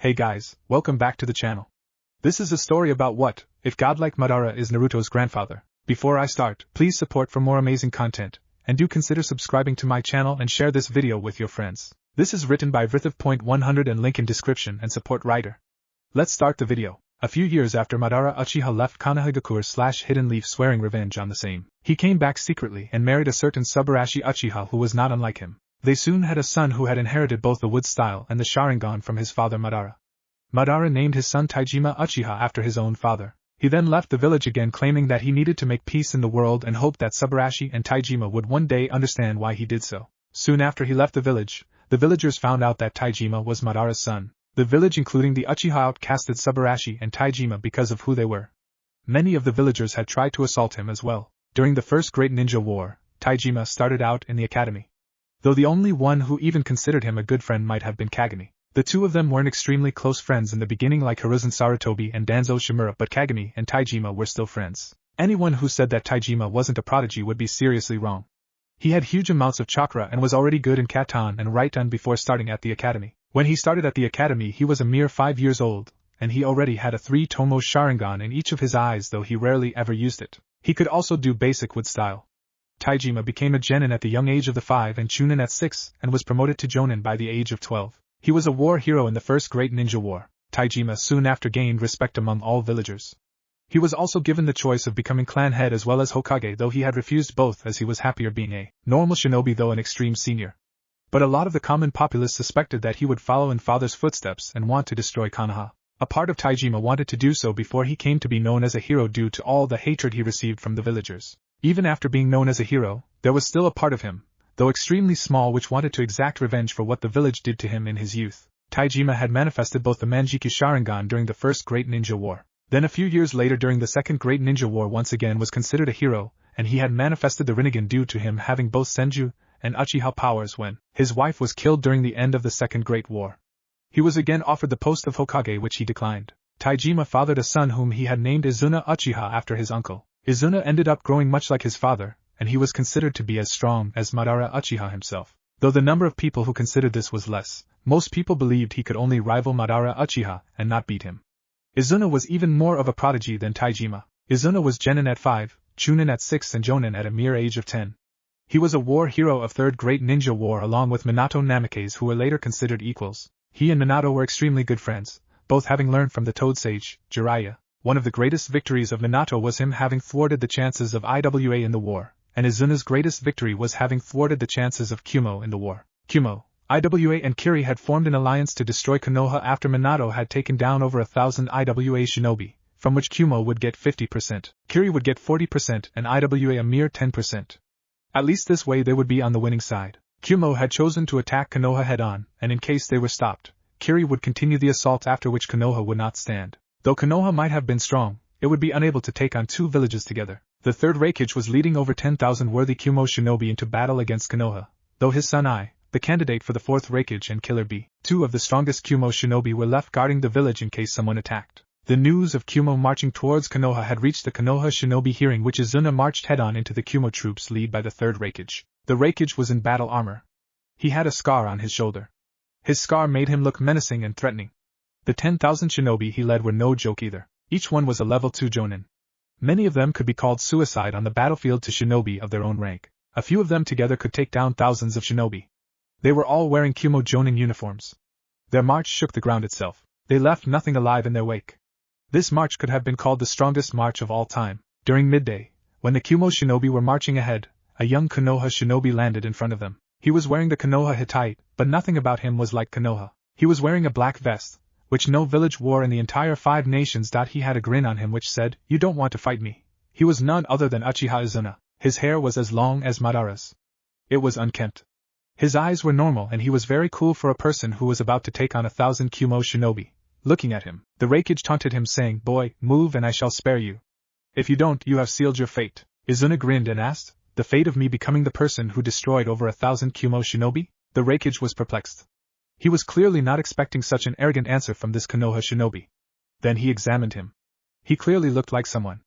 Hey guys, welcome back to the channel. This is a story about what if Godlike Madara is Naruto's grandfather. Before I start, please support for more amazing content, and do consider subscribing to my channel and share this video with your friends. This is written by Vrithov.100 and link in description and support writer. Let's start the video. A few years after Madara Uchiha left Konohagakure/Hidden Leaf swearing revenge on the same, he came back secretly and married a certain Subarashi Uchiha who was not unlike him. They soon had a son who had inherited both the wood style and the Sharingan from his father Madara. Madara named his son Taiima Uchiha after his own father. He then left the village again, claiming that he needed to make peace in the world and hoped that Subarashi and Taiima would one day understand why he did so. Soon after he left the village, the villagers found out that Taiima was Madara's son. The village, including the Uchiha, outcasted Subarashi and Taiima because of who they were. Many of the villagers had tried to assault him as well. During the first Great Ninja War, Taiima started out in the academy. Though the only one who even considered him a good friend might have been Kagami. The two of them weren't extremely close friends in the beginning like Hiruzen Sarutobi and Danzo Shimura, but Kagami and Taiima were still friends. Anyone who said that Taiima wasn't a prodigy would be seriously wrong. He had huge amounts of chakra and was already good in Katan and Raitan before starting at the academy. When he started at the academy he was a mere 5 years old, and he already had a 3-tomo Sharingan in each of his eyes, though he rarely ever used it. He could also do basic wood style. Taiima became a genin at the young age of 5 and chunin at 6, and was promoted to jonin by the age of 12. He was a war hero in the first Great Ninja War. Taiima soon after gained respect among all villagers. He was also given the choice of becoming clan head as well as Hokage, though he had refused both as he was happier being a normal shinobi though an extreme senior. But a lot of the common populace suspected that he would follow in father's footsteps and want to destroy Konoha. A part of Taiima wanted to do so before he came to be known as a hero due to all the hatred he received from the villagers. Even after being known as a hero, there was still a part of him, though extremely small, which wanted to exact revenge for what the village did to him in his youth. Taiima had manifested both the Manjiki Sharingan during the first Great Ninja War. Then a few years later during the second Great Ninja War once again was considered a hero, and he had manifested the Rinnegan due to him having both Senju and Uchiha powers when his wife was killed during the end of the Second Great War. He was again offered the post of Hokage, which he declined. Taiima fathered a son whom he had named Izuna Uchiha after his uncle. Izuna ended up growing much like his father, and he was considered to be as strong as Madara Uchiha himself. Though the number of people who considered this was less, most people believed he could only rival Madara Uchiha and not beat him. Izuna was even more of a prodigy than Taiima. Izuna was genin at 5, chunin at 6 and jonin at a mere age of 10. He was a war hero of Third Great Ninja War along with Minato Namikaze, who were later considered equals. He and Minato were extremely good friends, both having learned from the Toad Sage, Jiraiya. One of the greatest victories of Minato was him having thwarted the chances of IWA in the war, and Izuna's greatest victory was having thwarted the chances of Kumo in the war. Kumo, IWA and Kiri had formed an alliance to destroy Konoha after Minato had taken down over 1,000 IWA shinobi, from which Kumo would get 50%, Kiri would get 40% and IWA a mere 10%. At least this way they would be on the winning side. Kumo had chosen to attack Konoha head-on, and in case they were stopped, Kiri would continue the assault, after which Konoha would not stand. Though Konoha might have been strong, it would be unable to take on two villages together. The third Raikage was leading over 10,000 worthy Kumo shinobi into battle against Konoha, though his son I, the candidate for the fourth Raikage, and Killer B, two of the strongest Kumo shinobi, were left guarding the village in case someone attacked. The news of Kumo marching towards Konoha had reached the Konoha shinobi, hearing which Izuna marched head-on into the Kumo troops led by the third Raikage. The Raikage was in battle armor. He had a scar on his shoulder. His scar made him look menacing and threatening. The 10,000 shinobi he led were no joke either. Each one was a level 2 jonin. Many of them could be called suicide on the battlefield to shinobi of their own rank. A few of them together could take down thousands of shinobi. They were all wearing Kumo jonin uniforms. Their march shook the ground itself. They left nothing alive in their wake. This march could have been called the strongest march of all time. During midday, when the Kumo shinobi were marching ahead, a young Konoha shinobi landed in front of them. He was wearing the Konoha Hittite, but nothing about him was like Konoha. He was wearing a black vest, which no village wore in the entire 5 nations. He had a grin on him which said, "You don't want to fight me." He was none other than Uchiha Izuna. His hair was as long as Madara's. It was unkempt. His eyes were normal, and he was very cool for a person who was about to take on 1,000 Kumo shinobi. Looking at him, the Raikage taunted him, saying, "Boy, move and I shall spare you. If you don't, you have sealed your fate." Izuna grinned and asked, "The fate of me becoming the person who destroyed over 1,000 Kumo shinobi?" The Raikage was perplexed. He was clearly not expecting such an arrogant answer from this Konoha shinobi. Then he examined him. He clearly looked like someone.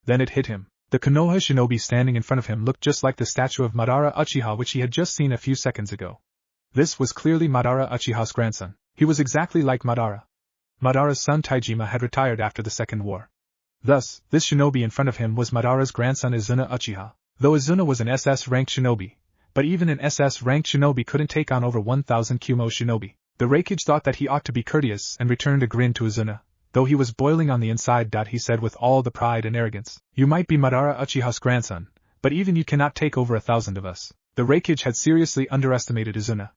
Then it hit him. The Konoha shinobi standing in front of him looked just like the statue of Madara Uchiha which he had just seen a few seconds ago. This was clearly Madara Uchiha's grandson. He was exactly like Madara. Madara's son Taiima had retired after the Second War. Thus, this shinobi in front of him was Madara's grandson Izuna Uchiha. Though Izuna was an SS-ranked shinobi, but even an SS-ranked shinobi couldn't take on over 1,000 Kumo shinobi. The Raikage thought that he ought to be courteous and returned a grin to Izuna, though he was boiling on the inside. He said with all the pride and arrogance, "You might be Madara Uchiha's grandson, but even you cannot take over 1,000 of us." The Raikage had seriously underestimated Izuna.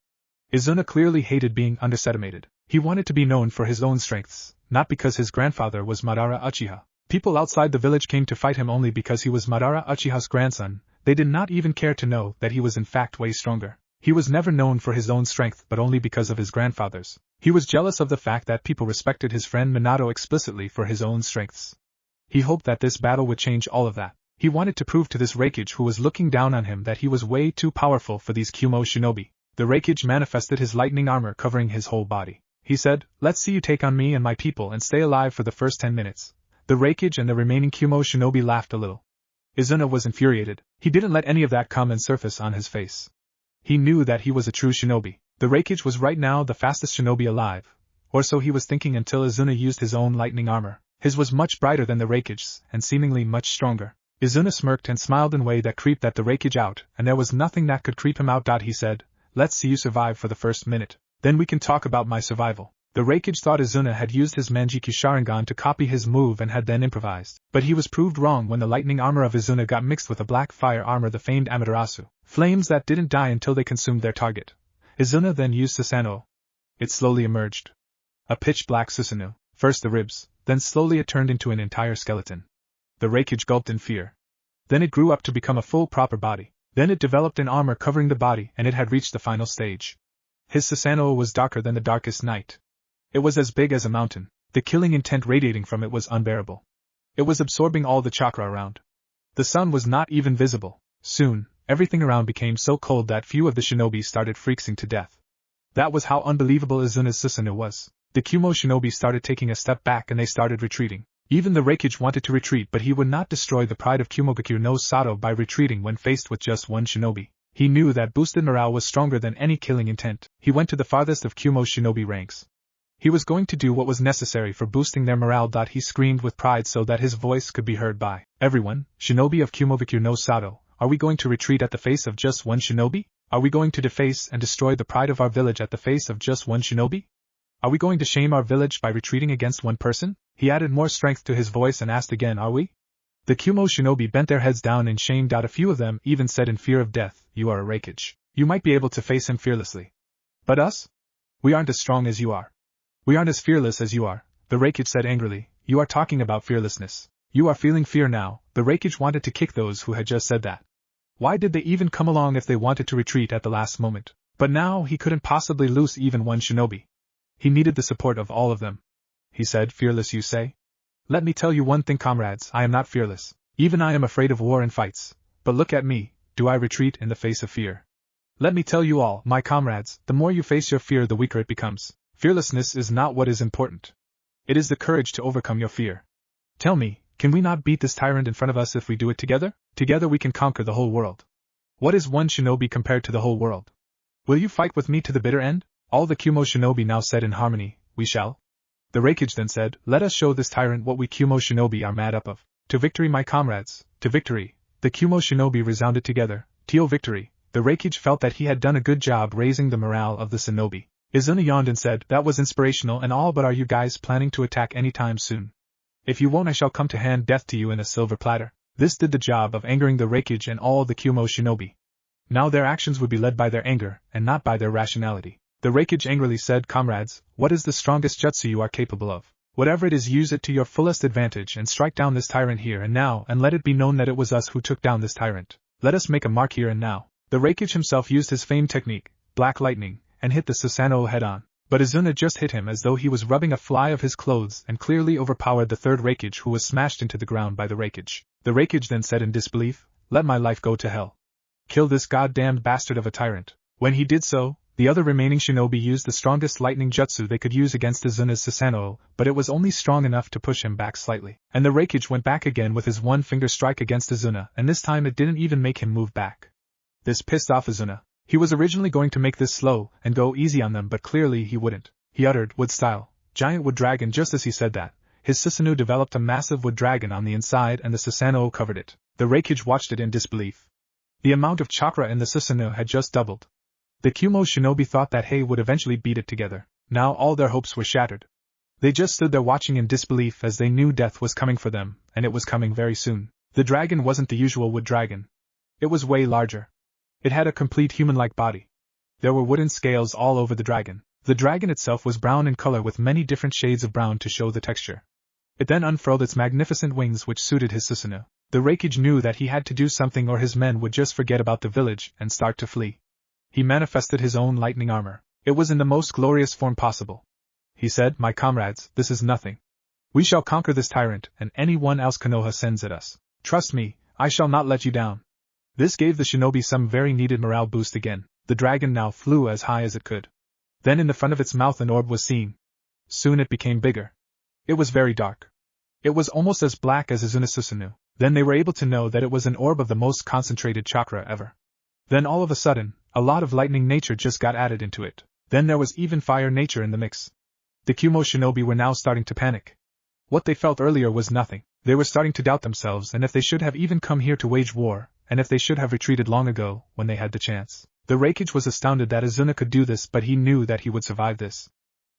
Izuna clearly hated being underestimated. He wanted to be known for his own strengths, not because his grandfather was Madara Uchiha. People outside the village came to fight him only because he was Madara Uchiha's grandson. They did not even care to know that he was in fact way stronger. He was never known for his own strength but only because of his grandfather's. He was jealous of the fact that people respected his friend Minato explicitly for his own strengths. He hoped that this battle would change all of that. He wanted to prove to this Raikage who was looking down on him that he was way too powerful for these Kumo shinobi. The Raikage manifested his lightning armor covering his whole body. He said, "Let's see you take on me and my people and stay alive for the first 10 minutes. The Raikage and the remaining Kumo shinobi laughed a little. Izuna was infuriated. He didn't let any of that come and surface on his face. He knew that he was a true shinobi. The Raikage was right now the fastest shinobi alive, or so he was thinking until Izuna used his own lightning armor. His was much brighter than the Raikage's, and seemingly much stronger. Izuna smirked and smiled in a way that creeped the Raikage out, and there was nothing that could creep him out. He said, "Let's see you survive for the first minute. Then we can talk about my survival." The Raikage thought Izuna had used his Manjiki Sharingan to copy his move and had then improvised. But he was proved wrong when the lightning armor of Izuna got mixed with a black fire armor, the famed Amaterasu. Flames that didn't die until they consumed their target. Izuna then used Susanoo. It slowly emerged. A pitch-black Susanoo. First the ribs, then slowly it turned into an entire skeleton. The Raikage gulped in fear. Then it grew up to become a full proper body. Then it developed an armor covering the body and it had reached the final stage. His Susanoo was darker than the darkest night. It was as big as a mountain. The killing intent radiating from it was unbearable. It was absorbing all the chakra around. The sun was not even visible. Soon, everything around became so cold that few of the shinobi started freezing to death. That was how unbelievable Izuna's Susanoo was. The Kumo shinobi started taking a step back and they started retreating. Even the Raikage wanted to retreat, but he would not destroy the pride of Kumogaku no Sato by retreating when faced with just one shinobi. He knew that boosted morale was stronger than any killing intent. He went to the farthest of Kumo shinobi ranks. He was going to do what was necessary for boosting their morale. He screamed with pride so that his voice could be heard by everyone. "Shinobi of Kumogaku no Sato, are we going to retreat at the face of just one shinobi? Are we going to deface and destroy the pride of our village at the face of just one shinobi? Are we going to shame our village by retreating against one person?" He added more strength to his voice and asked again, "Are we?" The Kumo shinobi bent their heads down in shame. A few of them even said in fear of death, "You are a Raikage. You might be able to face him fearlessly. But us? We aren't as strong as you are. We aren't as fearless as you are," the Raikage said angrily. "You are talking about fearlessness. You are feeling fear now." The Raikage wanted to kick those who had just said that. Why did they even come along if they wanted to retreat at the last moment? But now he couldn't possibly lose even one shinobi. He needed the support of all of them. He said, "Fearless, you say? Let me tell you one thing, comrades, I am not fearless. Even I am afraid of war and fights. But look at me, do I retreat in the face of fear? Let me tell you all, my comrades, the more you face your fear the weaker it becomes. Fearlessness is not what is important. It is the courage to overcome your fear. Tell me, can we not beat this tyrant in front of us if we do it together? Together we can conquer the whole world. What is one shinobi compared to the whole world? Will you fight with me to the bitter end?" All the Kumo shinobi now said in harmony, "We shall." The Raikage then said, "Let us show this tyrant what we Kumo shinobi are mad up of. To victory, my comrades, to victory." The Kumo shinobi resounded together, "To victory." The Raikage felt that he had done a good job raising the morale of the shinobi. Izuna yawned and said, "That was inspirational and all, but are you guys planning to attack anytime soon? If you won't, I shall come to hand death to you in a silver platter." This did the job of angering the Raikage and all the Kumo shinobi. Now their actions would be led by their anger, and not by their rationality. The Raikage angrily said, "Comrades, what is the strongest jutsu you are capable of? Whatever it is, use it to your fullest advantage and strike down this tyrant here and now, and let it be known that it was us who took down this tyrant. Let us make a mark here and now." The Raikage himself used his famed technique, Black Lightning, and hit the Susanoo head-on. But Izuna just hit him as though he was rubbing a fly of his clothes and clearly overpowered the third Raikage, who was smashed into the ground by the Raikage. The Raikage then said in disbelief, "Let my life go to hell. Kill this goddamned bastard of a tyrant." When he did so, the other remaining shinobi used the strongest lightning jutsu they could use against Izuna's Susanoo, but it was only strong enough to push him back slightly. And the Raikage went back again with his one-finger strike against Izuna, and this time it didn't even make him move back. This pissed off Izuna. He was originally going to make this slow and go easy on them, but clearly he wouldn't. He uttered, wood style, giant wood dragon. Just as he said that, his Susanoo developed a massive wood dragon on the inside and the Susanoo covered it. The Raikage watched it in disbelief. The amount of chakra in the Susanoo had just doubled. The Kumo shinobi thought that Hei would eventually beat it together. Now all their hopes were shattered. They just stood there watching in disbelief as they knew death was coming for them, and it was coming very soon. The dragon wasn't the usual wood dragon. It was way larger. It had a complete human-like body. There were wooden scales all over the dragon. The dragon itself was brown in color with many different shades of brown to show the texture. It then unfurled its magnificent wings which suited his Susanoo. The Raikage knew that he had to do something or his men would just forget about the village and start to flee. He manifested his own lightning armor. It was in the most glorious form possible. He said, "My comrades, this is nothing. We shall conquer this tyrant and anyone else Konoha sends at us. Trust me, I shall not let you down." This gave the shinobi some very needed morale boost again. The dragon now flew as high as it could. Then in the front of its mouth an orb was seen. Soon it became bigger. It was very dark. It was almost as black as Izuna's Susanoo. Then they were able to know that it was an orb of the most concentrated chakra ever. Then all of a sudden, a lot of lightning nature just got added into it. Then there was even fire nature in the mix. The Kumo shinobi were now starting to panic. What they felt earlier was nothing. They were starting to doubt themselves and if they should have even come here to wage war, and if they should have retreated long ago, when they had the chance. The Raikage was astounded that Izuna could do this, but he knew that he would survive this.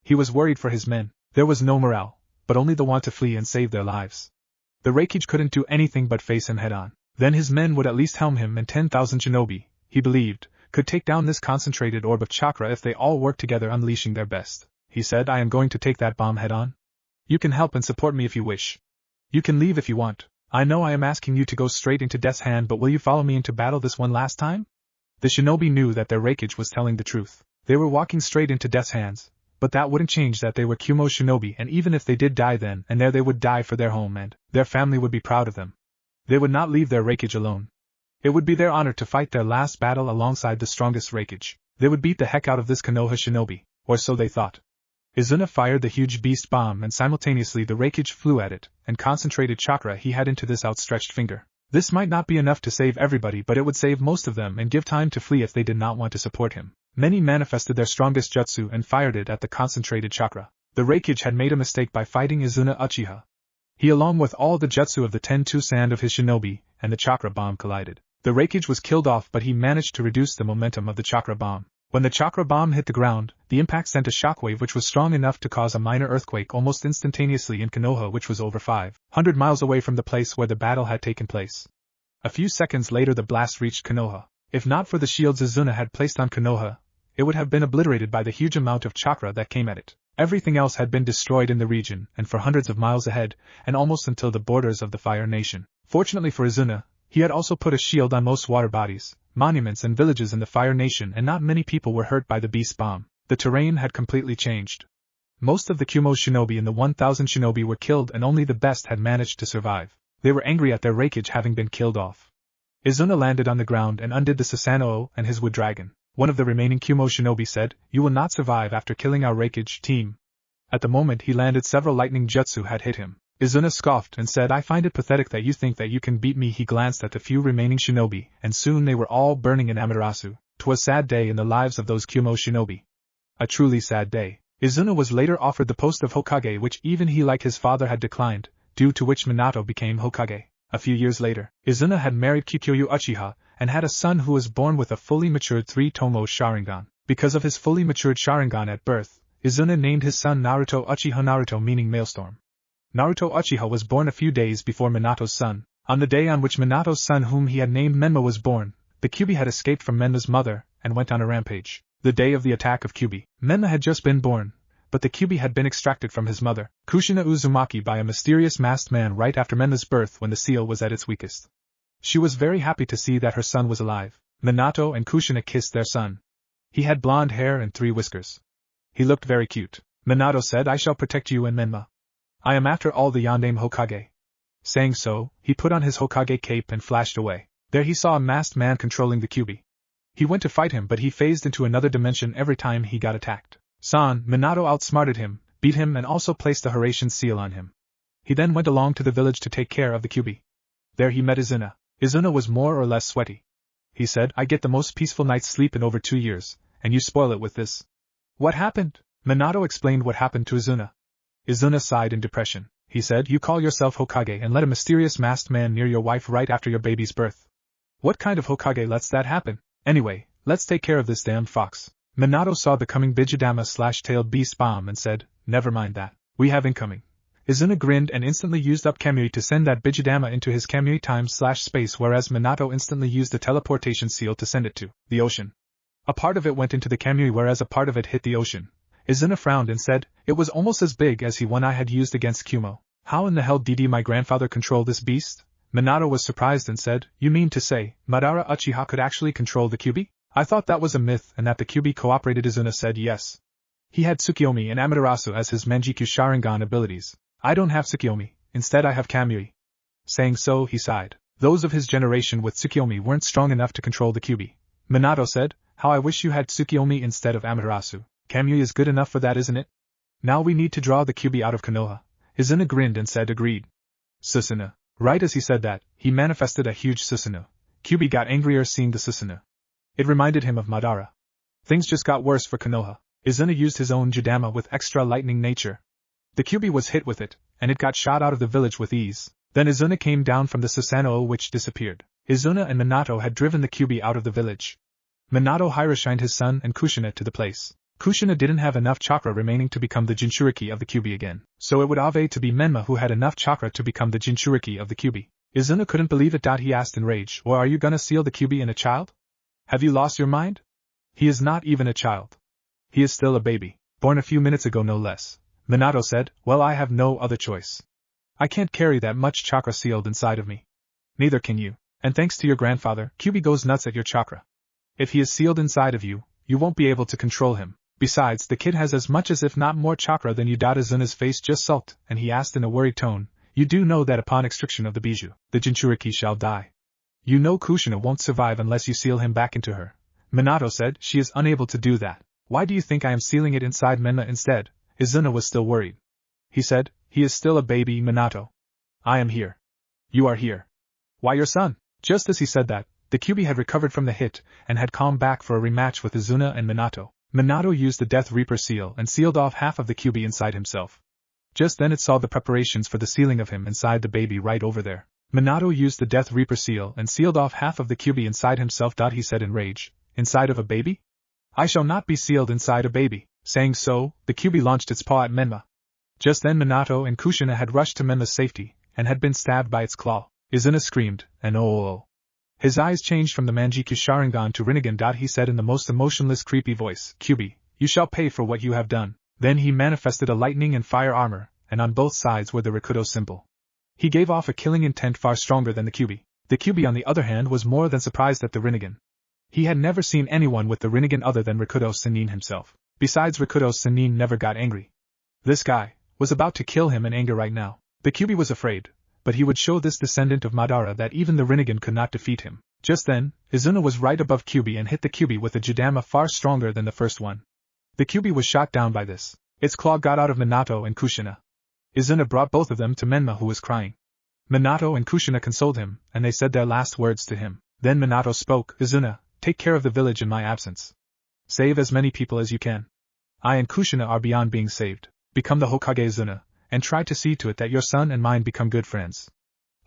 He was worried for his men. There was no morale, but only the want to flee and save their lives. The Raikage couldn't do anything but face him head-on. Then his men would at least helm him, and 10,000 shinobi, he believed, could take down this concentrated orb of chakra if they all worked together unleashing their best. He said, "I am going to take that bomb head-on. You can help and support me if you wish. You can leave if you want. I know I am asking you to go straight into death's hand, but will you follow me into battle this one last time?" The shinobi knew that their Raikage was telling the truth. They were walking straight into death's hands, but that wouldn't change that they were Kumo shinobi, and even if they did die then and there, they would die for their home and their family would be proud of them. They would not leave their Raikage alone. It would be their honor to fight their last battle alongside the strongest Raikage. They would beat the heck out of this Konoha shinobi, or so they thought. Izuna fired the huge beast bomb and simultaneously the Raikage flew at it, and concentrated chakra he had into this outstretched finger. This might not be enough to save everybody, but it would save most of them and give time to flee if they did not want to support him. Many manifested their strongest jutsu and fired it at the concentrated chakra. The Raikage had made a mistake by fighting Izuna Uchiha. He along with all the jutsu of the Tentu sand of his shinobi, and the chakra bomb collided. The Raikage was killed off, but he managed to reduce the momentum of the chakra bomb. When the chakra bomb hit the ground, the impact sent a shockwave which was strong enough to cause a minor earthquake almost instantaneously in Konoha, which was over 500 miles away from the place where the battle had taken place. A few seconds later the blast reached Konoha. If not for the shields Izuna had placed on Konoha, it would have been obliterated by the huge amount of chakra that came at it. Everything else had been destroyed in the region, and for hundreds of miles ahead, and almost until the borders of the Fire Nation. Fortunately for Izuna, he had also put a shield on most water bodies, monuments and villages in the Fire Nation, and not many people were hurt by the beast bomb. The terrain had completely changed. Most of the Kumo shinobi and the 1,000 shinobi were killed, and only the best had managed to survive. They were angry at their Raikage having been killed off. Izuna landed on the ground and undid the Susanoo and his wood dragon. One of the remaining Kumo shinobi said, "You will not survive after killing our Raikage team." At the moment he landed, several lightning jutsu had hit him. Izuna scoffed and said, "I find it pathetic that you think that you can beat me." He glanced at the few remaining shinobi, and soon they were all burning in Amaterasu. 'Twas a sad day in the lives of those Kumo shinobi. A truly sad day. Izuna was later offered the post of Hokage, which even he like his father had declined, due to which Minato became Hokage. A few years later, Izuna had married Kikyoyu Uchiha, and had a son who was born with a fully matured 3-tomo Sharingan. Because of his fully matured Sharingan at birth, Izuna named his son Naruto Uchiha, Naruto meaning Maelstrom. Naruto Uchiha was born a few days before Minato's son. On the day on which Minato's son, whom he had named Menma, was born, the Kyuubi had escaped from Menma's mother, and went on a rampage. The day of the attack of Kyuubi, Menma had just been born, but the Kyuubi had been extracted from his mother, Kushina Uzumaki, by a mysterious masked man right after Menma's birth when the seal was at its weakest. She was very happy to see that her son was alive. Minato and Kushina kissed their son. He had blonde hair and 3 whiskers. He looked very cute. Minato said, "I shall protect you and Menma. I am after all the Yondaime Hokage." Saying so, he put on his Hokage cape and flashed away. There he saw a masked man controlling the Kyuubi. He went to fight him, but he phased into another dimension every time he got attacked. Minato outsmarted him, beat him, and also placed the Horatian seal on him. He then went along to the village to take care of the Kyuubi. There he met Izuna. Izuna was more or less sweaty. He said, "I get the most peaceful night's sleep in over 2 years, and you spoil it with this." "What happened?" Minato explained what happened to Izuna. Izuna sighed in depression. He said, "You call yourself Hokage and let a mysterious masked man near your wife right after your baby's birth. What kind of Hokage lets that happen? Anyway, let's take care of this damn fox." Minato saw the coming Bijidama/tailed beast bomb and said, "Never mind that. We have incoming." Izuna grinned and instantly used up Kamui to send that Bijidama into his Kamui time/space, whereas Minato instantly used the teleportation seal to send it to the ocean. A part of it went into the Kamui whereas a part of it hit the ocean. Izuna frowned and said, "It was almost as big as the one I had used against Kumo. How in the hell did my grandfather control this beast?" Minato was surprised and said, "You mean to say, Madara Uchiha could actually control the Kyuubi? I thought that was a myth and that the Kyuubi cooperated." Izuna said, "Yes. He had Tsukiyomi and Amaterasu as his Manjikyu Sharingan abilities. I don't have Tsukiyomi, instead I have Kamui." Saying so, he sighed. Those of his generation with Tsukiyomi weren't strong enough to control the Kyuubi. Minato said, "How I wish you had Tsukiyomi instead of Amaterasu. Kamui is good enough for that, isn't it? Now we need to draw the Kyuubi out of Konoha." Izuna grinned and said, "Agreed." Susanoo. Right as he said that, he manifested a huge Susanoo. Kyuubi got angrier seeing the Susanoo. It reminded him of Madara. Things just got worse for Konoha. Izuna used his own Jidama with extra lightning nature. The Kyuubi was hit with it, and it got shot out of the village with ease. Then Izuna came down from the Susanoo which disappeared. Izuna and Minato had driven the Kyuubi out of the village. Minato hiroshined his son and Kushina to the place. Kushina didn't have enough chakra remaining to become the Jinchuriki of the Kyuubi again, so it would have to be Menma who had enough chakra to become the Jinchuriki of the Kyuubi. Izuna couldn't believe it. He asked in rage, "Or are you gonna seal the Kyuubi in a child? Have you lost your mind? He is not even a child. He is still a baby, born a few minutes ago no less." Minato said, "Well, I have no other choice. I can't carry that much chakra sealed inside of me. Neither can you. And thanks to your grandfather, Kyuubi goes nuts at your chakra. If he is sealed inside of you, you won't be able to control him. Besides, the kid has as much as if not more chakra than you." Izuna's face just sulked, and he asked in a worried tone, "You do know that upon extraction of the Biju, the Jinchuriki shall die. You know Kushina won't survive unless you seal him back into her." Minato said, "She is unable to do that. Why do you think I am sealing it inside Menma instead?" Izuna was still worried. He said, "He is still a baby, Minato. I am here. You are here. Why, your son?" Just as he said that, the Kyuubi had recovered from the hit and had come back for a rematch with Izuna and Minato. Minato used the Death Reaper seal and sealed off half of the Kyuubi inside himself. Just then it saw the preparations for the sealing of him inside the baby right over there. Minato used the Death Reaper seal and sealed off half of the Kyuubi inside himself. He said in rage, "Inside of a baby? I shall not be sealed inside a baby." Saying so, the Kyuubi launched its paw at Menma. Just then Minato and Kushina had rushed to Menma's safety, and had been stabbed by its claw. Izuna screamed, and oh. His eyes changed from the Manjikyu Sharingan to Rinnegan. He said in the most emotionless creepy voice, "Kyuubi, you shall pay for what you have done." Then he manifested a lightning and fire armor, and on both sides were the Rikudo symbol. He gave off a killing intent far stronger than the Kyuubi. The Kyuubi on the other hand was more than surprised at the Rinnegan. He had never seen anyone with the Rinnegan other than Rikudo Sennin himself. Besides, Rikudo Sennin never got angry. This guy was about to kill him in anger right now. The Kyuubi was afraid, but he would show this descendant of Madara that even the Rinnegan could not defeat him. Just then, Izuna was right above Kyuubi and hit the Kyuubi with a Jidama far stronger than the first one. The Kyuubi was shot down by this. Its claw got out of Minato and Kushina. Izuna brought both of them to Menma, who was crying. Minato and Kushina consoled him, and they said their last words to him. Then Minato spoke, "Izuna, take care of the village in my absence. Save as many people as you can. I and Kushina are beyond being saved. Become the Hokage, Izuna, and try to see to it that your son and mine become good friends.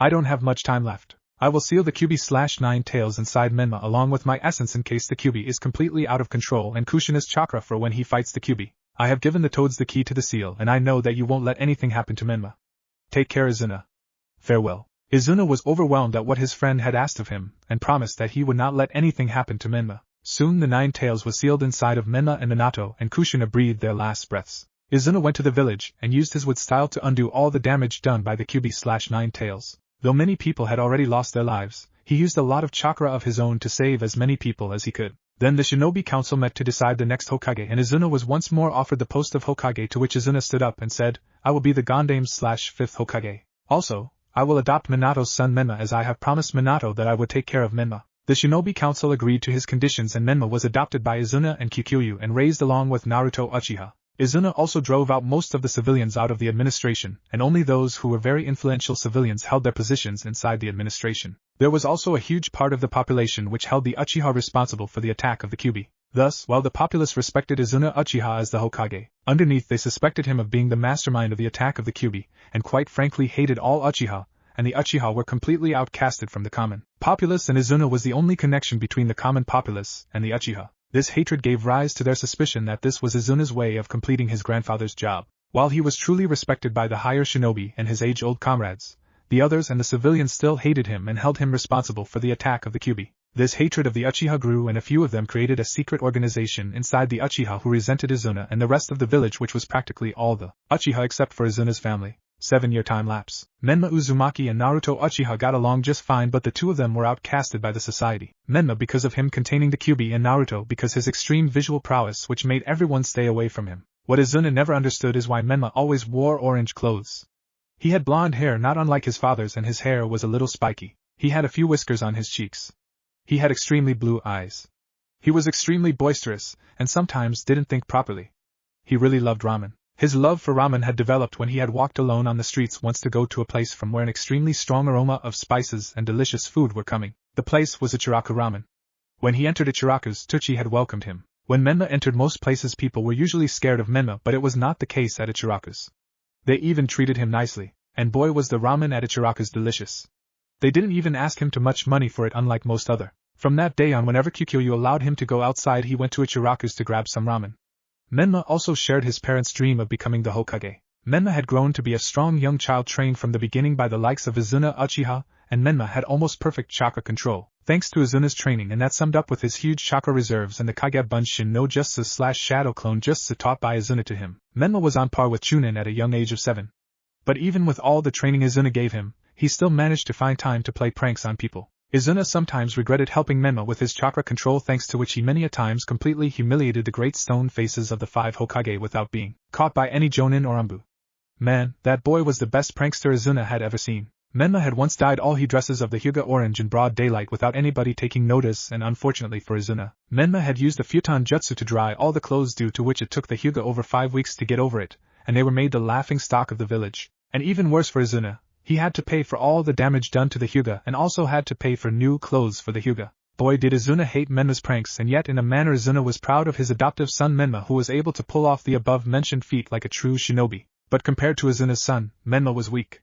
I don't have much time left. I will seal the Kyuubi/9 tails inside Menma along with my essence in case the Kyuubi is completely out of control and Kushina's chakra for when he fights the Kyuubi. I have given the toads the key to the seal and I know that you won't let anything happen to Menma. Take care, Izuna. Farewell." Izuna was overwhelmed at what his friend had asked of him, and promised that he would not let anything happen to Menma. Soon the 9 tails was sealed inside of Menma, and Minato and Kushina breathed their last breaths. Izuna went to the village and used his wood style to undo all the damage done by the Kyuubi/9 tails. Though many people had already lost their lives, he used a lot of chakra of his own to save as many people as he could. Then the Shinobi Council met to decide the next Hokage, and Izuna was once more offered the post of Hokage, to which Izuna stood up and said, "I will be the Gondame/5th Hokage. Also, I will adopt Minato's son Menma, as I have promised Minato that I would take care of Menma." The Shinobi Council agreed to his conditions and Menma was adopted by Izuna and Kikuyu and raised along with Naruto Uchiha. Izuna also drove out most of the civilians out of the administration, and only those who were very influential civilians held their positions inside the administration. There was also a huge part of the population which held the Uchiha responsible for the attack of the Kyuubi. Thus, while the populace respected Izuna Uchiha as the Hokage, underneath they suspected him of being the mastermind of the attack of the Kyuubi, and quite frankly hated all Uchiha, and the Uchiha were completely outcasted from the common populace, and Izuna was the only connection between the common populace and the Uchiha. This hatred gave rise to their suspicion that this was Izuna's way of completing his grandfather's job. While he was truly respected by the higher shinobi and his age-old comrades, the others and the civilians still hated him and held him responsible for the attack of the Kyuubi. This hatred of the Uchiha grew, and a few of them created a secret organization inside the Uchiha who resented Izuna and the rest of the village, which was practically all the Uchiha except for Izuna's family. 7-year time lapse. Menma Uzumaki and Naruto Uchiha got along just fine, but the two of them were outcasted by the society. Menma because of him containing the Kyuubi, and Naruto because his extreme visual prowess, which made everyone stay away from him. What Izuna never understood is why Menma always wore orange clothes. He had blonde hair not unlike his father's, and his hair was a little spiky. He had a few whiskers on his cheeks. He had extremely blue eyes. He was extremely boisterous, and sometimes didn't think properly. He really loved ramen. His love for ramen had developed when he had walked alone on the streets once to go to a place from where an extremely strong aroma of spices and delicious food were coming. The place was Ichiraku Ramen. When he entered Ichiraku's, Itachi had welcomed him. When Menma entered most places, people were usually scared of Menma, but it was not the case at Ichiraku's. They even treated him nicely, and boy was the ramen at Ichiraku's delicious. They didn't even ask him too much money for it, unlike most other. From that day on, whenever Kikyo allowed him to go outside, he went to Ichiraku's to grab some ramen. Menma also shared his parents' dream of becoming the Hokage. Menma had grown to be a strong young child trained from the beginning by the likes of Izuna Uchiha, and Menma had almost perfect chakra control, thanks to Izuna's training, and that summed up with his huge chakra reserves and the Kage Bunshin no Jutsu / Shadow Clone Jutsu taught by Izuna to him. Menma was on par with Chunin at a young age of 7. But even with all the training Izuna gave him, he still managed to find time to play pranks on people. Izuna sometimes regretted helping Menma with his chakra control, thanks to which he many a times completely humiliated the great stone faces of the 5 Hokage without being caught by any Jonin or Anbu. Man, that boy was the best prankster Izuna had ever seen. Menma had once dyed all he dresses of the Hyuga orange in broad daylight without anybody taking notice, and unfortunately for Izuna, Menma had used the futon jutsu to dry all the clothes, due to which it took the Hyuga over 5 weeks to get over it, and they were made the laughing stock of the village. And even worse for Izuna, he had to pay for all the damage done to the Hyuga, and also had to pay for new clothes for the Hyuga. Boy, did Izuna hate Menma's pranks, and yet in a manner Izuna was proud of his adoptive son Menma, who was able to pull off the above-mentioned feat like a true shinobi. But compared to Izuna's son, Menma was weak.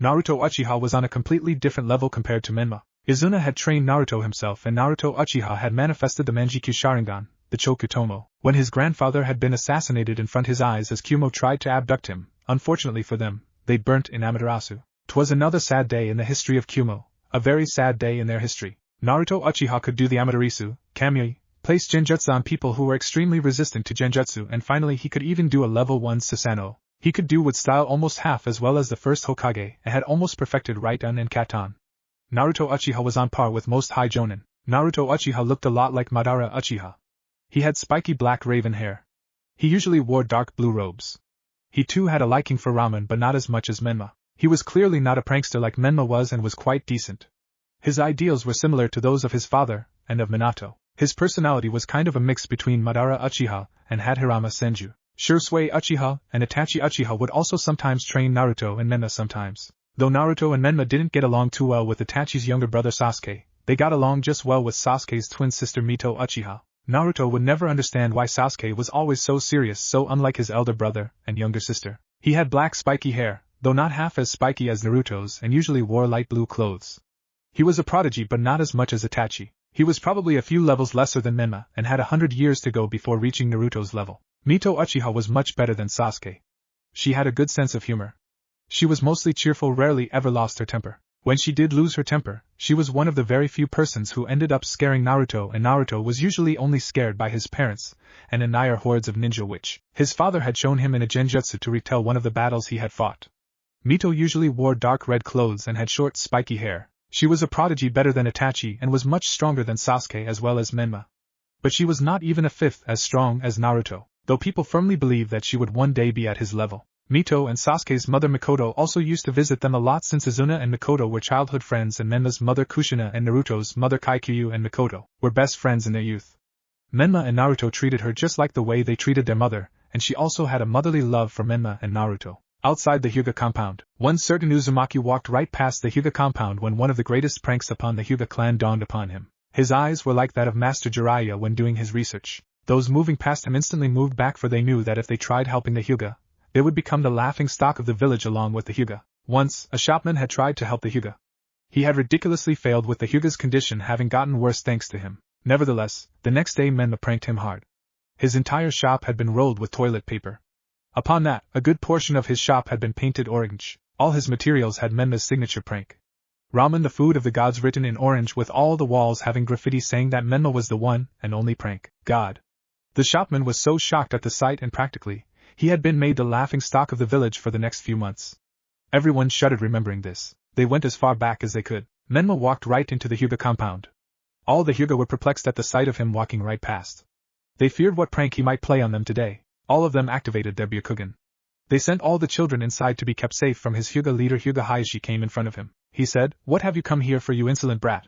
Naruto Uchiha was on a completely different level compared to Menma. Izuna had trained Naruto himself, and Naruto Uchiha had manifested the Manjikyu Sharingan, the Chokutomo, when his grandfather had been assassinated in front of his eyes as Kumo tried to abduct him. Unfortunately for them, they burnt in Amaterasu. 'Twas another sad day in the history of Kumo, a very sad day in their history. Naruto Uchiha could do the Amaterasu, Kamui, place genjutsu on people who were extremely resistant to genjutsu, and finally he could even do a level 1 Susanoo. He could do with style almost half as well as the first Hokage, and had almost perfected Raiden and Katan. Naruto Uchiha was on par with most high jonin. Naruto Uchiha looked a lot like Madara Uchiha. He had spiky black raven hair. He usually wore dark blue robes. He too had a liking for ramen, but not as much as Menma. He was clearly not a prankster like Menma was, and was quite decent. His ideals were similar to those of his father, and of Minato. His personality was kind of a mix between Madara Uchiha and Hadhirama Senju. Shisui Uchiha and Itachi Uchiha would also sometimes train Naruto and Menma sometimes. Though Naruto and Menma didn't get along too well with Itachi's younger brother Sasuke, they got along just well with Sasuke's twin sister Mito Uchiha. Naruto would never understand why Sasuke was always so serious, so unlike his elder brother and younger sister. He had black spiky hair, though not half as spiky as Naruto's, and usually wore light blue clothes. He was a prodigy, but not as much as Itachi. He was probably a few levels lesser than Menma, and had 100 years to go before reaching Naruto's level. Mito Uchiha was much better than Sasuke. She had a good sense of humor. She was mostly cheerful, rarely ever lost her temper. When she did lose her temper, she was one of the very few persons who ended up scaring Naruto, and Naruto was usually only scared by his parents, and entire hordes of ninja which his father had shown him in a genjutsu to retell one of the battles he had fought. Mito usually wore dark red clothes and had short spiky hair. She was a prodigy better than Itachi and was much stronger than Sasuke as well as Menma. But she was not even a fifth as strong as Naruto, though people firmly believed that she would one day be at his level. Mito and Sasuke's mother Mikoto also used to visit them a lot, since Izuna and Mikoto were childhood friends, and Menma's mother Kushina and Naruto's mother Kaikyu and Mikoto were best friends in their youth. Menma and Naruto treated her just like the way they treated their mother, and she also had a motherly love for Menma and Naruto. Outside the Hyuga compound, one certain Uzumaki walked right past the Hyuga compound when one of the greatest pranks upon the Hyuga clan dawned upon him. His eyes were like that of Master Jiraiya when doing his research. Those moving past him instantly moved back, for they knew that if they tried helping the Hyuga, they would become the laughing stock of the village along with the Hyuga. Once, a shopman had tried to help the Hyuga. He had ridiculously failed, with the Hyuga's condition having gotten worse thanks to him. Nevertheless, the next day Menma pranked him hard. His entire shop had been rolled with toilet paper. Upon that, a good portion of his shop had been painted orange. All his materials had Menma's signature prank. Ramen, the food of the gods, written in orange, with all the walls having graffiti saying that Menma was the one and only prank god. The shopman was so shocked at the sight, and practically, he had been made the laughing stock of the village for the next few months. Everyone shuddered remembering this. They went as far back as they could. Menma walked right into the Hyuga compound. All the Hyuga were perplexed at the sight of him walking right past. They feared what prank he might play on them today. All of them activated their Byakugan. They sent all the children inside to be kept safe from his Hyuga leader. Hyuga Hayashi came in front of him. He said, "What have you come here for, you insolent brat?"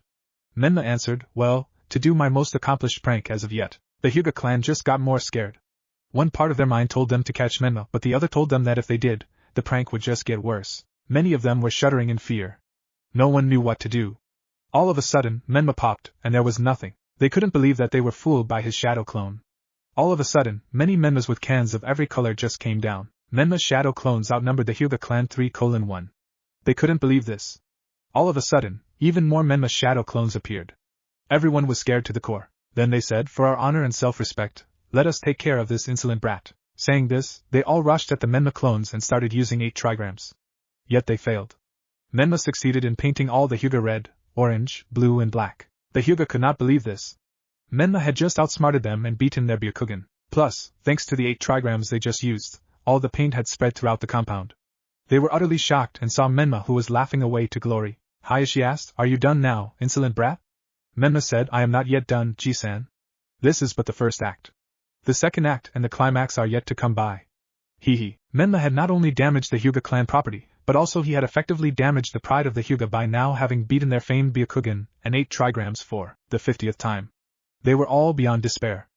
Menma answered, "Well, to do my most accomplished prank as of yet." The Hyuga clan just got more scared. One part of their mind told them to catch Menma, but the other told them that if they did, the prank would just get worse. Many of them were shuddering in fear. No one knew what to do. All of a sudden, Menma popped, and there was nothing. They couldn't believe that they were fooled by his shadow clone. All of a sudden, many Menmas with cans of every color just came down. Menma's shadow clones outnumbered the Hyuga clan 3:1. They couldn't believe this. All of a sudden, even more Menma shadow clones appeared. Everyone was scared to the core. Then they said, "For our honor and self-respect, let us take care of this insolent brat." Saying this, they all rushed at the Menma clones and started using 8 trigrams. Yet they failed. Menma succeeded in painting all the Hyuga red, orange, blue and black. The Hyuga could not believe this. Menma had just outsmarted them and beaten their Byakugan. Plus, thanks to the 8 trigrams they just used, all the paint had spread throughout the compound. They were utterly shocked and saw Menma, who was laughing away to glory. Hayashi asked, "Are you done now, insolent brat?" Menma said, "I am not yet done, Ji-san. This is but the first act. The second act and the climax are yet to come by." Menma had not only damaged the Hyuga clan property, but also he had effectively damaged the pride of the Hyuga by now having beaten their famed Byakugan and 8 trigrams for the 50th time. They were all beyond despair.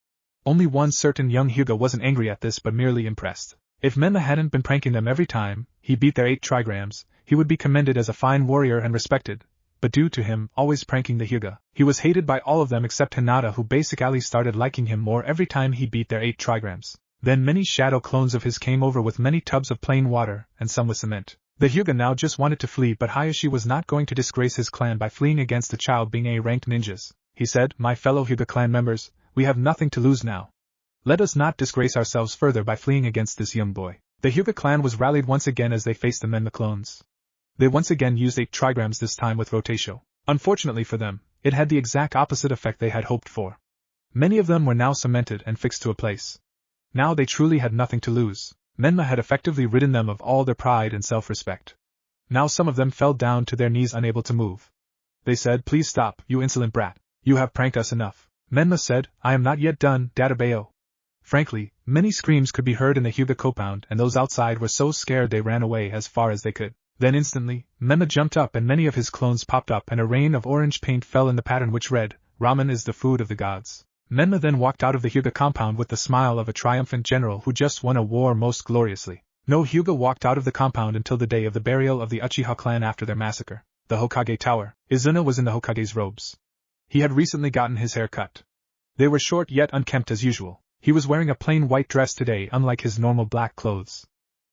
Only one certain young Hyuga wasn't angry at this but merely impressed. If Menma hadn't been pranking them every time he beat their 8 trigrams, he would be commended as a fine warrior and respected, but due to him always pranking the Hyuga, he was hated by all of them except Hinata, who basically started liking him more every time he beat their 8 trigrams. Then many shadow clones of his came over with many tubs of plain water and some with cement. The Hyuga now just wanted to flee, but Hayashi was not going to disgrace his clan by fleeing against a child being A-ranked ninjas. He said, "My fellow Hyuga clan members, we have nothing to lose now. Let us not disgrace ourselves further by fleeing against this young boy." The Hyuga clan was rallied once again as they faced the Menma clones. They once again used 8 trigrams, this time with rotatio. Unfortunately for them, it had the exact opposite effect they had hoped for. Many of them were now cemented and fixed to a place. Now they truly had nothing to lose. Menma had effectively ridden them of all their pride and self-respect. Now some of them fell down to their knees unable to move. They said, "Please stop, you insolent brat. You have pranked us enough." Menma said, "I am not yet done, Databeo." Frankly, many screams could be heard in the Hyuga compound, and those outside were so scared they ran away as far as they could. Then instantly, Menma jumped up and many of his clones popped up and a rain of orange paint fell in the pattern which read, "Ramen is the food of the gods." Menma then walked out of the Hyuga compound with the smile of a triumphant general who just won a war most gloriously. No Hyuga walked out of the compound until the day of the burial of the Uchiha clan after their massacre. The Hokage tower. Izuna was in the Hokage's robes. He had recently gotten his hair cut. They were short yet unkempt as usual. He was wearing a plain white dress today, unlike his normal black clothes.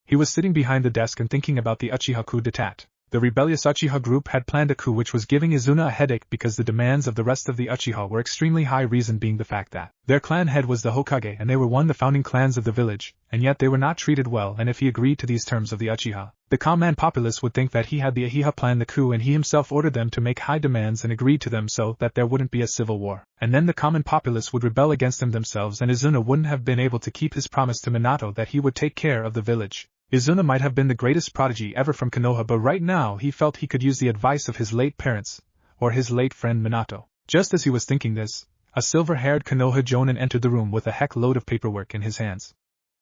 He was sitting behind the desk and thinking about the Uchiha coup d'etat. The rebellious Uchiha group had planned a coup which was giving Izuna a headache because the demands of the rest of the Uchiha were extremely high, reason being the fact that their clan head was the Hokage and they were one of the founding clans of the village, and yet they were not treated well, and if he agreed to these terms of the Uchiha, the common populace would think that he had the Uchiha plan the coup, and he himself ordered them to make high demands and agreed to them so that there wouldn't be a civil war, and then the common populace would rebel against him themselves and Izuna wouldn't have been able to keep his promise to Minato that he would take care of the village. Izuna might have been the greatest prodigy ever from Konoha, but right now he felt he could use the advice of his late parents, or his late friend Minato. Just as he was thinking this, a silver-haired Konoha jonin entered the room with a heck load of paperwork in his hands.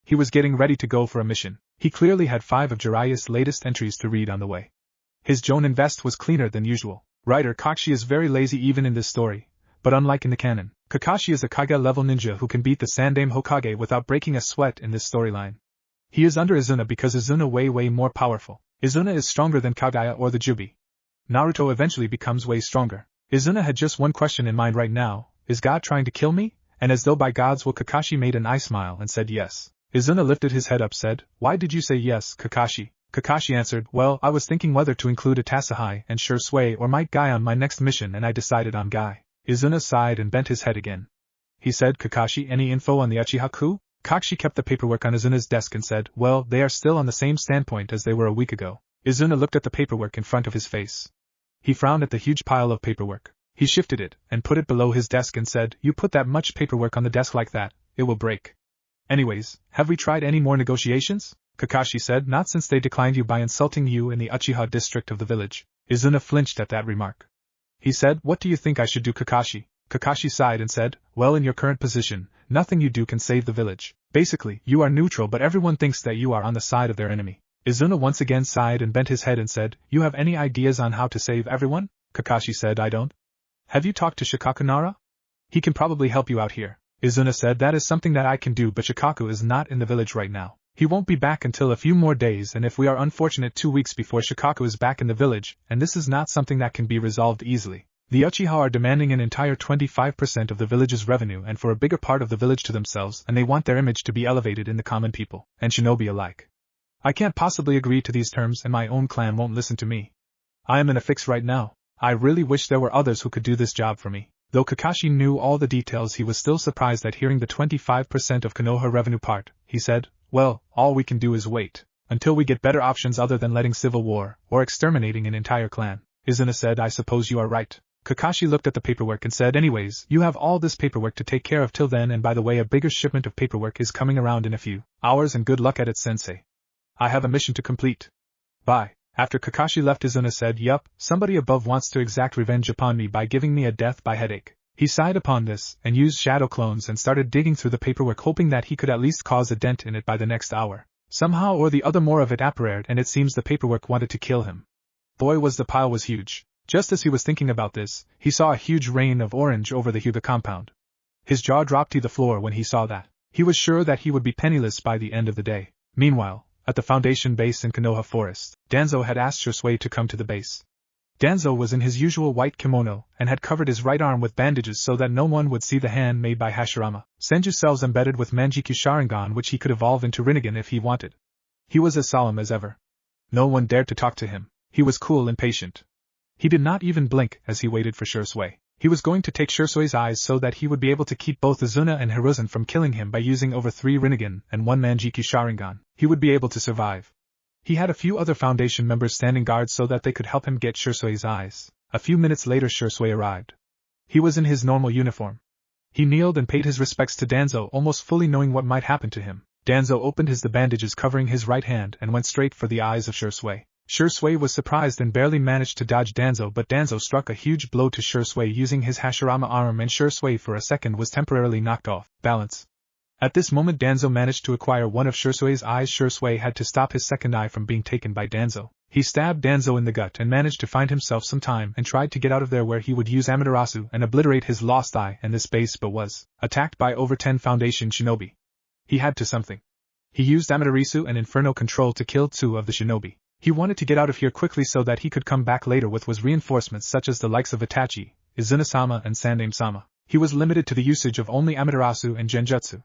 He was getting ready to go for a mission. He clearly had 5 of Jiraiya's latest entries to read on the way. His jonin vest was cleaner than usual. Writer Kakashi is very lazy even in this story, but unlike in the canon, Kakashi is a Kage-level ninja who can beat the Sandaime Hokage without breaking a sweat in this storyline. He is under Izuna because Izuna way more powerful. Izuna is stronger than Kaguya or the Jubi. Naruto eventually becomes way stronger. Izuna had just one question in mind right now: is God trying to kill me? And as though by God's will, Kakashi made an eye smile and said yes. Izuna lifted his head up, said, "Why did you say yes, Kakashi?" Kakashi answered, "Well, I was thinking whether to include Itachi and Shisui or Might Guy on my next mission, and I decided on Guy." Izuna sighed and bent his head again. He said, "Kakashi, any info on the Uchiha coup?" Kakashi kept the paperwork on Izuna's desk and said, "Well, they are still on the same standpoint as they were a week ago." Izuna looked at the paperwork in front of his face. He frowned at the huge pile of paperwork. He shifted it and put it below his desk and said, "You put that much paperwork on the desk like that, it will break. Anyways, have we tried any more negotiations?" Kakashi said, "Not since they declined you by insulting you in the Uchiha district of the village." Izuna flinched at that remark. He said, "What do you think I should do, Kakashi?" Kakashi sighed and said, "Well, in your current position, nothing you do can save the village. Basically, you are neutral, but everyone thinks that you are on the side of their enemy." Izuna once again sighed and bent his head and said, "You have any ideas on how to save everyone?" Kakashi said, "I don't." "Have you talked to Shikaku Nara? He can probably help you out here." Izuna said, "That is something that I can do, but Shikaku is not in the village right now. He won't be back until a few more days, and if we are unfortunate, 2 weeks before Shikaku is back in the village, and this is not something that can be resolved easily. The Uchiha are demanding an entire 25% of the village's revenue and for a bigger part of the village to themselves, and they want their image to be elevated in the common people, and shinobi alike. I can't possibly agree to these terms, and my own clan won't listen to me. I am in a fix right now. I really wish there were others who could do this job for me." Though Kakashi knew all the details, he was still surprised at hearing the 25% of Konoha revenue part. He said, "Well, all we can do is wait until we get better options other than letting civil war or exterminating an entire clan." Izuna said, "I suppose you are right." Kakashi looked at the paperwork and said, "Anyways, you have all this paperwork to take care of till then, and by the way, a bigger shipment of paperwork is coming around in a few hours, and good luck at it, sensei. I have a mission to complete. Bye." After Kakashi left, Izuna said, "Yup, somebody above wants to exact revenge upon me by giving me a death by headache." He sighed upon this, and used shadow clones and started digging through the paperwork, hoping that he could at least cause a dent in it by the next hour. Somehow or the other more of it appeared, and it seems the paperwork wanted to kill him. Boy, was the pile was huge. Just as he was thinking about this, he saw a huge rain of orange over the Hyuga compound. His jaw dropped to the floor when he saw that. He was sure that he would be penniless by the end of the day. Meanwhile, at the Foundation base in Konoha Forest, Danzo had asked Shisui to come to the base. Danzo was in his usual white kimono, and had covered his right arm with bandages so that no one would see the hand made by Hashirama Senju cells embedded with Manjikyu Sharingan, which he could evolve into Rinnegan if he wanted. He was as solemn as ever. No one dared to talk to him. He was cool and patient. He did not even blink as he waited for Shisui. He was going to take Shisui's eyes so that he would be able to keep both Izuna and Hiruzen from killing him by using over 3 Rinnegan and 1 Manjikyu Sharingan. He would be able to survive. He had a few other Foundation members standing guard so that they could help him get Shisui's eyes. A few minutes later, Shisui arrived. He was in his normal uniform. He kneeled and paid his respects to Danzo, almost fully knowing what might happen to him. Danzo opened the bandages covering his right hand and went straight for the eyes of Shisui. Shisui was surprised and barely managed to dodge Danzo, but Danzo struck a huge blow to Shisui using his Hashirama arm, and Shisui for a second was temporarily knocked off balance. At this moment, Danzo managed to acquire one of Shisui's eyes. Shisui had to stop his second eye from being taken by Danzo. He stabbed Danzo in the gut and managed to find himself some time and tried to get out of there, where he would use Amaterasu and obliterate his lost eye and this base, but was attacked by over 10 Foundation shinobi. He had to something. He used Amaterasu and Inferno Control to kill 2 of the shinobi. He wanted to get out of here quickly so that he could come back later with reinforcements such as the likes of Itachi, Izuna-sama and Sandaime-sama. He was limited to the usage of only Amaterasu and Genjutsu.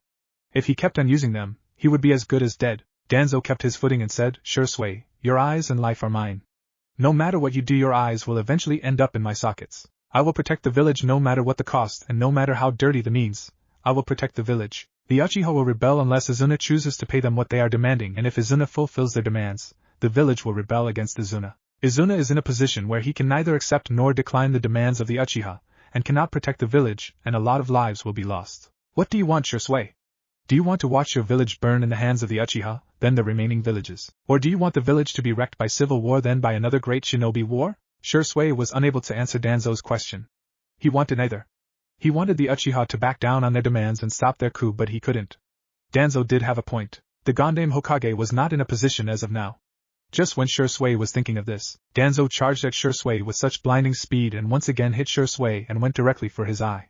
If he kept on using them, he would be as good as dead. Danzo kept his footing and said, "Shisui, your eyes and life are mine. No matter what you do, your eyes will eventually end up in my sockets. I will protect the village no matter what the cost, and no matter how dirty the means. I will protect the village. The Uchiha will rebel unless Izuna chooses to pay them what they are demanding, and if Izuna fulfills their demands, the village will rebel against Izuna. Izuna is in a position where he can neither accept nor decline the demands of the Uchiha, and cannot protect the village, and a lot of lives will be lost. What do you want, Shisui? Do you want to watch your village burn in the hands of the Uchiha, then the remaining villages? Or do you want the village to be wrecked by civil war, then by another great shinobi war?" Shisui was unable to answer Danzo's question. He wanted neither. He wanted the Uchiha to back down on their demands and stop their coup, but he couldn't. Danzo did have a point. The Gondame Hokage was not in a position as of now. Just when Shisui was thinking of this, Danzo charged at Shisui with such blinding speed and once again hit Shisui and went directly for his eye.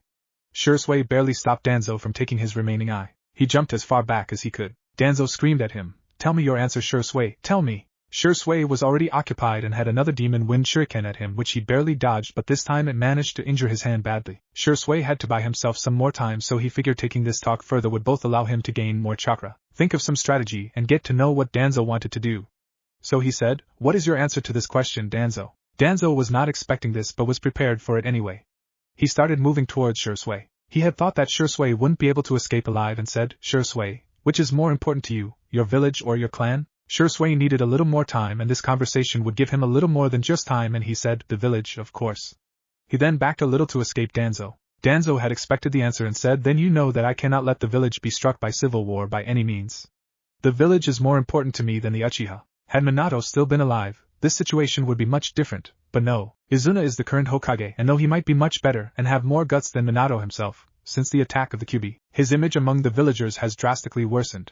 Shisui barely stopped Danzo from taking his remaining eye. He jumped as far back as he could. Danzo screamed at him, "Tell me your answer, Shisui, tell me!" Shisui was already occupied and had another demon wind shuriken at him which he barely dodged, but this time it managed to injure his hand badly. Shisui had to buy himself some more time, so he figured taking this talk further would both allow him to gain more chakra, think of some strategy, and get to know what Danzo wanted to do. So he said, "What is your answer to this question, Danzo?" Danzo was not expecting this but was prepared for it anyway. He started moving towards Shisui. He had thought that Shisui wouldn't be able to escape alive and said, "Shisui, which is more important to you, your village or your clan?" Shisui needed a little more time, and this conversation would give him a little more than just time, and he said, "The village, of course." He then backed a little to escape Danzo. Danzo had expected the answer and said, "Then you know that I cannot let the village be struck by civil war by any means. The village is more important to me than the Uchiha. Had Minato still been alive, this situation would be much different, but no, Izuna is the current Hokage, and though he might be much better and have more guts than Minato himself, since the attack of the Kyuubi, his image among the villagers has drastically worsened.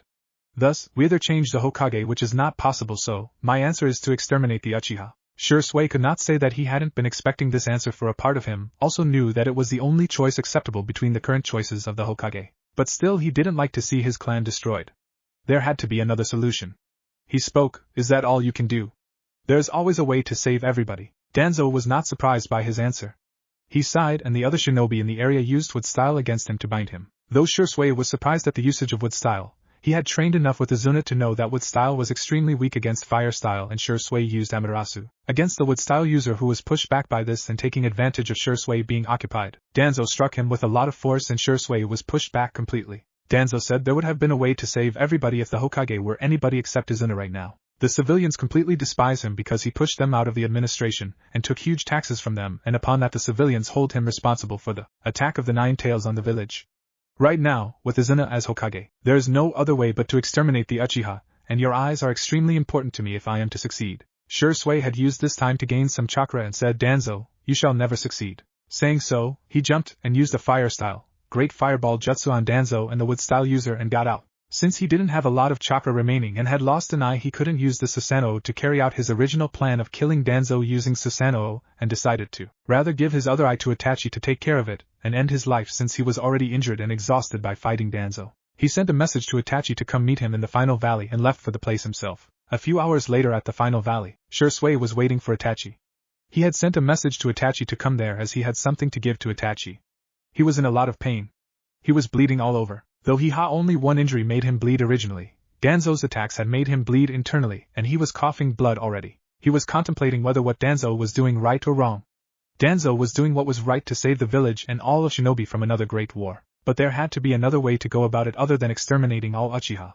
Thus, we either change the Hokage, which is not possible, so my answer is to exterminate the Uchiha." Shisui could not say that he hadn't been expecting this answer, for a part of him also knew that it was the only choice acceptable between the current choices of the Hokage. But still he didn't like to see his clan destroyed. There had to be another solution. He spoke, "Is that all you can do? There's always a way to save everybody." Danzo was not surprised by his answer. He sighed, and the other shinobi in the area used wood style against him to bind him. Though Shisui was surprised at the usage of wood style, he had trained enough with Izuna to know that wood style was extremely weak against fire style, and Shisui used Amaterasu against the wood style user, who was pushed back by this and taking advantage of Shisui being occupied. Danzo struck him with a lot of force and Shisui was pushed back completely. Danzo said there would have been a way to save everybody if the Hokage were anybody except Izuna right now. The civilians completely despise him because he pushed them out of the administration and took huge taxes from them, and upon that the civilians hold him responsible for the attack of the 9 tails on the village. Right now, with Izuna as Hokage, there is no other way but to exterminate the Uchiha, and your eyes are extremely important to me if I am to succeed. Shisui had used this time to gain some chakra and said, "Danzo, you shall never succeed." Saying so, he jumped and used a fire style, great fireball jutsu on Danzo and the wood style user and got out. Since he didn't have a lot of chakra remaining and had lost an eye, he couldn't use the Susanoo to carry out his original plan of killing Danzo using Susanoo, and decided to rather give his other eye to Itachi to take care of it, and end his life since he was already injured and exhausted by fighting Danzo. He sent a message to Itachi to come meet him in the final valley and left for the place himself. A few hours later at the final valley, Shisui was waiting for Itachi. He had sent a message to Itachi to come there as he had something to give to Itachi. He was in a lot of pain. He was bleeding all over. Though he had only one injury made him bleed originally, Danzo's attacks had made him bleed internally, and he was coughing blood already. He was contemplating whether what Danzo was doing right or wrong. Danzo was doing what was right to save the village and all of Shinobi from another great war, but there had to be another way to go about it other than exterminating all Uchiha.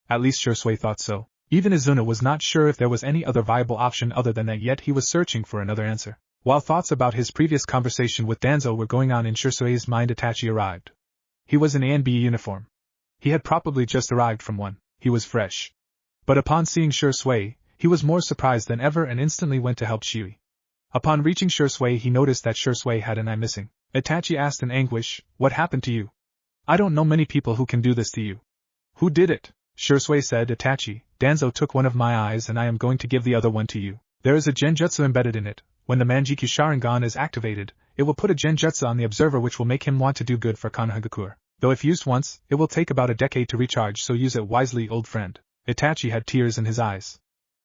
At least Shisui thought so. Even Izuna was not sure if there was any other viable option other than that, yet he was searching for another answer. While thoughts about his previous conversation with Danzo were going on in Shisui's mind, Itachi arrived. He was in A and B uniform. He had probably just arrived from one. He was fresh. But upon seeing Shisui, he was more surprised than ever and instantly went to help Shui. Upon reaching Shisui, he noticed that Shisui had an eye missing. Itachi asked in anguish, "What happened to you? I don't know many people who can do this to you." "Who did it?" Shisui said, "Itachi, Danzo took one of my eyes and I am going to give the other one to you. There is a genjutsu embedded in it. When the Manjikyu Sharingan is activated, it will put a genjutsu on the observer which will make him want to do good for Konohagakure. Though if used once, it will take about a decade to recharge, so use it wisely, old friend." Itachi had tears in his eyes.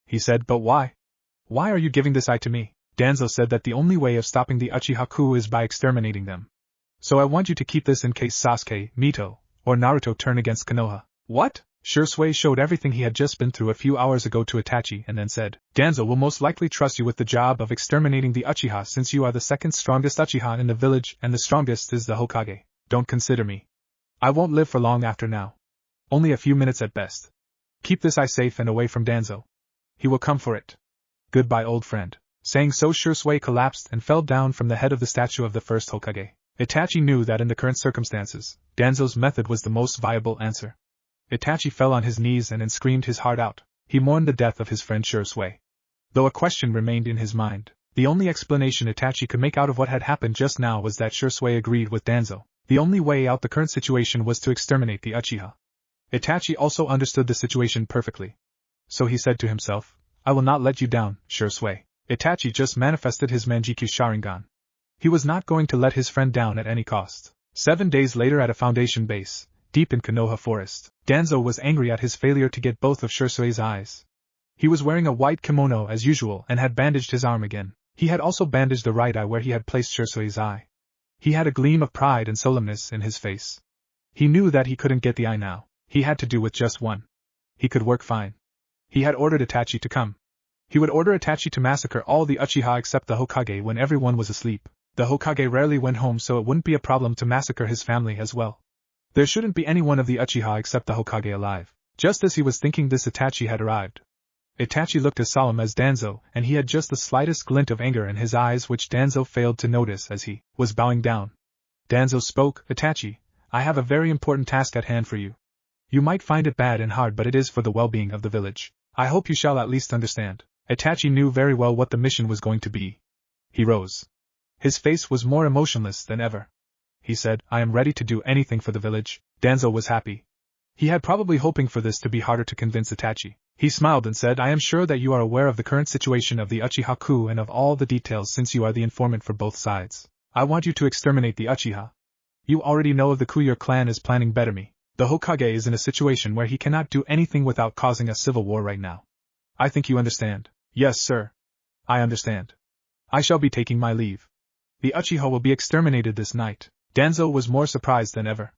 He said, "But why? Why are you giving this eye to me?" Danzo said that the only way of stopping the Uchiha coup is by exterminating them. "So I want you to keep this in case Sasuke, Mito, or Naruto turn against Konoha." "What?" Shisui showed everything he had just been through a few hours ago to Itachi and then said, "Danzo will most likely trust you with the job of exterminating the Uchiha since you are the second strongest Uchiha in the village and the strongest is the Hokage. Don't consider me. I won't live for long after now. Only a few minutes at best. Keep this eye safe and away from Danzo. He will come for it. Goodbye, old friend." Saying so, Shisui collapsed and fell down from the head of the statue of the first Hokage. Itachi knew that in the current circumstances, Danzo's method was the most viable answer. Itachi fell on his knees and screamed his heart out. He mourned the death of his friend Shisui. Though a question remained in his mind, the only explanation Itachi could make out of what had happened just now was that Shisui agreed with Danzo. The only way out the current situation was to exterminate the Uchiha. Itachi also understood the situation perfectly. So he said to himself, "I will not let you down, Shisui." Itachi just manifested his Manjikyu Sharingan. He was not going to let his friend down at any cost. 7 days later at a foundation base, deep in Konoha Forest, Danzo was angry at his failure to get both of Shisui's eyes. He was wearing a white kimono as usual and had bandaged his arm again. He had also bandaged the right eye where he had placed Shisui's eye. He had a gleam of pride and solemnness in his face. He knew that he couldn't get the eye now. He had to do with just one. He could work fine. He had ordered Itachi to come. He would order Itachi to massacre all the Uchiha except the Hokage when everyone was asleep. The Hokage rarely went home, so it wouldn't be a problem to massacre his family as well. There shouldn't be any one of the Uchiha except the Hokage alive. Just as he was thinking this, Itachi had arrived. Itachi looked as solemn as Danzo, and he had just the slightest glint of anger in his eyes which Danzo failed to notice as he was bowing down. Danzo spoke, "Itachi, I have a very important task at hand for you. You might find it bad and hard, but it is for the well-being of the village. I hope you shall at least understand." Itachi knew very well what the mission was going to be. He rose. His face was more emotionless than ever. He said, "I am ready to do anything for the village." Danzo was happy. He had probably hoping for this to be harder to convince Itachi. He smiled and said, "I am sure that you are aware of the current situation of the Uchiha coup and of all the details since you are the informant for both sides. I want you to exterminate the Uchiha. You already know of the coup your clan is planning. Better me. The Hokage is in a situation where he cannot do anything without causing a civil war right now. I think you understand." "Yes, sir. I understand. I shall be taking my leave. The Uchiha will be exterminated this night." Danzo was more surprised than ever.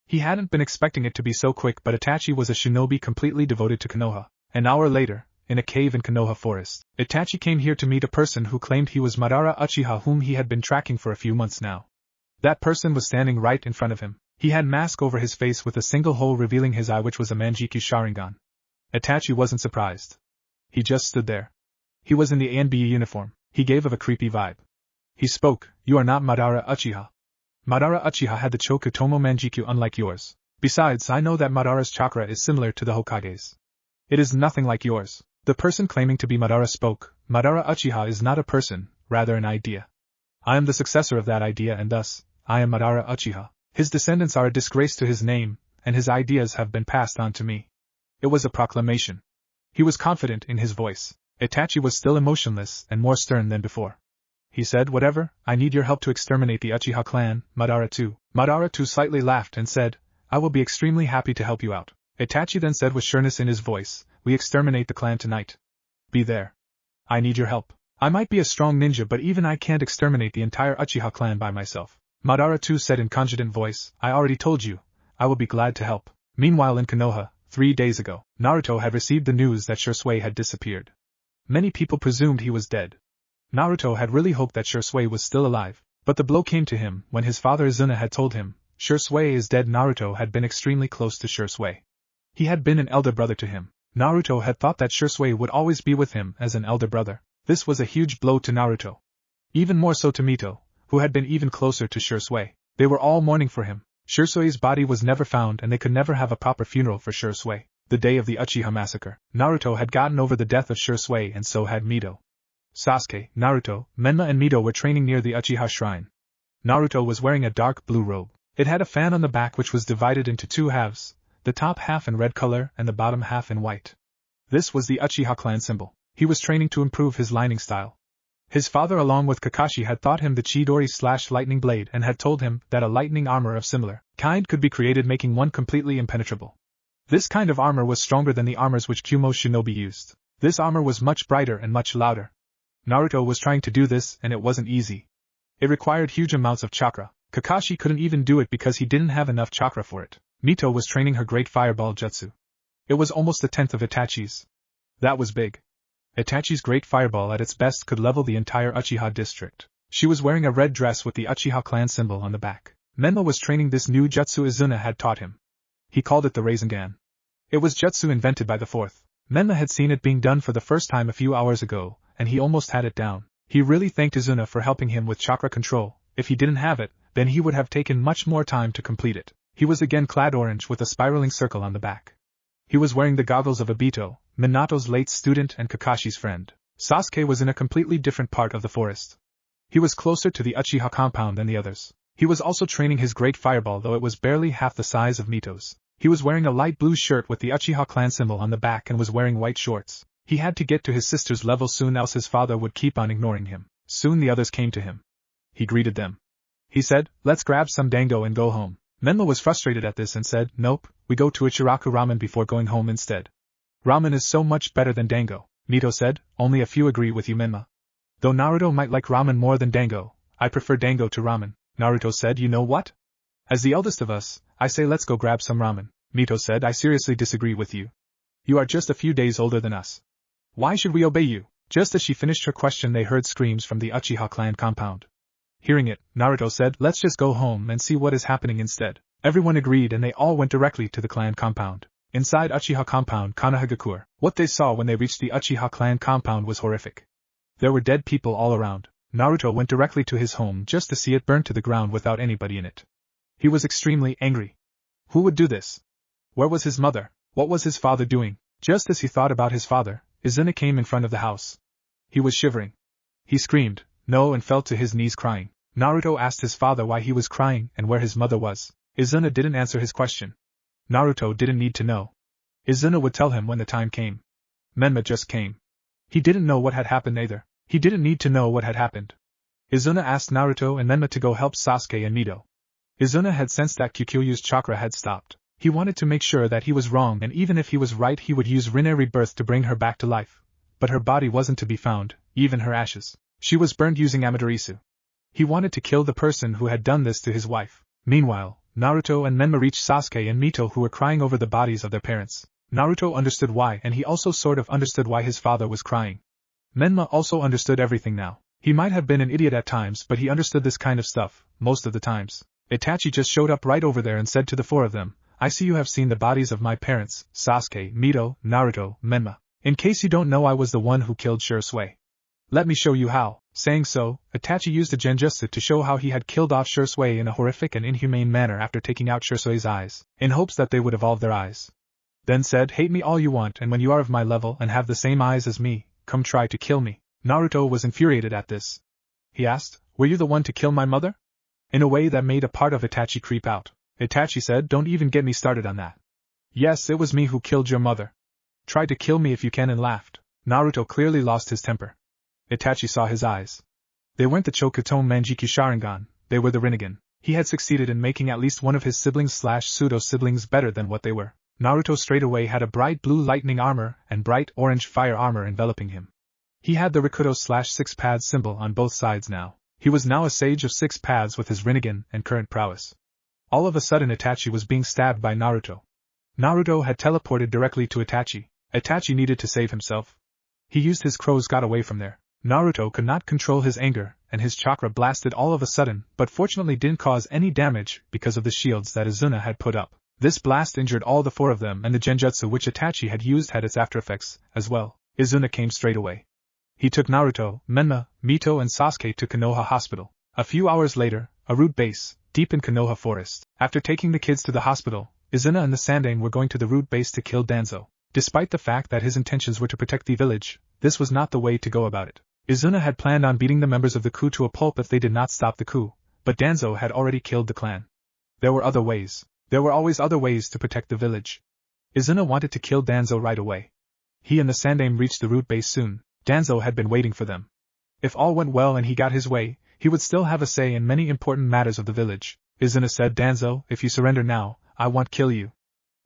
He hadn't been expecting it to be so quick, but Itachi was a shinobi completely devoted to Konoha. An hour later, in a cave in Konoha Forest, Itachi came here to meet a person who claimed he was Madara Uchiha, whom he had been tracking for a few months now. That person was standing right in front of him. He had mask over his face with a single hole revealing his eye, which was a Manjikyu Sharingan. Itachi wasn't surprised. He just stood there. He was in the ANBU uniform. He gave of a creepy vibe. He spoke, "You are not Madara Uchiha. Madara Uchiha had the Chokutomo Manjikyu unlike yours. Besides, I know that Madara's chakra is similar to the Hokage's. It is nothing like yours." The person claiming to be Madara spoke, "Madara Uchiha is not a person, rather an idea. I am the successor of that idea, and thus, I am Madara Uchiha. His descendants are a disgrace to his name, and his ideas have been passed on to me." It was a proclamation. He was confident in his voice. Itachi was still emotionless and more stern than before. He said, "Whatever, I need your help to exterminate the Uchiha clan, Madara too." Madara too slightly laughed and said, "I will be extremely happy to help you out." Itachi then said with sureness in his voice, "We exterminate the clan tonight. Be there. I need your help. I might be a strong ninja, but even I can't exterminate the entire Uchiha clan by myself." Madara too said in confident voice, "I already told you, I will be glad to help." Meanwhile in Konoha, 3 days ago, Naruto had received the news that Shisui had disappeared. Many people presumed he was dead. Naruto had really hoped that Shisui was still alive, but the blow came to him when his father Izuna had told him, "Shisui is dead." Naruto had been extremely close to Shisui. He had been an elder brother to him. Naruto had thought that Shisui would always be with him as an elder brother. This was a huge blow to Naruto. Even more so to Mito, who had been even closer to Shisui. They were all mourning for him. Shisui's body was never found, and they could never have a proper funeral for Shisui. The day of the Uchiha massacre, Naruto had gotten over the death of Shisui, and so had Mito. Sasuke, Naruto, Menma and Mito were training near the Uchiha shrine. Naruto was wearing a dark blue robe. It had a fan on the back which was divided into 2 halves, the top half in red color and the bottom half in white. This was the Uchiha clan symbol. He was training to improve his lining style. His father along with Kakashi had taught him the Chidori/lightning blade and had told him that a lightning armor of similar kind could be created, making one completely impenetrable. This kind of armor was stronger than the armors which Kumo shinobi used. This armor was much brighter and much louder. Naruto was trying to do this, and it wasn't easy. It required huge amounts of chakra. Kakashi couldn't even do it because he didn't have enough chakra for it. Mito was training her great fireball jutsu. It was almost a tenth of Itachi's. That was big. Itachi's great fireball at its best could level the entire Uchiha district. She was wearing a red dress with the Uchiha clan symbol on the back. Menma was training this new jutsu Izuna had taught him. He called it the Rasengan. It was jutsu invented by the 4th. Menma had seen it being done for the first time a few hours ago, and he almost had it down. He really thanked Izuna for helping him with chakra control. If he didn't have it, then he would have taken much more time to complete it. He was again clad orange with a spiraling circle on the back. He was wearing the goggles of Ebisu, Minato's late student and Kakashi's friend. Sasuke was in a completely different part of the forest. He was closer to the Uchiha compound than the others. He was also training his great fireball, though it was barely half the size of Mito's. He was wearing a light blue shirt with the Uchiha clan symbol on the back and was wearing white shorts. He had to get to his sister's level soon, else his father would keep on ignoring him. Soon the others came to him. He greeted them. He said, "Let's grab some dango and go home." Menma was frustrated at this and said, "Nope, we go to Ichiraku ramen before going home instead. Ramen is so much better than dango." Mito said, only a few agree with you, Menma. Though Naruto might like ramen more than dango, I prefer dango to ramen. Naruto said, you know what? As the eldest of us, I say let's go grab some ramen. Mito said, I seriously disagree with you. You are just a few days older than us. Why should we obey you? Just as she finished her question, they heard screams from the Uchiha clan compound. Hearing it, Naruto said, let's just go home and see what is happening instead. Everyone agreed and they all went directly to the clan compound. Inside Uchiha compound Konohagakure, what they saw when they reached the Uchiha clan compound was horrific. There were dead people all around. Naruto went directly to his home just to see it burn to the ground without anybody in it. He was extremely angry. Who would do this? Where was his mother? What was his father doing? Just as he thought about his father, Izuna came in front of the house. He was shivering. He screamed, no, and fell to his knees crying. Naruto asked his father why he was crying and where his mother was. Izuna didn't answer his question. Naruto didn't need to know. Izuna would tell him when the time came. Menma just came. He didn't know what had happened either. He didn't need to know what had happened. Izuna asked Naruto and Menma to go help Sasuke and Mito. Izuna had sensed that Kyokyu's chakra had stopped. He wanted to make sure that he was wrong, and even if he was right he would use Rinne rebirth to bring her back to life. But her body wasn't to be found, even her ashes. She was burned using Amaterasu. He wanted to kill the person who had done this to his wife. Meanwhile, Naruto and Menma reached Sasuke and Mito, who were crying over the bodies of their parents. Naruto understood why, and he also sort of understood why his father was crying. Menma also understood everything now. He might have been an idiot at times, but he understood this kind of stuff, most of the times. Itachi just showed up right over there and said to the four of them, I see you have seen the bodies of my parents, Sasuke, Mito, Naruto, Menma. In case you don't know, I was the one who killed Shisui. Let me show you how. Saying so, Itachi used a genjutsu to show how he had killed off Shisui in a horrific and inhumane manner after taking out Shisui's eyes, in hopes that they would evolve their eyes. Then said, hate me all you want, and when you are of my level and have the same eyes as me, come try to kill me. Naruto was infuriated at this. He asked, were you the one to kill my mother? In a way that made a part of Itachi creep out. Itachi said, don't even get me started on that. Yes, it was me who killed your mother. Try to kill me if you can, and laughed. Naruto clearly lost his temper. Itachi saw his eyes. They weren't the Chokutome Manjiki Sharingan, they were the Rinnegan. He had succeeded in making at least one of his siblings/pseudo-siblings better than what they were. Naruto straightaway had a bright blue lightning armor and bright orange fire armor enveloping him. He had the Rikudo/six paths symbol on both sides now. He was now a sage of 6 paths with his Rinnegan and current prowess. All of a sudden Itachi was being stabbed by Naruto. Naruto had teleported directly to Itachi. Itachi needed to save himself. He used his crows, got away from there. Naruto could not control his anger, and his chakra blasted all of a sudden, but fortunately didn't cause any damage because of the shields that Izuna had put up. This blast injured all the 4 of them, and the genjutsu which Itachi had used had its aftereffects as well. Izuna came straight away. He took Naruto, Menma, Mito and Sasuke to Konoha Hospital. A few hours later, a root base, deep in Konoha Forest. After taking the kids to the hospital, Izuna and the Sandaime were going to the root base to kill Danzo. Despite the fact that his intentions were to protect the village, this was not the way to go about it. Izuna had planned on beating the members of the coup to a pulp if they did not stop the coup, but Danzo had already killed the clan. There were other ways. There were always other ways to protect the village. Izuna wanted to kill Danzo right away. He and the Sandaime reached the root base soon. Danzo had been waiting for them. If all went well and he got his way, he would still have a say in many important matters of the village. Izuna said, Danzo, if you surrender now, I won't kill you.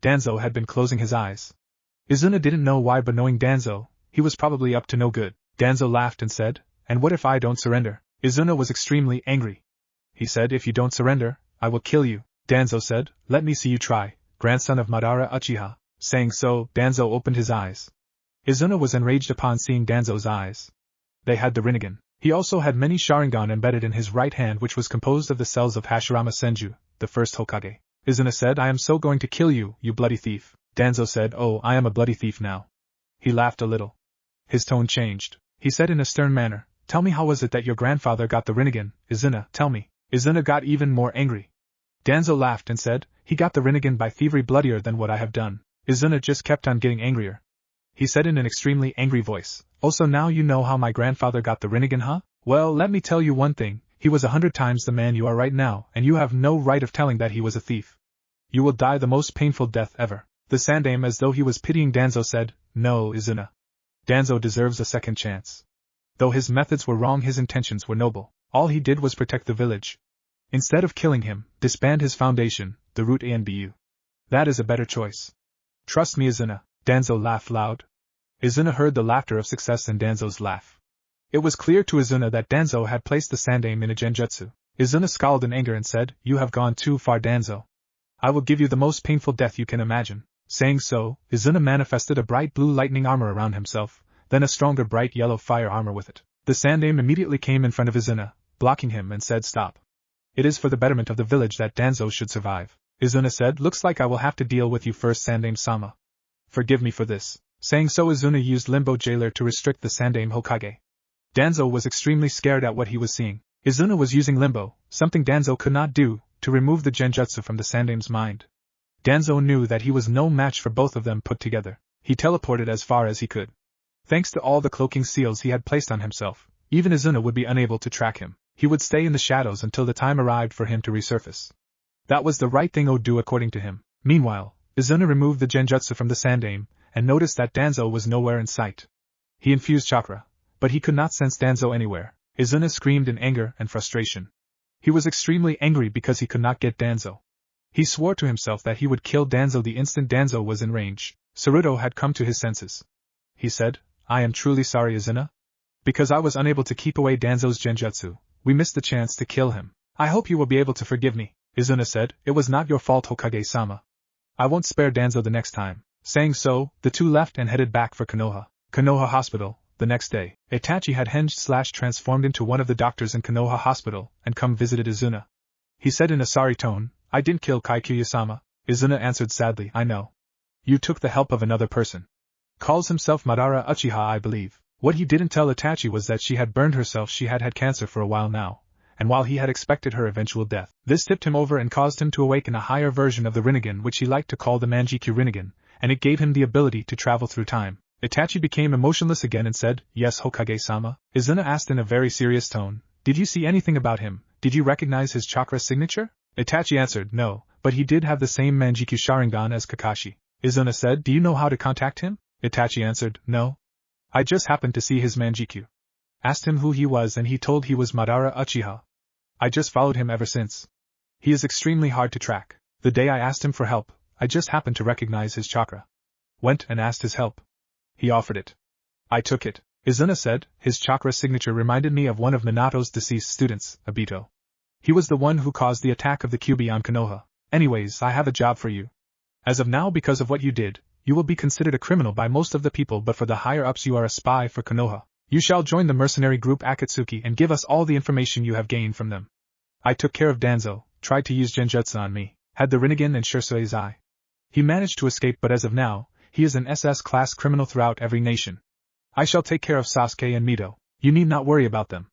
Danzo had been closing his eyes. Izuna didn't know why, but knowing Danzo, he was probably up to no good. Danzo laughed and said, and what if I don't surrender? Izuna was extremely angry. He said, if you don't surrender, I will kill you. Danzo said, let me see you try, grandson of Madara Uchiha. Saying so, Danzo opened his eyes. Izuna was enraged upon seeing Danzo's eyes. They had the Rinnegan. He also had many Sharingan embedded in his right hand, which was composed of the cells of Hashirama Senju, the first Hokage. Izuna said, I am so going to kill you, you bloody thief. Danzo said, oh, I am a bloody thief now. He laughed a little. His tone changed. He said in a stern manner, tell me, how was it that your grandfather got the Rinnegan? Izuna, tell me. Izuna got even more angry. Danzo laughed and said, he got the Rinnegan by thievery bloodier than what I have done. Izuna just kept on getting angrier. He said in an extremely angry voice, also now you know how my grandfather got the Rinnegan, huh? Well, let me tell you one thing, he was 100 times the man you are right now, and you have no right of telling that he was a thief. You will die the most painful death ever. The Sandaime, as though he was pitying Danzo, said, no, Izuna. Danzo deserves a second chance. Though his methods were wrong, his intentions were noble. All he did was protect the village. Instead of killing him, disband his foundation, the root ANBU. That is a better choice. Trust me, Izuna. Danzo laughed loud. Izuna heard the laughter of success in Danzo's laugh. It was clear to Izuna that Danzo had placed the Sandaime in a genjutsu. Izuna scowled in anger and said, "You have gone too far, Danzo. I will give you the most painful death you can imagine." Saying so, Izuna manifested a bright blue lightning armor around himself, then a stronger bright yellow fire armor with it. The Sandaime immediately came in front of Izuna, blocking him and said, "Stop. It is for the betterment of the village that Danzo should survive." Izuna said, "Looks like I will have to deal with you first, Sandaime-sama. Forgive me for this." Saying so, Izuna used Limbo Jailer to restrict the Sandaime Hokage. Danzo was extremely scared at what he was seeing. Izuna was using Limbo, something Danzo could not do, to remove the genjutsu from the Sandaime's mind. Danzo knew that he was no match for both of them put together. He teleported as far as he could. Thanks to all the cloaking seals he had placed on himself, even Izuna would be unable to track him. He would stay in the shadows until the time arrived for him to resurface. That was the right thing to do according to him. Meanwhile, Izuna removed the genjutsu from the Sandaime, and noticed that Danzo was nowhere in sight. He infused chakra, but he could not sense Danzo anywhere. Izuna screamed in anger and frustration. He was extremely angry because he could not get Danzo. He swore to himself that he would kill Danzo the instant Danzo was in range. Naruto had come to his senses. He said, "I am truly sorry, Izuna. Because I was unable to keep away Danzo's genjutsu, we missed the chance to kill him. I hope you will be able to forgive me." Izuna said, "It was not your fault, Hokage-sama. I won't spare Danzo the next time." Saying so, the two left and headed back for Konoha Hospital. The next day, Itachi had transformed into one of the doctors in Konoha Hospital and come visited Izuna. He said in a sorry tone, "I didn't kill Kaikuya-sama." Izuna answered sadly, "I know. You took the help of another person. Calls himself Madara Uchiha, I believe." What he didn't tell Itachi was that she had burned herself. She had had cancer for a while now, and while he had expected her eventual death, this tipped him over and caused him to awaken a higher version of the Rinnegan, which he liked to call the Manjikyu Rinnegan, and it gave him the ability to travel through time. Itachi became emotionless again and said, "Yes, Hokage-sama." Izuna asked in a very serious tone, "Did you see anything about him? Did you recognize his chakra signature?" Itachi answered, "No, but he did have the same Manjikyu Sharingan as Kakashi." Izuna said, "Do you know how to contact him?" Itachi answered, "No. I just happened to see his Manjikyu. Asked him who he was and he told he was Madara Uchiha. I just followed him ever since. He is extremely hard to track. The day I asked him for help, I just happened to recognize his chakra. Went and asked his help. He offered it. I took it." Izuna said, "His chakra signature reminded me of one of Minato's deceased students, Ebisu. He was the one who caused the attack of the Kyuubi on Konoha. Anyways, I have a job for you. As of now, because of what you did, you will be considered a criminal by most of the people, but for the higher-ups you are a spy for Konoha. You shall join the mercenary group Akatsuki and give us all the information you have gained from them. I took care of Danzo, tried to use genjutsu on me, had the Rinnegan and Shursui's eye. He managed to escape, but as of now, he is an SS-class criminal throughout every nation. I shall take care of Sasuke and Mito. You need not worry about them.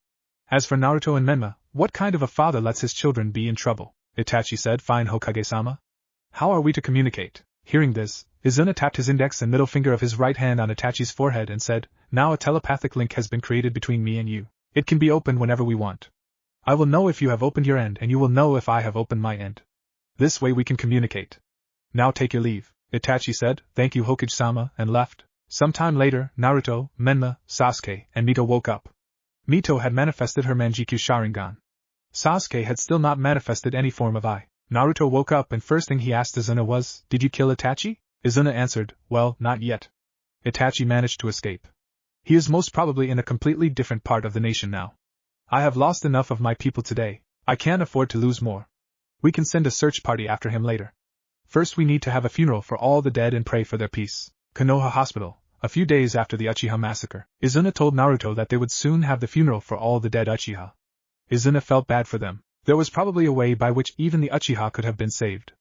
As for Naruto and Menma, what kind of a father lets his children be in trouble?" Itachi said, "Fine, Hokage-sama. How are we to communicate?" Hearing this, Izuna tapped his index and middle finger of his right hand on Itachi's forehead and said, "Now a telepathic link has been created between me and you. It can be opened whenever we want. I will know if you have opened your end and you will know if I have opened my end. This way we can communicate. Now take your leave." Itachi said, "Thank you, Hokage-sama," and left. Some time later, Naruto, Menma, Sasuke, and Mito woke up. Mito had manifested her Manjikyu Sharingan. Sasuke had still not manifested any form of eye. Naruto woke up and first thing he asked Izuna was, "Did you kill Itachi?" Izuna answered, "Well, not yet. Itachi managed to escape. He is most probably in a completely different part of the nation now. I have lost enough of my people today. I can't afford to lose more. We can send a search party after him later. First we need to have a funeral for all the dead and pray for their peace." Konoha Hospital. A few days after the Uchiha massacre, Izuna told Naruto that they would soon have the funeral for all the dead Uchiha. Izuna felt bad for them. There was probably a way by which even the Uchiha could have been saved.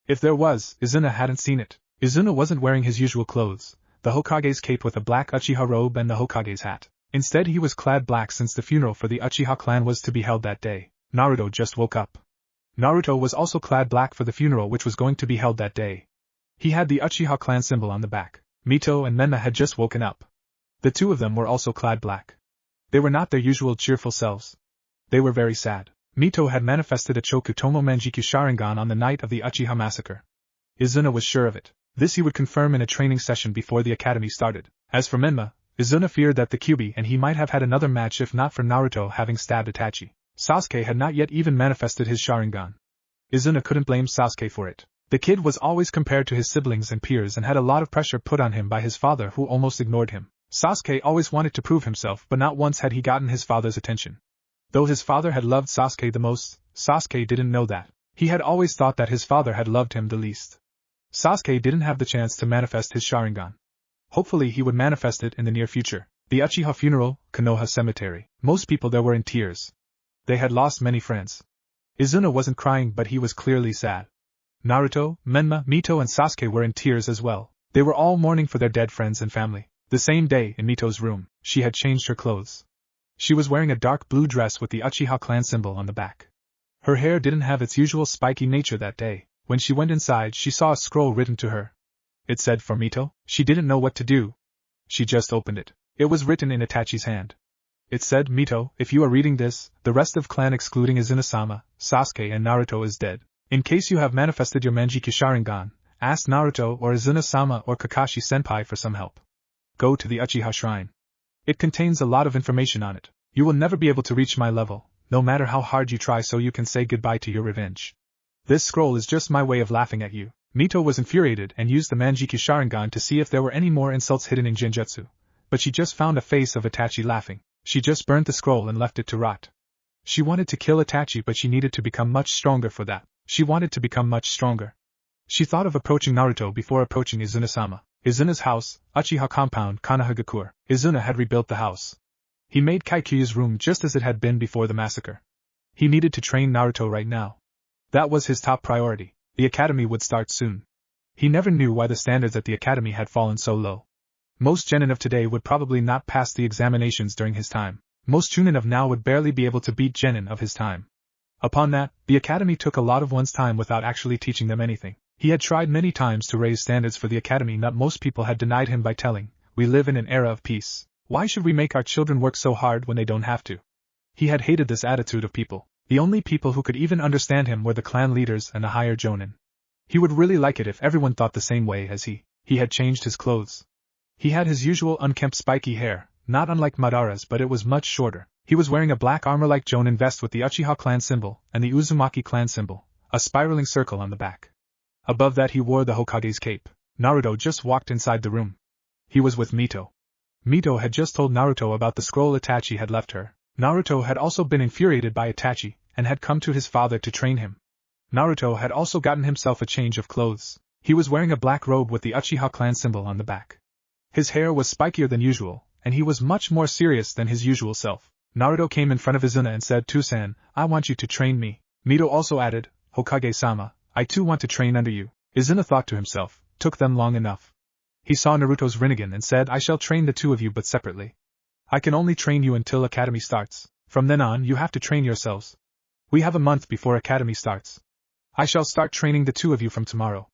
If there was, Izuna hadn't seen it. Izuna wasn't wearing his usual clothes, the Hokage's cape with a black Uchiha robe and the Hokage's hat. Instead he was clad black since the funeral for the Uchiha clan was to be held that day. Naruto just woke up. Naruto was also clad black for the funeral which was going to be held that day. He had the Uchiha clan symbol on the back. Mito and Menma had just woken up. The two of them were also clad black. They were not their usual cheerful selves. They were very sad. Mito had manifested a Chokutomo Manjikyu Sharingan on the night of the Uchiha massacre. Izuna was sure of it. This he would confirm in a training session before the academy started. As for Menma, Izuna feared that the Kyuubi and he might have had another match if not for Naruto having stabbed Itachi. Sasuke had not yet even manifested his Sharingan. Izuna couldn't blame Sasuke for it. The kid was always compared to his siblings and peers and had a lot of pressure put on him by his father, who almost ignored him. Sasuke always wanted to prove himself, but not once had he gotten his father's attention. Though his father had loved Sasuke the most, Sasuke didn't know that. He had always thought that his father had loved him the least. Sasuke didn't have the chance to manifest his Sharingan. Hopefully he would manifest it in the near future. The Uchiha funeral, Konoha Cemetery. Most people there were in tears. They had lost many friends. Izuna wasn't crying, but he was clearly sad. Naruto, Menma, Mito and Sasuke were in tears as well. They were all mourning for their dead friends and family. The same day, in Mito's room, she had changed her clothes. She was wearing a dark blue dress with the Uchiha clan symbol on the back. Her hair didn't have its usual spiky nature that day. When she went inside, she saw a scroll written to her. It said for Mito. She didn't know what to do. She just opened it. It was written in Itachi's hand. It said, Mito, if you are reading this, the rest of clan excluding Izuna-sama, Sasuke and Naruto is dead. In case you have manifested your Manjiki Sharingan, ask Naruto or Izuna-sama or Kakashi-senpai for some help. Go to the Uchiha shrine. It contains a lot of information on it. You will never be able to reach my level, no matter how hard you try, so you can say goodbye to your revenge. This scroll is just my way of laughing at you. Mito was infuriated and used the Manjiki Sharingan to see if there were any more insults hidden in Genjutsu. But she just found a face of Itachi laughing. She just burnt the scroll and left it to rot. She wanted to kill Itachi, but she needed to become much stronger for that. She wanted to become much stronger. She thought of approaching Naruto before approaching Izuna-sama. Izuna's house, Uchiha compound, Konohagakure. Izuna had rebuilt the house. He made Kaikyu's room just as it had been before the massacre. He needed to train Naruto right now. That was his top priority. The academy would start soon. He never knew why the standards at the academy had fallen so low. Most genin of today would probably not pass the examinations during his time. Most chunin of now would barely be able to beat genin of his time. Upon that, the academy took a lot of one's time without actually teaching them anything. He had tried many times to raise standards for the academy that most people had denied him by telling, we live in an era of peace. Why should we make our children work so hard when they don't have to? He had hated this attitude of people. The only people who could even understand him were the clan leaders and the higher jonin. He would really like it if everyone thought the same way as he. He had changed his clothes. He had his usual unkempt spiky hair, not unlike Madara's, but it was much shorter. He was wearing a black armor-like jonin vest with the Uchiha clan symbol and the Uzumaki clan symbol, a spiraling circle on the back. Above that he wore the Hokage's cape. Naruto just walked inside the room. He was with Mito. Mito had just told Naruto about the scroll Itachi had left her. Naruto had also been infuriated by Itachi, and had come to his father to train him. Naruto had also gotten himself a change of clothes. He was wearing a black robe with the Uchiha clan symbol on the back. His hair was spikier than usual, and he was much more serious than his usual self. Naruto came in front of Izuna and said, Tusan, I want you to train me. Mito also added, Hokage-sama, I too want to train under you. Izuna thought to himself, took them long enough. He saw Naruto's Rinnegan and said, I shall train the two of you but separately. I can only train you until academy starts. From then on you have to train yourselves. We have a month before academy starts. I shall start training the two of you from tomorrow.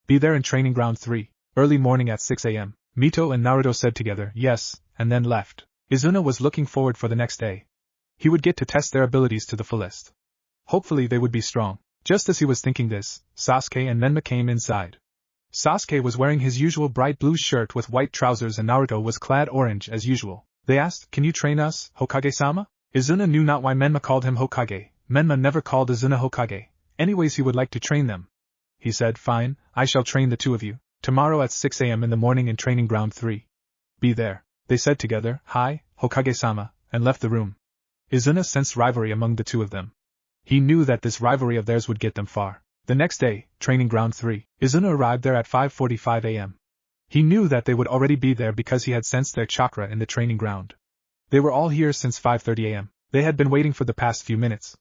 Be there in training ground 3, early morning at 6 a.m. Mito and Naruto said together, yes, and then left. Izuna was looking forward for the next day. He would get to test their abilities to the fullest. Hopefully they would be strong. Just as he was thinking this, Sasuke and Menma came inside. Sasuke was wearing his usual bright blue shirt with white trousers and Naruto was clad orange as usual. They asked, can you train us, Hokage-sama? Izuna knew not why Menma called him Hokage. Menma never called Izuna Hokage. Anyways he would like to train them. He said, fine, I shall train the two of you. Tomorrow at 6 a.m. in the morning in training ground 3. Be there. They said together, hi, Hokage-sama, and left the room. Izuna sensed rivalry among the two of them. He knew that this rivalry of theirs would get them far. The next day, training ground 3, Izuna arrived there at 5:45 a.m. He knew that they would already be there because he had sensed their chakra in the training ground. They were all here since 5:30 a.m. They had been waiting for the past few minutes.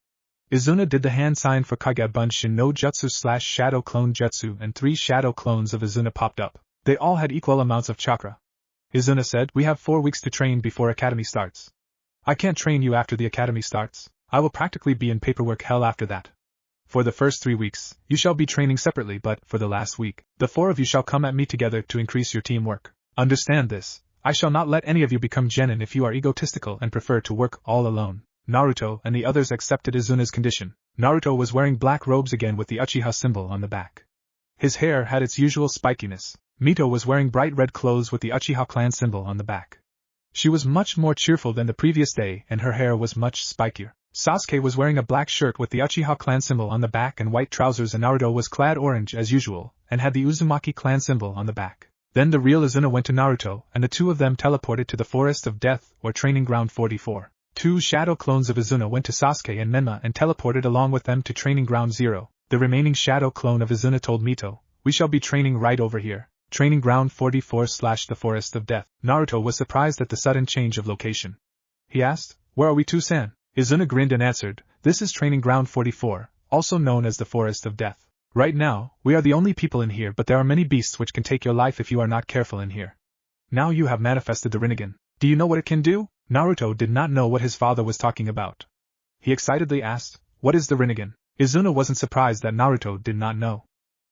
Izuna did the hand sign for Kage Bunshin no Jutsu / Shadow Clone Jutsu and 3 shadow clones of Izuna popped up. They all had equal amounts of chakra. Izuna said, we have 4 weeks to train before academy starts. I can't train you after the academy starts. I will practically be in paperwork hell after that. For the first 3 weeks, you shall be training separately, but for the last week, the 4 of you shall come at me together to increase your teamwork. Understand this. I shall not let any of you become genin if you are egotistical and prefer to work all alone. Naruto and the others accepted Izuna's condition. Naruto was wearing black robes again with the Uchiha symbol on the back. His hair had its usual spikiness. Mito was wearing bright red clothes with the Uchiha clan symbol on the back. She was much more cheerful than the previous day and her hair was much spikier. Sasuke was wearing a black shirt with the Uchiha clan symbol on the back and white trousers, and Naruto was clad orange as usual, and had the Uzumaki clan symbol on the back. Then the real Izuna went to Naruto, and the two of them teleported to the Forest of Death, or Training Ground 44. Two shadow clones of Izuna went to Sasuke and Menma and teleported along with them to Training Ground 0. The remaining shadow clone of Izuna told Mito, "We shall be training right over here. Training Ground 44/the Forest of Death." Naruto was surprised at the sudden change of location. He asked, "Where are we to, San?" Izuna grinned and answered, "This is Training Ground 44, also known as the Forest of Death. Right now, we are the only people in here, but there are many beasts which can take your life if you are not careful in here. Now you have manifested the Rinnegan. Do you know what it can do?" Naruto did not know what his father was talking about. He excitedly asked, "What is the Rinnegan?" Izuna wasn't surprised that Naruto did not know.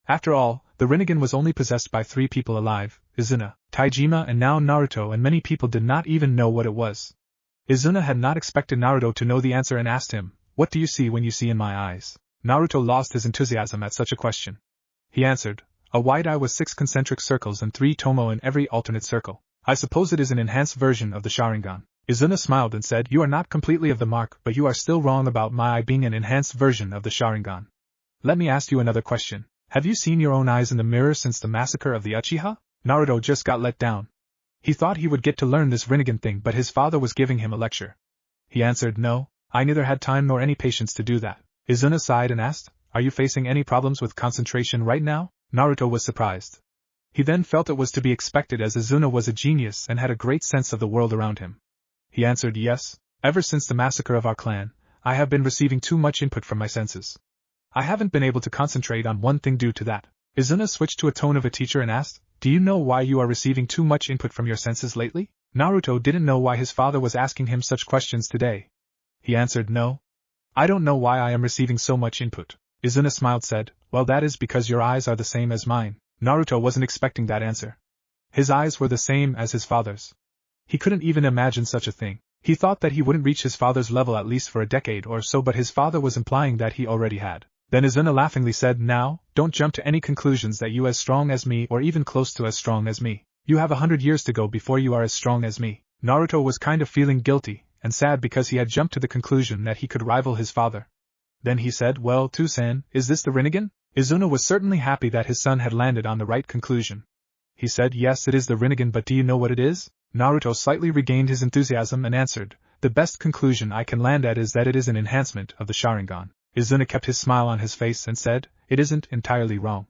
After all, the Rinnegan was only possessed by 3 people alive, Izuna, Taiima and now Naruto, and many people did not even know what it was. Izuna had not expected Naruto to know the answer and asked him, "What do you see when you see in my eyes?" Naruto lost his enthusiasm at such a question. He answered, "A wide eye with 6 concentric circles and 3 tomo in every alternate circle. I suppose it is an enhanced version of the Sharingan." Izuna smiled and said, "You are not completely of the mark, but you are still wrong about my eye being an enhanced version of the Sharingan. Let me ask you another question. Have you seen your own eyes in the mirror since the massacre of the Uchiha?" Naruto just got let down. He thought he would get to learn this Rinnegan thing, but his father was giving him a lecture. He answered, "No, I neither had time nor any patience to do that." Izuna sighed and asked, "Are you facing any problems with concentration right now?" Naruto was surprised. He then felt it was to be expected, as Izuna was a genius and had a great sense of the world around him. He answered, "Yes, ever since the massacre of our clan, I have been receiving too much input from my senses. I haven't been able to concentrate on one thing due to that." Izuna switched to a tone of a teacher and asked, "Do you know why you are receiving too much input from your senses lately?" Naruto didn't know why his father was asking him such questions today. He answered, "No. I don't know why I am receiving so much input." Izuna smiled said, "Well, that is because your eyes are the same as mine." Naruto wasn't expecting that answer. His eyes were the same as his father's. He couldn't even imagine such a thing. He thought that he wouldn't reach his father's level at least for a decade or so, but his father was implying that he already had. Then Izuna laughingly said, "Now, don't jump to any conclusions that you are as strong as me or even close to as strong as me. You have 100 years to go before you are as strong as me." Naruto was kind of feeling guilty and sad because he had jumped to the conclusion that he could rival his father. Then he said, "Well, Tusan, is this the Rinnegan?" Izuna was certainly happy that his son had landed on the right conclusion. He said, "Yes, it is the Rinnegan, but do you know what it is?" Naruto slightly regained his enthusiasm and answered, "The best conclusion I can land at is that it is an enhancement of the Sharingan." Izuna kept his smile on his face and said, "It isn't entirely wrong.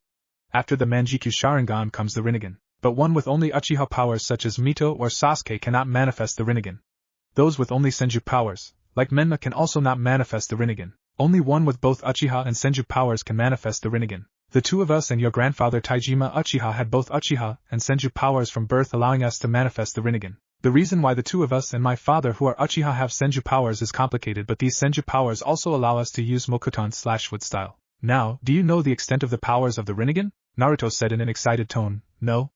After the Manjikyu Sharingan comes the Rinnegan, but one with only Uchiha powers such as Mito or Sasuke cannot manifest the Rinnegan. Those with only Senju powers, like Menma, can also not manifest the Rinnegan. Only one with both Uchiha and Senju powers can manifest the Rinnegan. The two of us and your grandfather Taiima Uchiha had both Uchiha and Senju powers from birth, allowing us to manifest the Rinnegan. The reason why the two of us and my father who are Uchiha have Senju powers is complicated, but these Senju powers also allow us to use Mokuton/Wood style. Now, do you know the extent of the powers of the Rinnegan?" Naruto said in an excited tone, "No.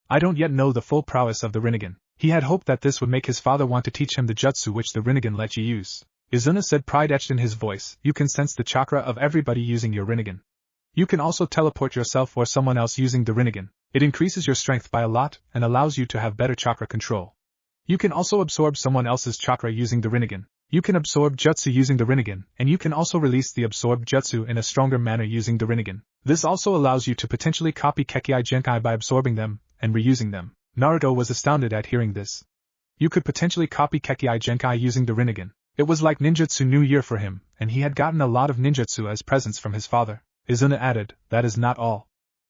I don't yet know the full prowess of the Rinnegan." He had hoped that this would make his father want to teach him the jutsu which the Rinnegan let you use. Izuna said, pride etched in his voice, "You can sense the chakra of everybody using your Rinnegan. You can also teleport yourself or someone else using the Rinnegan. It increases your strength by a lot and allows you to have better chakra control. You can also absorb someone else's chakra using the Rinnegan. You can absorb jutsu using the Rinnegan, and you can also release the absorbed jutsu in a stronger manner using the Rinnegan. This also allows you to potentially copy Kekkai Genkai by absorbing them and reusing them." Naruto was astounded at hearing this. You could potentially copy Kekkai Genkai using the Rinnegan. It was like ninjutsu New Year for him, and he had gotten a lot of ninjutsu as presents from his father. Izuna added, "That is not all.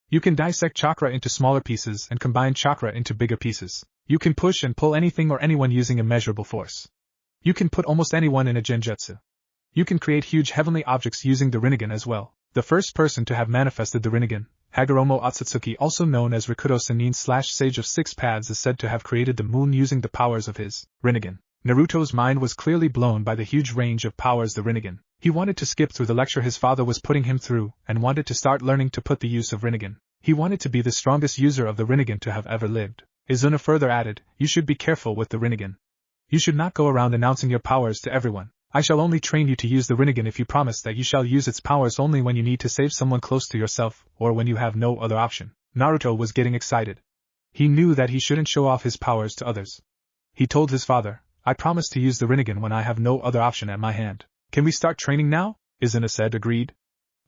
You can dissect chakra into smaller pieces and combine chakra into bigger pieces. You can push and pull anything or anyone using immeasurable force. You can put almost anyone in a genjutsu. You can create huge heavenly objects using the Rinnegan as well." The first person to have manifested the Rinnegan, Hagoromo Otsutsuki, also known as Rikudo Sennin/Sage of Six Paths, is said to have created the moon using the powers of his Rinnegan. Naruto's mind was clearly blown by the huge range of powers the Rinnegan. He wanted to skip through the lecture his father was putting him through, and wanted to start learning to put the use of Rinnegan. He wanted to be the strongest user of the Rinnegan to have ever lived. Izuna further added, "You should be careful with the Rinnegan. You should not go around announcing your powers to everyone. I shall only train you to use the Rinnegan if you promise that you shall use its powers only when you need to save someone close to yourself, or when you have no other option." Naruto was getting excited. He knew that he shouldn't show off his powers to others. He told his father, "I promise to use the Rinnegan when I have no other option at my hand." Can we start training now? Izuna said, agreed.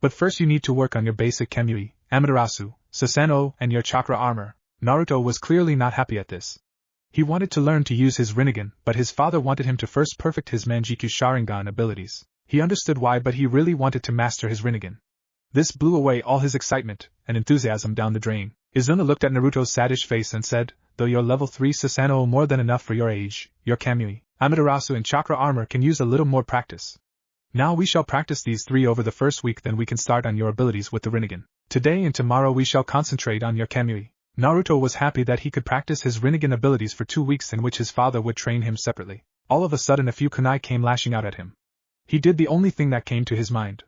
But first you need to work on your basic Kamui, Amaterasu, Susanoo, and your chakra armor. Naruto was clearly not happy at this. He wanted to learn to use his Rinnegan, but his father wanted him to first perfect his Manjikyu Sharingan abilities. He understood why, but he really wanted to master his Rinnegan. This blew away all his excitement and enthusiasm down the drain. Izuna looked at Naruto's saddish face and said, though your level 3 Susanoo more than enough for your age, your Kamui, Amaterasu and chakra armor can use a little more practice. Now we shall practice these 3 over the first week, then we can start on your abilities with the Rinnegan. Today and tomorrow we shall concentrate on your Kamui. Naruto was happy that he could practice his Rinnegan abilities for 2 weeks in which his father would train him separately. All of a sudden a few kunai came lashing out at him. He did the only thing that came to his mind.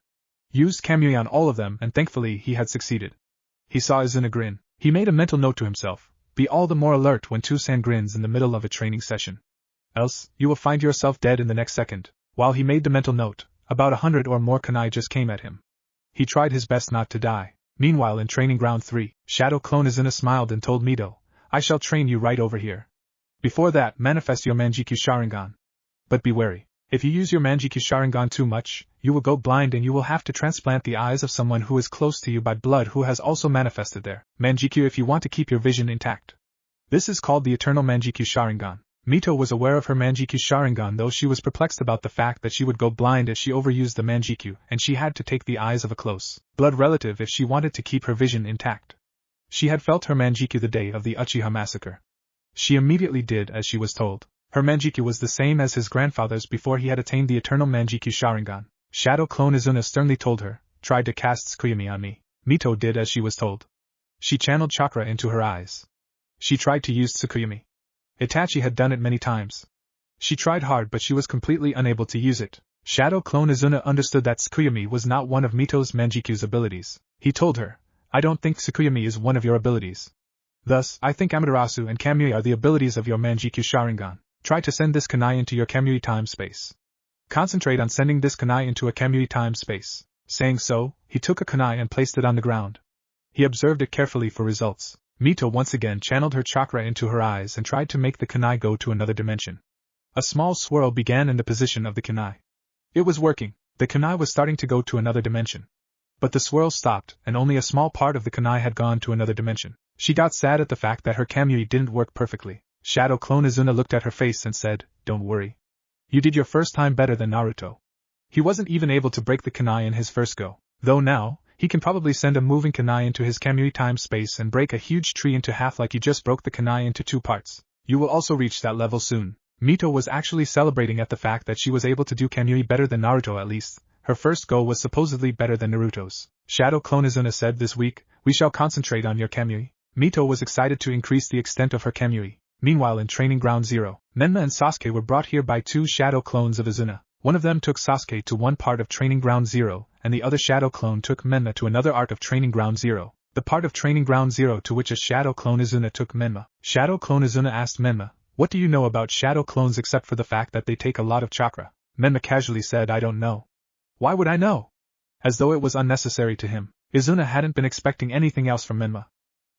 Used Kamui on all of them, and thankfully he had succeeded. He saw Izuna grin. He made a mental note to himself, be all the more alert when Tusan grins in the middle of a training session. Else, you will find yourself dead in the next second. While he made the mental note, about 100 or more kunai just came at him. He tried his best not to die. Meanwhile in training ground 3, Shadow Clone Izuna smiled and told Mito, I shall train you right over here. Before that, manifest your Manjikyu Sharingan. But be wary. If you use your Manjikyu Sharingan too much, you will go blind and you will have to transplant the eyes of someone who is close to you by blood who has also manifested their Manjikyu if you want to keep your vision intact. This is called the Eternal Manjikyu Sharingan. Mito was aware of her Manjikyu Sharingan, though she was perplexed about the fact that she would go blind as she overused the Manjikyu, and she had to take the eyes of a close blood relative if she wanted to keep her vision intact. She had felt her Manjikyu the day of the Uchiha massacre. She immediately did as she was told. Her Manjikyu was the same as his grandfather's before he had attained the Eternal Manjikyu Sharingan. Shadow Clone Izuna sternly told her, tried to cast Tsukuyami on me. Mito did as she was told. She channeled chakra into her eyes. She tried to use Tsukuyami. Itachi had done it many times. She tried hard but she was completely unable to use it. Shadow Clone Izuna understood that Tsukuyami was not one of Mito's Manjikyu's abilities. He told her, I don't think Tsukuyami is one of your abilities. Thus, I think Amaterasu and Kamui are the abilities of your Manjikyu Sharingan. Try to send this kunai into your Kamui time space. Concentrate on sending this kunai into a Kamui time space. Saying so, he took a kunai and placed it on the ground. He observed it carefully for results. Mito once again channeled her chakra into her eyes and tried to make the kunai go to another dimension. A small swirl began in the position of the kunai. It was working. The kunai was starting to go to another dimension. But the swirl stopped, and only a small part of the kunai had gone to another dimension. She got sad at the fact that her Kamui didn't work perfectly. Shadow Clone Izuna looked at her face and said, don't worry. You did your first time better than Naruto. He wasn't even able to break the kunai in his first go. Though now, he can probably send a moving kunai into his Kamui time space and break a huge tree into half like you just broke the kunai into 2 parts. You will also reach that level soon. Mito was actually celebrating at the fact that she was able to do Kamui better than Naruto at least. Her first go was supposedly better than Naruto's. Shadow Clone Izuna said, this week, we shall concentrate on your Kamui. Mito was excited to increase the extent of her Kamui. Meanwhile in Training Ground 0, Menma and Sasuke were brought here by 2 shadow clones of Izuna. One of them took Sasuke to one part of Training Ground 0, and the other shadow clone took Menma to another art of Training Ground 0. The part of Training Ground 0 to which a shadow clone Izuna took Menma. Shadow Clone Izuna asked Menma, what do you know about shadow clones except for the fact that they take a lot of chakra? Menma casually said, I don't know. Why would I know? As though it was unnecessary to him. Izuna hadn't been expecting anything else from Menma.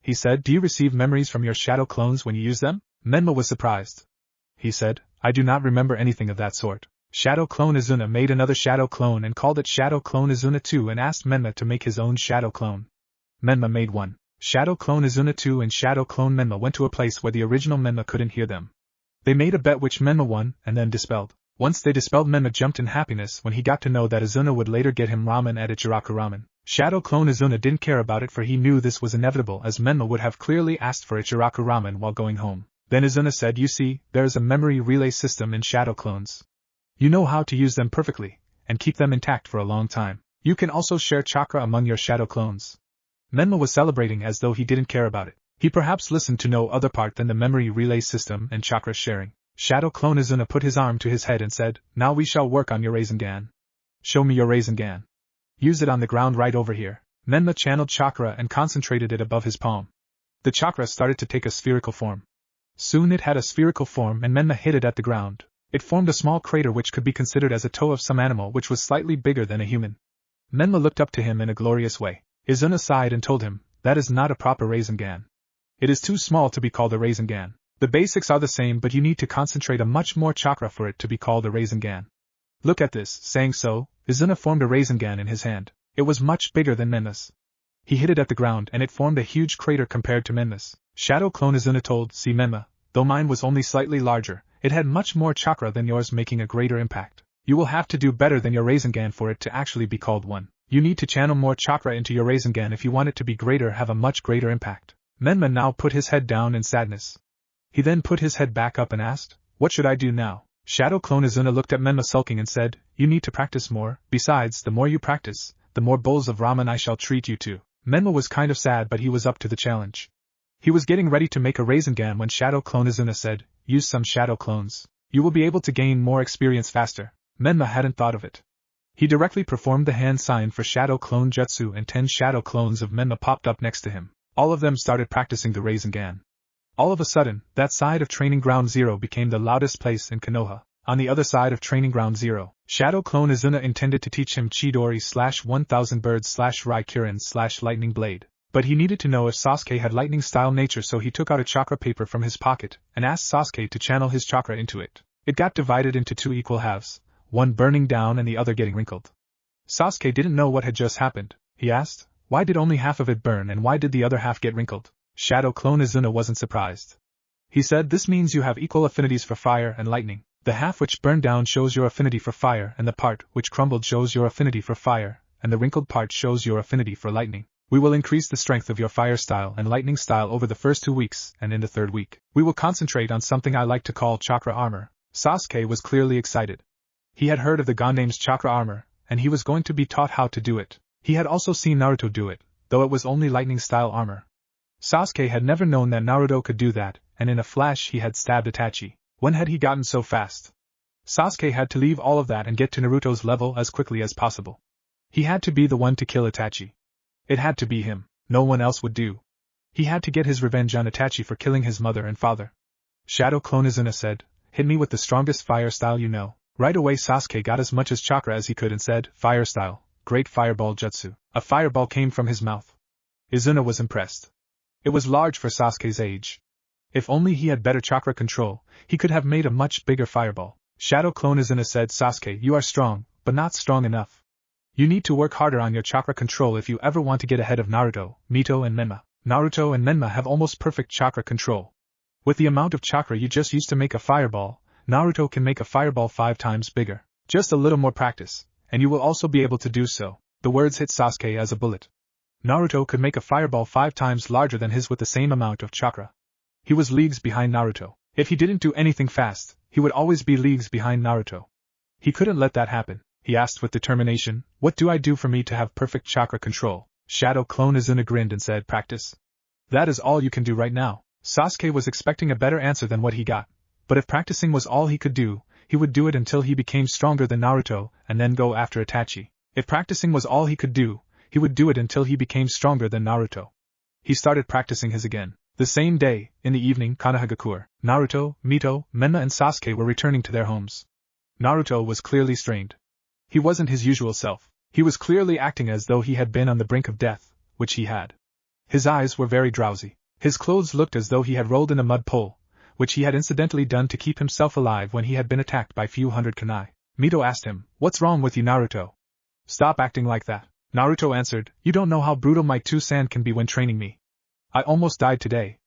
He said, do you receive memories from your shadow clones when you use them? Menma was surprised. He said, I do not remember anything of that sort. Shadow Clone Izuna made another shadow clone and called it Shadow Clone Izuna 2 and asked Menma to make his own shadow clone. Menma made one. Shadow Clone Izuna 2 and Shadow Clone Menma went to a place where the original Menma couldn't hear them. They made a bet which Menma won and then dispelled. Once they dispelled, Menma jumped in happiness when he got to know that Izuna would later get him ramen at Ichiraku Ramen. Shadow Clone Izuna didn't care about it for he knew this was inevitable as Menma would have clearly asked for Ichiraku Ramen while going home. Then Izuna said, you see, there is a memory relay system in shadow clones. You know how to use them perfectly, and keep them intact for a long time. You can also share chakra among your shadow clones. Menma was celebrating as though he didn't care about it. He perhaps listened to no other part than the memory relay system and chakra sharing. Shadow Clone Izuna put his arm to his head and said, now we shall work on your Rasengan. Show me your Rasengan. Use it on the ground right over here. Menma channeled chakra and concentrated it above his palm. The chakra started to take a spherical form. Soon it had a spherical form and Menma hit it at the ground. It formed a small crater which could be considered as a toe of some animal which was slightly bigger than a human. Menma looked up to him in a glorious way. Izuna sighed and told him, that is not a proper Rasengan. It is too small to be called a Rasengan. The basics are the same but you need to concentrate a much more chakra for it to be called a Rasengan. Look at this. Saying so, Izuna formed a Rasengan in his hand. It was much bigger than Menma's. He hit it at the ground and it formed a huge crater compared to Menma's. Shadow clone Izuna told, see Menma, though mine was only slightly larger, it had much more chakra than yours, making a greater impact. You will have to do better than your Rasengan for it to actually be called one. You need to channel more chakra into your Rasengan if you want it to be greater, have a much greater impact. Menma now put his head down in sadness. He then put his head back up and asked, what should I do now? Shadow clone Izuna looked at Menma sulking and said, you need to practice more, besides, the more you practice, the more bowls of ramen I shall treat you to. Menma was kind of sad, but he was up to the challenge. He was getting ready to make a Rasengan when Shadow clone Izuna said, use some shadow clones. You will be able to gain more experience faster. Menma hadn't thought of it. He directly performed the hand sign for Shadow Clone Jutsu and 10 shadow clones of Menma popped up next to him. All of them started practicing the Rasengan. All of a sudden, that side of Training Ground Zero became the loudest place in Konoha. On the other side of Training Ground Zero, Shadow Clone Izuna intended to teach him Chidori/1000 birds/Raikirin/lightning blade. But he needed to know if Sasuke had lightning-style nature, so he took out a chakra paper from his pocket and asked Sasuke to channel his chakra into it. It got divided into 2 equal halves, one burning down and the other getting wrinkled. Sasuke didn't know what had just happened. He asked, why did only half of it burn and why did the other half get wrinkled? Shadow Clone Izuna wasn't surprised. He said, this means you have equal affinities for fire and lightning. The half which burned down shows your affinity for fire, and the part which crumbled shows your affinity for fire, and the wrinkled part shows your affinity for lightning. We will increase the strength of your fire style and lightning style over the first 2 weeks, and in the 3rd week, we will concentrate on something I like to call chakra armor. Sasuke was clearly excited. He had heard of the Gondame's chakra armor, and he was going to be taught how to do it. He had also seen Naruto do it, though it was only lightning-style armor. Sasuke had never known that Naruto could do that, and in a flash he had stabbed Itachi. When had he gotten so fast? Sasuke had to leave all of that and get to Naruto's level as quickly as possible. He had to be the one to kill Itachi. It had to be him. No one else would do. He had to get his revenge on Itachi for killing his mother and father. Shadow Clone Izuna said, hit me with the strongest fire style you know. Right away Sasuke got as much as chakra as he could and said, fire style, great fireball jutsu. A fireball came from his mouth. Izuna was impressed. It was large for Sasuke's age. If only he had better chakra control, he could have made a much bigger fireball. Shadow Clone Izuna said, Sasuke, you are strong, but not strong enough. You need to work harder on your chakra control if you ever want to get ahead of Naruto, Mito and Menma. Naruto and Menma have almost perfect chakra control. With the amount of chakra you just used to make a fireball, Naruto can make a fireball 5 times bigger. Just a little more practice, and you will also be able to do so. The words hit Sasuke as a bullet. Naruto could make a fireball 5 times larger than his with the same amount of chakra. He was leagues behind Naruto. If he didn't do anything fast, he would always be leagues behind Naruto. He couldn't let that happen. He asked with determination, what do I do for me to have perfect chakra control? Shadow Clone Izuna grinned and said, practice. That is all you can do right now. Sasuke was expecting a better answer than what he got. But if practicing was all he could do, he would do it until he became stronger than Naruto, and then go after Itachi. If practicing was all he could do, he would do it until he became stronger than Naruto. He started practicing his again. The same day, in the evening, Konohagakure, Naruto, Mito, Menma and Sasuke were returning to their homes. Naruto was clearly strained. He wasn't his usual self. He was clearly acting as though he had been on the brink of death, which he had. His eyes were very drowsy. His clothes looked as though he had rolled in a mud pole, which he had incidentally done to keep himself alive when he had been attacked by few hundred kunai. Mito asked him, what's wrong with you, Naruto? Stop acting like that. Naruto answered, you don't know how brutal my Two-san can be when training me. I almost died today.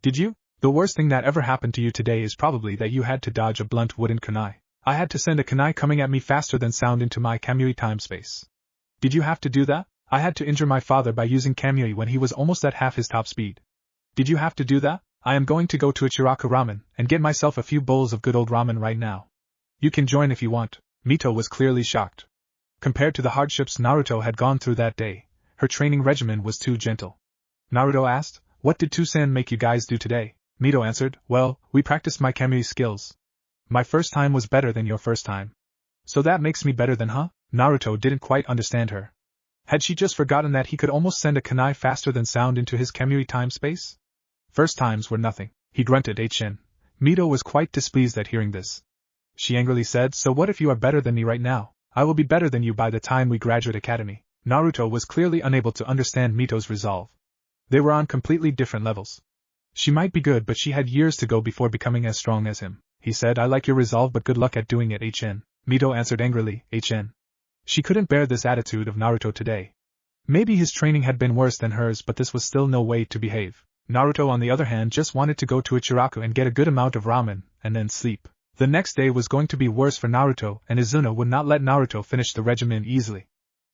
Did you? The worst thing that ever happened to you today is probably that you had to dodge a blunt wooden kunai. I had to send a kunai coming at me faster than sound into my Kamui time space. Did you have to do that? I had to injure my father by using Kamui when he was almost at half his top speed. Did you have to do that? I am going to go to Ichiraku Ramen and get myself a few bowls of good old ramen right now. You can join if you want. Mito was clearly shocked. Compared to the hardships Naruto had gone through that day, her training regimen was too gentle. Naruto asked, what did Two-san make you guys do today? Mito answered, well, we practiced my Kamui skills. My first time was better than your first time. So that makes me better than huh? Naruto didn't quite understand her. Had she just forgotten that he could almost send a kunai faster than sound into his Kamui time space? First times were nothing. He grunted HN. Mito was quite displeased at hearing this. She angrily said, so what if you are better than me right now? I will be better than you by the time we graduate academy. Naruto was clearly unable to understand Mito's resolve. They were on completely different levels. She might be good, but she had years to go before becoming as strong as him. He said, I like your resolve, but good luck at doing it HN. Mito answered angrily, HN. She couldn't bear this attitude of Naruto today. Maybe his training had been worse than hers, but this was still no way to behave. Naruto, on the other hand, just wanted to go to Ichiraku and get a good amount of ramen, and then sleep. The next day was going to be worse for Naruto, and Izuna would not let Naruto finish the regimen easily.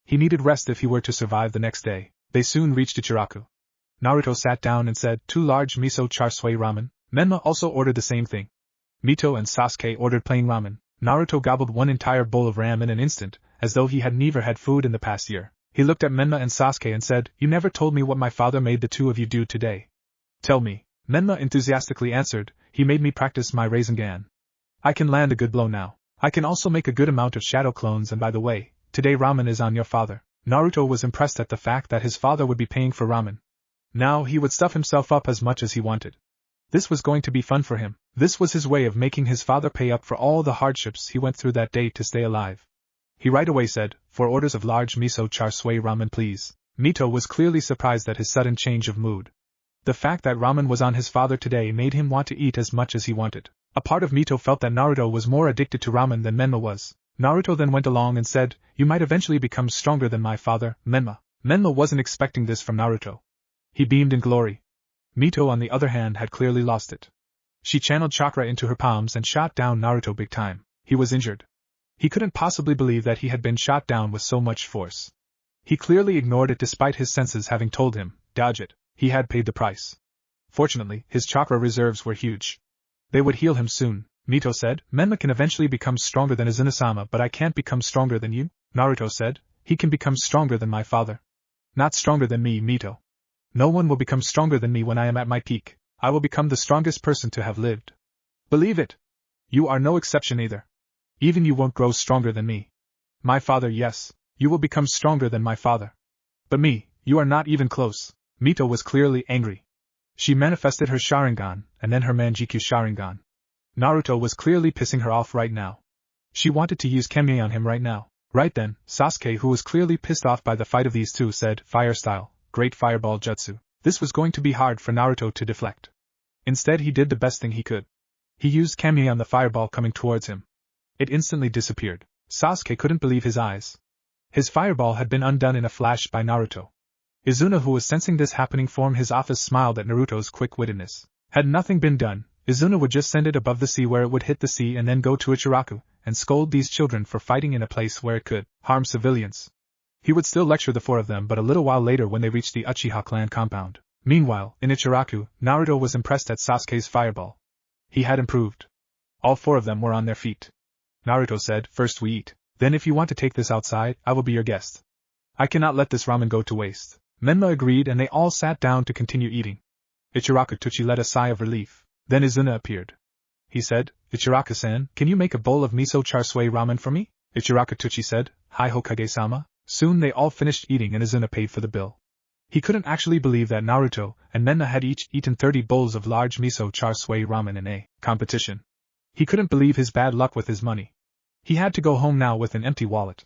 He needed rest if he were to survive the next day. They soon reached Ichiraku. Naruto sat down and said, 2 large miso char siu ramen. Menma also ordered the same thing. Mito and Sasuke ordered plain ramen. Naruto gobbled one entire bowl of ramen in an instant, as though he had never had food in the past year. He looked at Menma and Sasuke and said, You never told me what my father made the two of you do today. Tell me. Menma enthusiastically answered, He made me practice my Rasengan. I can land a good blow now. I can also make a good amount of shadow clones, and by the way, today ramen is on your father. Naruto was impressed at the fact that his father would be paying for ramen. Now he would stuff himself up as much as he wanted. This was going to be fun for him. This was his way of making his father pay up for all the hardships he went through that day to stay alive. He right away said, 4 orders of large miso char siu ramen please. Mito was clearly surprised at his sudden change of mood. The fact that ramen was on his father today made him want to eat as much as he wanted. A part of Mito felt that Naruto was more addicted to ramen than Menma was. Naruto then went along and said, You might eventually become stronger than my father, Menma. Menma wasn't expecting this from Naruto. He beamed in glory. Mito, on the other hand, had clearly lost it. She channeled chakra into her palms and shot down Naruto big time. He was injured. He couldn't possibly believe that he had been shot down with so much force. He clearly ignored it despite his senses having told him, dodge it. He had paid the price. Fortunately, his chakra reserves were huge. They would heal him soon, Mito said. Menma can eventually become stronger than Izuna-sama, but I can't become stronger than you, Naruto said. He can become stronger than my father. Not stronger than me, Mito. No one will become stronger than me when I am at my peak. I will become the strongest person to have lived. Believe it. You are no exception either. Even you won't grow stronger than me. My father, yes. You will become stronger than my father. But me, you are not even close. Mito was clearly angry. She manifested her Sharingan, and then her Manjikyu Sharingan. Naruto was clearly pissing her off right now. She wanted to use Kemei on him right now. Right then, Sasuke, who was clearly pissed off by the fight of these two, said, Fire style. Great fireball jutsu. This was going to be hard for Naruto to deflect. Instead, he did the best thing he could. He used Kemei on the fireball coming towards him. It instantly disappeared. Sasuke couldn't believe his eyes. His fireball had been undone in a flash by Naruto. Izuna, who was sensing this happening from his office, smiled at Naruto's quick-wittedness. Had nothing been done, Izuna would just send it above the sea where it would hit the sea and then go to Ichiraku and scold these children for fighting in a place where it could harm civilians. He would still lecture the 4 of them, but a little while later when they reached the Uchiha clan compound. Meanwhile, in Ichiraku, Naruto was impressed at Sasuke's fireball. He had improved. All 4 of them were on their feet. Naruto said, First we eat. Then if you want to take this outside, I will be your guest. I cannot let this ramen go to waste. Menma agreed and they all sat down to continue eating. Ichiraku-tuchi let a sigh of relief. Then Izuna appeared. He said, Ichiraku-san, can you make a bowl of miso char siu ramen for me? Ichiraku-tuchi said, Hi Hokage-sama. Soon they all finished eating and Izuna paid for the bill. He couldn't actually believe that Naruto and Menma had each eaten 30 bowls of large miso char siu ramen in a competition. He couldn't believe his bad luck with his money. He had to go home now with an empty wallet.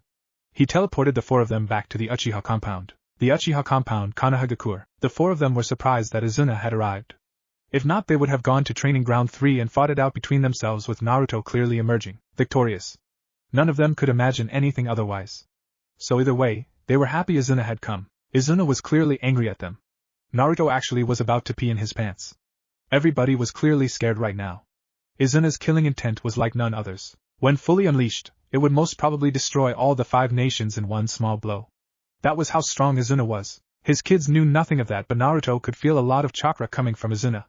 He teleported the 4 of them back to the Uchiha compound. The Uchiha compound, Konohagakure. The 4 of them were surprised that Izuna had arrived. If not, they would have gone to Training Ground 3 and fought it out between themselves, with Naruto clearly emerging victorious. None of them could imagine anything otherwise. So either way, they were happy Izuna had come. Izuna was clearly angry at them. Naruto actually was about to pee in his pants. Everybody was clearly scared right now. Izuna's killing intent was like none others. When fully unleashed, it would most probably destroy all the 5 nations in one small blow. That was how strong Izuna was. His kids knew nothing of that, but Naruto could feel a lot of chakra coming from Izuna.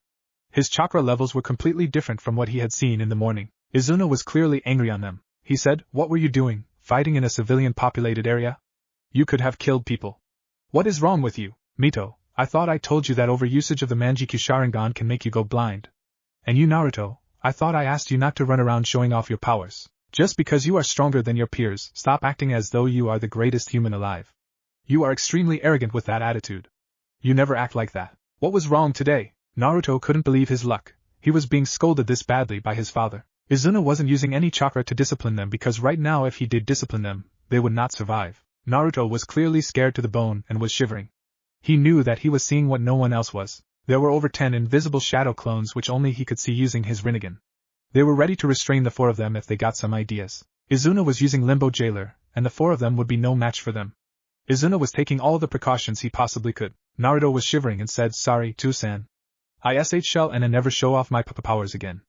His chakra levels were completely different from what he had seen in the morning. Izuna was clearly angry on them. He said, What were you doing, fighting in a civilian-populated area? You could have killed people. What is wrong with you, Mito? I thought I told you that overusage of the Manjikyu Sharingan can make you go blind. And you, Naruto, I thought I asked you not to run around showing off your powers. Just because you are stronger than your peers, stop acting as though you are the greatest human alive. You are extremely arrogant with that attitude. You never act like that. What was wrong today? Naruto couldn't believe his luck. He was being scolded this badly by his father. Izuna wasn't using any chakra to discipline them, because right now if he did discipline them, they would not survive. Naruto was clearly scared to the bone and was shivering. He knew that he was seeing what no one else was. There were over 10 invisible shadow clones which only he could see using his Rinnegan. They were ready to restrain the 4 of them if they got some ideas. Izuna was using Limbo Jailer, and the four of them would be no match for them. Izuna was taking all the precautions he possibly could. Naruto was shivering and said, "Sorry, Tusan. I shall and never show off my powers again.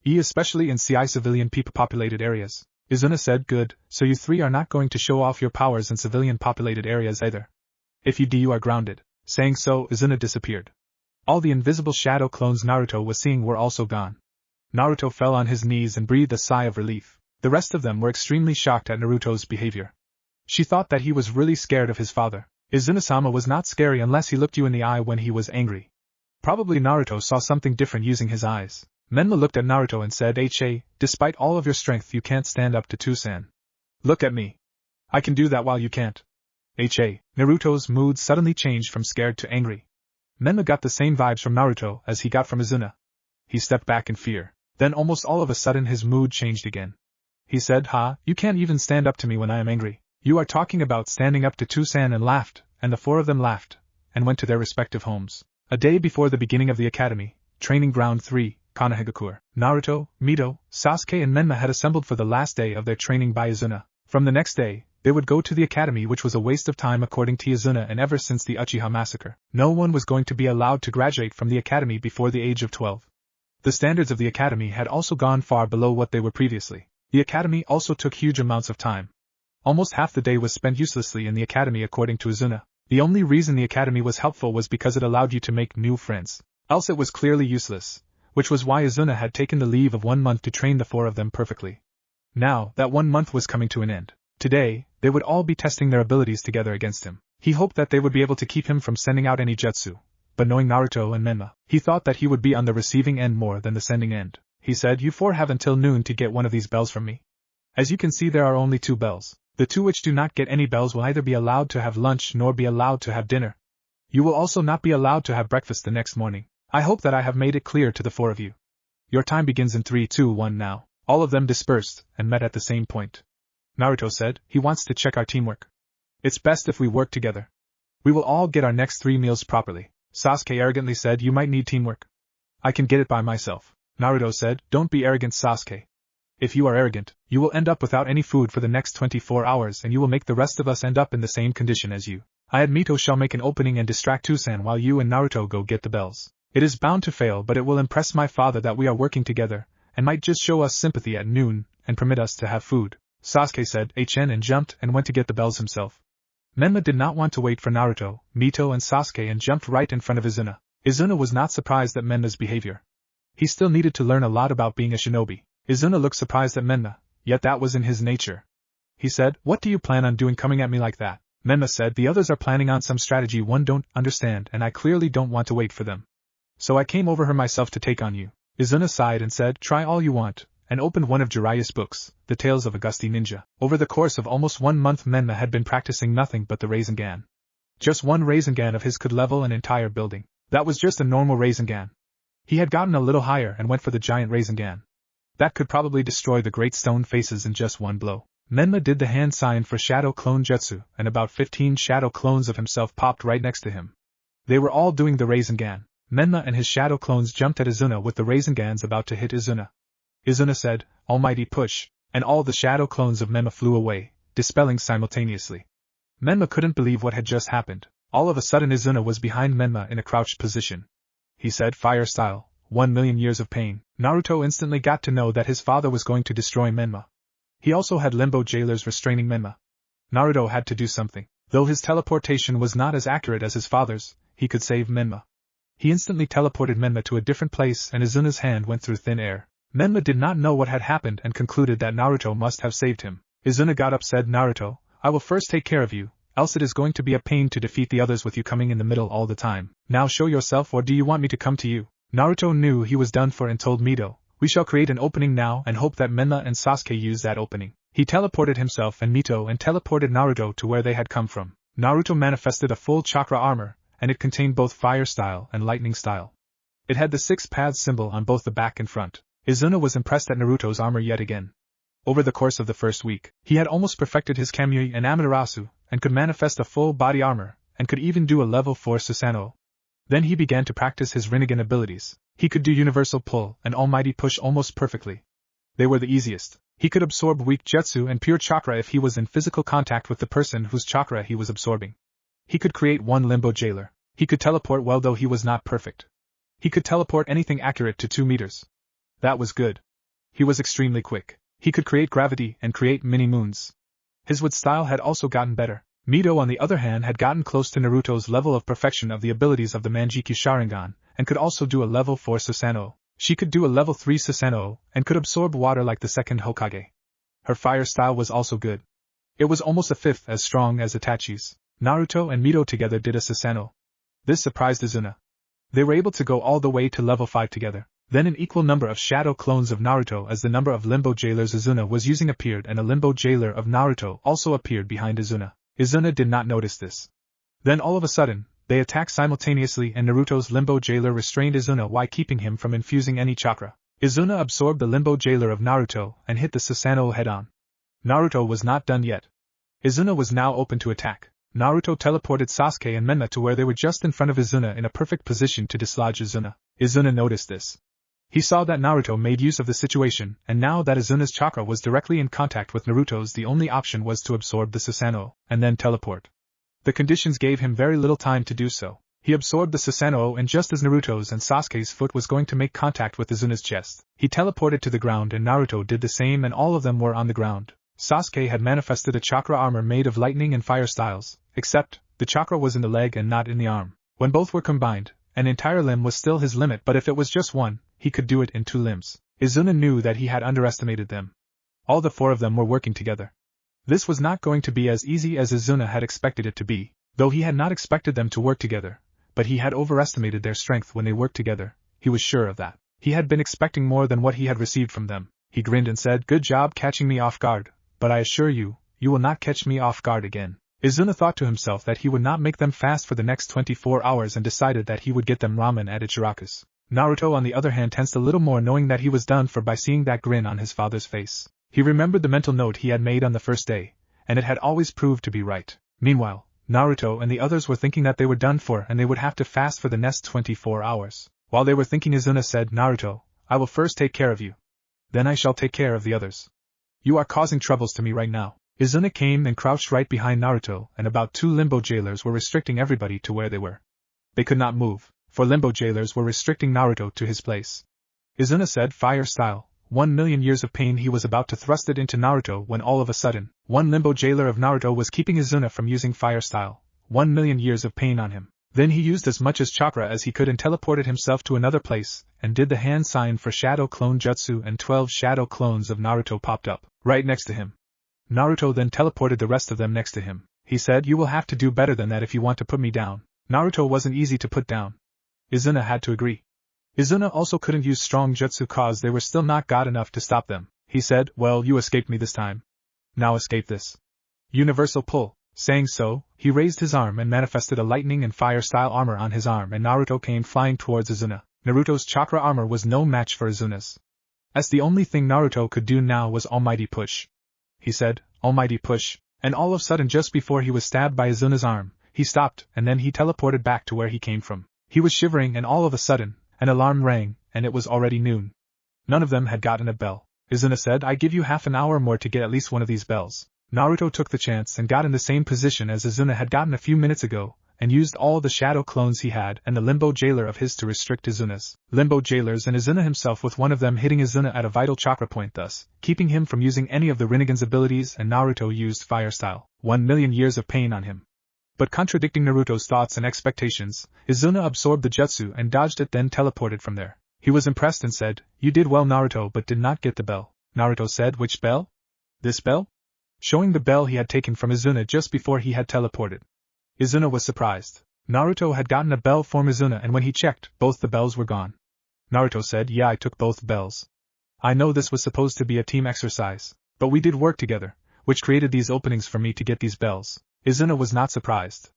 Especially in CI civilian populated areas." Izuna said, "Good, so you three are not going to show off your powers in civilian populated areas either. If you do, you are grounded." Saying so, Izuna disappeared. All the invisible shadow clones Naruto was seeing were also gone. Naruto fell on his knees and breathed a sigh of relief. The rest of them were extremely shocked at Naruto's behavior. She thought that he was really scared of his father. Izuna-sama was not scary unless he looked you in the eye when he was angry. Probably Naruto saw something different using his eyes. Menma looked at Naruto and said, "Hey, despite all of your strength you can't stand up to Tusan. Look at me. I can do that while you can't." Hey. Naruto's mood suddenly changed from scared to angry. Menma got the same vibes from Naruto as he got from Izuna. He stepped back in fear. Then almost all of a sudden his mood changed again. He said, "You can't even stand up to me when I am angry. You are talking about standing up to Tusan," and laughed, and the four of them laughed, and went to their respective homes. A day before the beginning of the academy, Training Ground 3, Konohagakure, Naruto, Mito, Sasuke and Menma had assembled for the last day of their training by Izuna. From the next day, they would go to the academy, which was a waste of time according to Izuna, and ever since the Uchiha massacre, no one was going to be allowed to graduate from the academy before the age of 12. The standards of the academy had also gone far below what they were previously. The academy also took huge amounts of time. Almost half the day was spent uselessly in the academy according to Izuna. The only reason the academy was helpful was because it allowed you to make new friends. Else it was clearly useless, which was why Izuna had taken the leave of 1 month to train the four of them perfectly. Now, that 1 month was coming to an end. Today, they would all be testing their abilities together against him. He hoped that they would be able to keep him from sending out any jutsu, but knowing Naruto and Menma, he thought that he would be on the receiving end more than the sending end. He said, "You four have until noon to get one of these bells from me. As you can see, there are only 2 bells. The 2 which do not get any bells will either be allowed to have lunch nor be allowed to have dinner. You will also not be allowed to have breakfast the next morning. I hope that I have made it clear to the 4 of you. Your time begins in 3, 2, 1 now." All of them dispersed and met at the same point. Naruto said, "He wants to check our teamwork. It's best if we work together. We will all get our next 3 meals properly." Sasuke arrogantly said, "You might need teamwork. I can get it by myself." Naruto said, "Don't be arrogant, Sasuke. If you are arrogant, you will end up without any food for the next 24 hours and you will make the rest of us end up in the same condition as you. Mito shall make an opening and distract Tusan while you and Naruto go get the bells. It is bound to fail, but it will impress my father that we are working together, and might just show us sympathy at noon, and permit us to have food." Sasuke said, "HN," and jumped and went to get the bells himself. Menma did not want to wait for Naruto, Mito and Sasuke and jumped right in front of Izuna. Izuna was not surprised at Menma's behavior. He still needed to learn a lot about being a shinobi. Izuna looked surprised at Menma, yet that was in his nature. He said, "What do you plan on doing coming at me like that?" Menma said, "The others are planning on some strategy one don't understand and I clearly don't want to wait for them. So I came over here myself to take on you." Izuna sighed and said, "Try all you want," and opened one of Jiraiya's books, The Tales of a Gusty Ninja. Over the course of almost 1 month Menma had been practicing nothing but the Rasengan. Just one Rasengan of his could level an entire building. That was just a normal Rasengan. He had gotten a little higher and went for the giant Rasengan. That could probably destroy the great stone faces in just one blow. Menma did the hand sign for Shadow Clone Jutsu, and about 15 shadow clones of himself popped right next to him. They were all doing the Rasengan. Menma and his shadow clones jumped at Izuna with the Rasengans about to hit Izuna. Izuna said, "Almighty push," and all the shadow clones of Menma flew away, dispelling simultaneously. Menma couldn't believe what had just happened. All of a sudden Izuna was behind Menma in a crouched position. He said, "Fire style, 1,000,000 years of pain." Naruto instantly got to know that his father was going to destroy Menma. He also had Limbo Jailers restraining Menma. Naruto had to do something. Though his teleportation was not as accurate as his father's, he could save Menma. He instantly teleported Menma to a different place and Izuna's hand went through thin air. Menma did not know what had happened and concluded that Naruto must have saved him. Izuna got up, said, "Naruto, I will first take care of you, else it is going to be a pain to defeat the others with you coming in the middle all the time. Now show yourself, or do you want me to come to you?" Naruto knew he was done for and told Mito, "We shall create an opening now and hope that Menma and Sasuke use that opening." He teleported himself and Mito and teleported Naruto to where they had come from. Naruto manifested a full chakra armor, and it contained both fire style and lightning style. It had the 6 paths symbol on both the back and front. Izuna was impressed at Naruto's armor yet again. Over the course of the first week, he had almost perfected his Kamui and Amaterasu, and could manifest a full body armor, and could even do a level 4 Susanoo. Then he began to practice his Rinnegan abilities. He could do universal pull and almighty push almost perfectly. They were the easiest. He could absorb weak jutsu and pure chakra if he was in physical contact with the person whose chakra he was absorbing. He could create one limbo jailer. He could teleport well, though he was not perfect. He could teleport anything accurate to 2 meters. That was good. He was extremely quick. He could create gravity and create mini-moons. His wood style had also gotten better. Mito, on the other hand, had gotten close to Naruto's level of perfection of the abilities of the Manjiki Sharingan, and could also do a level 4 Susanoo. She could do a level 3 Susanoo, and could absorb water like the second Hokage. Her fire style was also good. It was almost a fifth as strong as Itachi's. Naruto and Mito together did a Susanoo. This surprised Izuna. They were able to go all the way to level 5 together. Then an equal number of shadow clones of Naruto as the number of limbo jailers Izuna was using appeared, and a limbo jailer of Naruto also appeared behind Izuna. Izuna did not notice this. Then all of a sudden, they attacked simultaneously, and Naruto's limbo jailer restrained Izuna while keeping him from infusing any chakra. Izuna absorbed the limbo jailer of Naruto and hit the Susanoo head-on. Naruto was not done yet. Izuna was now open to attack. Naruto teleported Sasuke and Menma to where they were just in front of Izuna in a perfect position to dislodge Izuna. Izuna noticed this. He saw that Naruto made use of the situation, and now that Izuna's chakra was directly in contact with Naruto's, the only option was to absorb the Susanoo, and then teleport. The conditions gave him very little time to do so. He absorbed the Susanoo, and just as Naruto's and Sasuke's foot was going to make contact with Izuna's chest, he teleported to the ground, and Naruto did the same, and all of them were on the ground. Sasuke had manifested a chakra armor made of lightning and fire styles, except, the chakra was in the leg and not in the arm. When both were combined, an entire limb was still his limit, but if it was just one, he could do it in 2 limbs. Izuna knew that he had underestimated them. All the 4 of them were working together. This was not going to be as easy as Izuna had expected it to be, though he had not expected them to work together, but he had overestimated their strength when they worked together. He was sure of that. He had been expecting more than what he had received from them. He grinned and said, "Good job catching me off guard, but I assure you, you will not catch me off guard again." Izuna thought to himself that he would not make them fast for the next 24 hours and decided that he would get them ramen at Ichiraku's. Naruto, on the other hand, tensed a little more, knowing that he was done for by seeing that grin on his father's face. He remembered the mental note he had made on the first day, and it had always proved to be right. Meanwhile, Naruto and the others were thinking that they were done for and they would have to fast for the next 24 hours. While they were thinking, Izuna said, "Naruto, I will first take care of you. Then I shall take care of the others. You are causing troubles to me right now." Izuna came and crouched right behind Naruto, and about 2 limbo jailers were restricting everybody to where they were. They could not move, for limbo jailers were restricting Naruto to his place. Izuna said, "Fire style, 1,000,000 years of pain." He was about to thrust it into Naruto when all of a sudden, one limbo jailer of Naruto was keeping Izuna from using fire style, 1,000,000 years of pain on him. Then he used as much as chakra as he could and teleported himself to another place, and did the hand sign for Shadow Clone Jutsu, and 12 shadow clones of Naruto popped up, right next to him. Naruto then teleported the rest of them next to him. He said, "You will have to do better than that if you want to put me down." Naruto wasn't easy to put down. Izuna had to agree. Izuna also couldn't use strong jutsu cause they were still not god enough to stop them. He said, "Well, you escaped me this time. Now escape this." Universal pull. Saying so, he raised his arm and manifested a lightning and fire style armor on his arm, and Naruto came flying towards Izuna. Naruto's chakra armor was no match for Izuna's. As the only thing Naruto could do now was Almighty Push. He said, "Almighty Push," and all of a sudden, just before he was stabbed by Izuna's arm, he stopped, and then he teleported back to where he came from. He was shivering, and all of a sudden, an alarm rang, and it was already noon. None of them had gotten a bell. Izuna said, "I give you half an hour more to get at least one of these bells." Naruto took the chance and got in the same position as Izuna had gotten a few minutes ago, and used all the shadow clones he had and the limbo jailer of his to restrict Izuna's limbo jailers and Izuna himself, with one of them hitting Izuna at a vital chakra point, thus keeping him from using any of the Rinnegan's abilities, and Naruto used fire style, 1,000,000 years of pain on him. But contradicting Naruto's thoughts and expectations, Izuna absorbed the jutsu and dodged it, then teleported from there. He was impressed and said, "You did well, Naruto, but did not get the bell." Naruto said, "Which bell?" "This bell?" Showing the bell he had taken from Izuna just before he had teleported. Izuna was surprised. Naruto had gotten a bell for Izuna, and when he checked, both the bells were gone. Naruto said, "Yeah, I took both bells. I know this was supposed to be a team exercise, but we did work together, which created these openings for me to get these bells." Izuna was not surprised.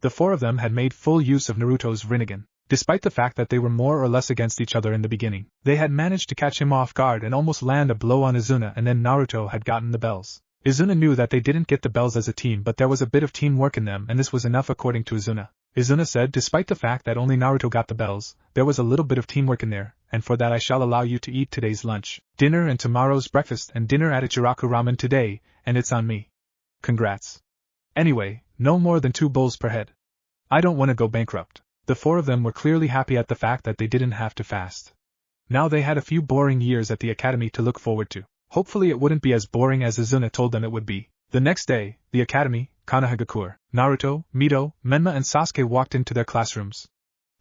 The 4 of them had made full use of Naruto's Rinnegan. Despite the fact that they were more or less against each other in the beginning, they had managed to catch him off guard and almost land a blow on Izuna, and then Naruto had gotten the bells. Izuna knew that they didn't get the bells as a team, but there was a bit of teamwork in them, and this was enough according to Izuna. Izuna said. Despite the fact that only Naruto got the bells, there was a little bit of teamwork in there, and for that I shall allow you to eat today's lunch, dinner and tomorrow's breakfast and dinner at Ichiraku Ramen today, and it's on me. Congrats. Anyway, no more than 2 bowls per head. I don't want to go bankrupt. The 4 of them were clearly happy at the fact that they didn't have to fast. Now they had a few boring years at the academy to look forward to. Hopefully it wouldn't be as boring as Izuna told them it would be. The next day, the academy, Konohagakure, Naruto, Mito, Menma and Sasuke walked into their classrooms.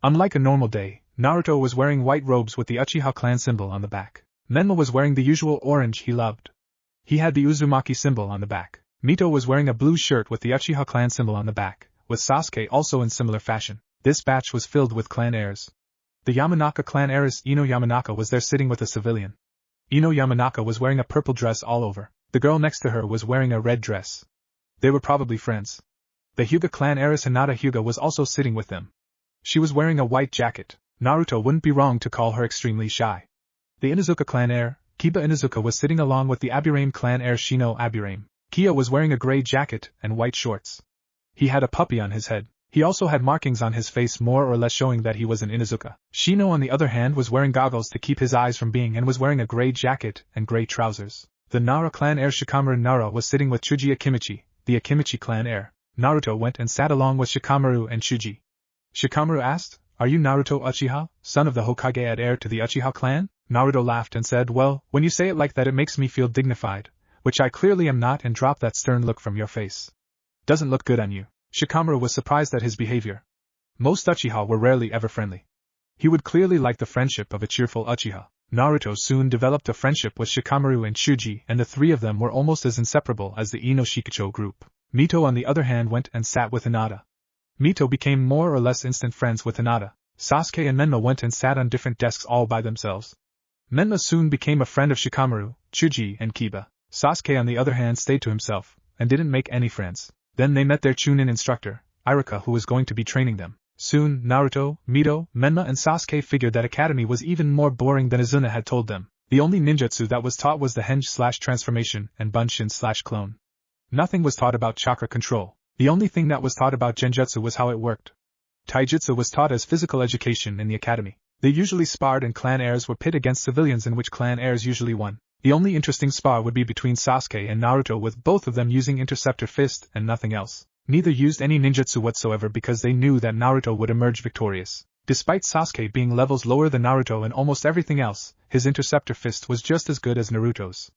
Unlike a normal day, Naruto was wearing white robes with the Uchiha clan symbol on the back. Menma was wearing the usual orange he loved. He had the Uzumaki symbol on the back. Mito was wearing a blue shirt with the Uchiha clan symbol on the back, with Sasuke also in similar fashion. This batch was filled with clan heirs. The Yamanaka clan heiress Ino Yamanaka was there sitting with a civilian. Ino Yamanaka was wearing a purple dress all over. The girl next to her was wearing a red dress. They were probably friends. The Hyuga clan heiress Hinata Hyuga was also sitting with them. She was wearing a white jacket. Naruto wouldn't be wrong to call her extremely shy. The Inuzuka clan heir, Kiba Inuzuka, was sitting along with the Aburame clan heir Shino Aburame. Kia was wearing a gray jacket and white shorts. He had a puppy on his head. He also had markings on his face more or less showing that he was an Inuzuka. Shino on the other hand was wearing goggles to keep his eyes from being and was wearing a gray jacket and gray trousers. The Nara clan heir Shikamaru Nara was sitting with Chuji Akimichi, the Akimichi clan heir. Naruto went and sat along with Shikamaru and Chuji. Shikamaru asked, "Are you Naruto Uchiha, son of the Hokage and heir to the Uchiha clan?" Naruto laughed and said, "Well, when you say it like that it makes me feel dignified, which I clearly am not, and drop that stern look from your face. Doesn't look good on you." Shikamaru was surprised at his behavior. Most Uchiha were rarely ever friendly. He would clearly like the friendship of a cheerful Uchiha. Naruto soon developed a friendship with Shikamaru and Chuji, and the 3 of them were almost as inseparable as the Ino Shikucho group. Mito on the other hand went and sat with Hinata. Mito became more or less instant friends with Hinata. Sasuke and Menma went and sat on different desks all by themselves. Menma soon became a friend of Shikamaru, Chuji and Kiba. Sasuke on the other hand stayed to himself, and didn't make any friends. Then they met their Chunin instructor, Iruka, who was going to be training them. Soon, Naruto, Mito, Menma and Sasuke figured that academy was even more boring than Izuna had told them. The only ninjutsu that was taught was the henge/transformation and bunshin/clone. Nothing was taught about chakra control. The only thing that was taught about genjutsu was how it worked. Taijutsu was taught as physical education in the academy. They usually sparred and clan heirs were pit against civilians, in which clan heirs usually won. The only interesting spar would be between Sasuke and Naruto, with both of them using Interceptor Fist and nothing else. Neither used any ninjutsu whatsoever because they knew that Naruto would emerge victorious. Despite Sasuke being levels lower than Naruto in almost everything else, his Interceptor Fist was just as good as Naruto's.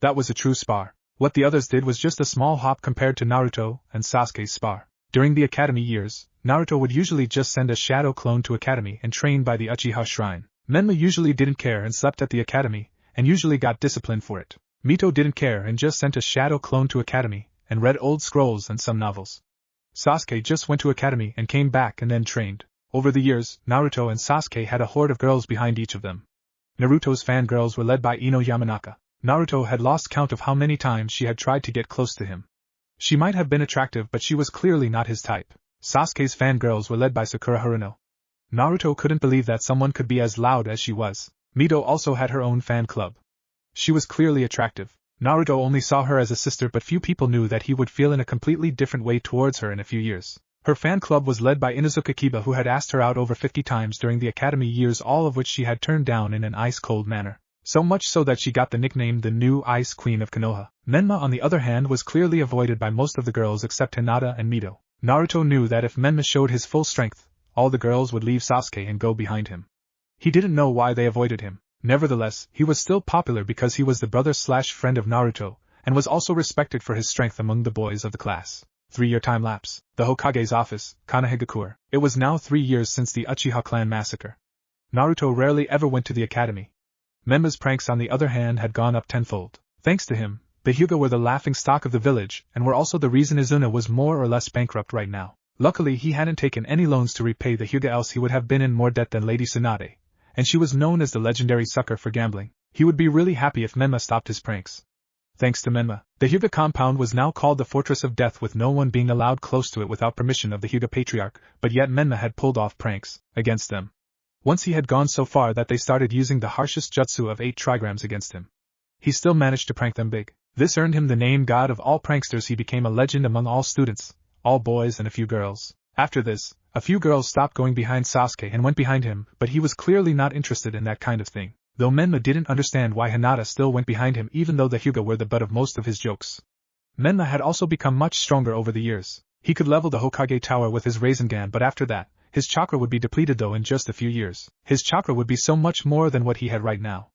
That was a true spar. What the others did was just a small hop compared to Naruto and Sasuke's spar. During the academy years, Naruto would usually just send a shadow clone to academy and train by the Uchiha shrine. Menma usually didn't care and slept at the academy, and usually got disciplined for it. Mito didn't care and just sent a shadow clone to academy, and read old scrolls and some novels. Sasuke just went to academy and came back and then trained. Over the years, Naruto and Sasuke had a horde of girls behind each of them. Naruto's fangirls were led by Ino Yamanaka. Naruto had lost count of how many times she had tried to get close to him. She might have been attractive, but she was clearly not his type. Sasuke's fangirls were led by Sakura Haruno. Naruto couldn't believe that someone could be as loud as she was. Mito also had her own fan club. She was clearly attractive. Naruto only saw her as a sister, but few people knew that he would feel in a completely different way towards her in a few years. Her fan club was led by Inuzuka Kiba, who had asked her out over 50 times during the academy years, all of which she had turned down in an ice-cold manner. So much so that she got the nickname the new Ice Queen of Konoha. Menma, on the other hand, was clearly avoided by most of the girls except Hinata and Mito. Naruto knew that if Menma showed his full strength, all the girls would leave Sasuke and go behind him. He didn't know why they avoided him. Nevertheless, he was still popular because he was the brother/friend of Naruto, and was also respected for his strength among the boys of the class. 3-year time lapse. The Hokage's office, Konohagakure. It was now 3 years since the Uchiha clan massacre. Naruto rarely ever went to the academy. Menma's pranks, on the other hand, had gone up tenfold. Thanks to him, the Hyuga were the laughing stock of the village, and were also the reason Izuna was more or less bankrupt right now. Luckily, he hadn't taken any loans to repay the Hyuga, else he would have been in more debt than Lady Tsunade, and she was known as the legendary sucker for gambling. He would be really happy if Menma stopped his pranks. Thanks to Menma, the Hyuga compound was now called the Fortress of Death, with no one being allowed close to it without permission of the Hyuga Patriarch, but yet Menma had pulled off pranks against them. Once he had gone so far that they started using the harshest jutsu of 8 trigrams against him. He still managed to prank them big. This earned him the name God of all pranksters. He became a legend among all students, all boys and a few girls. After this, a few girls stopped going behind Sasuke and went behind him, but he was clearly not interested in that kind of thing, though Menma didn't understand why Hinata still went behind him even though the Hyuga were the butt of most of his jokes. Menma had also become much stronger over the years. He could level the Hokage tower with his Rasengan, but after that, his chakra would be depleted though in just a few years. His chakra would be so much more than what he had right now.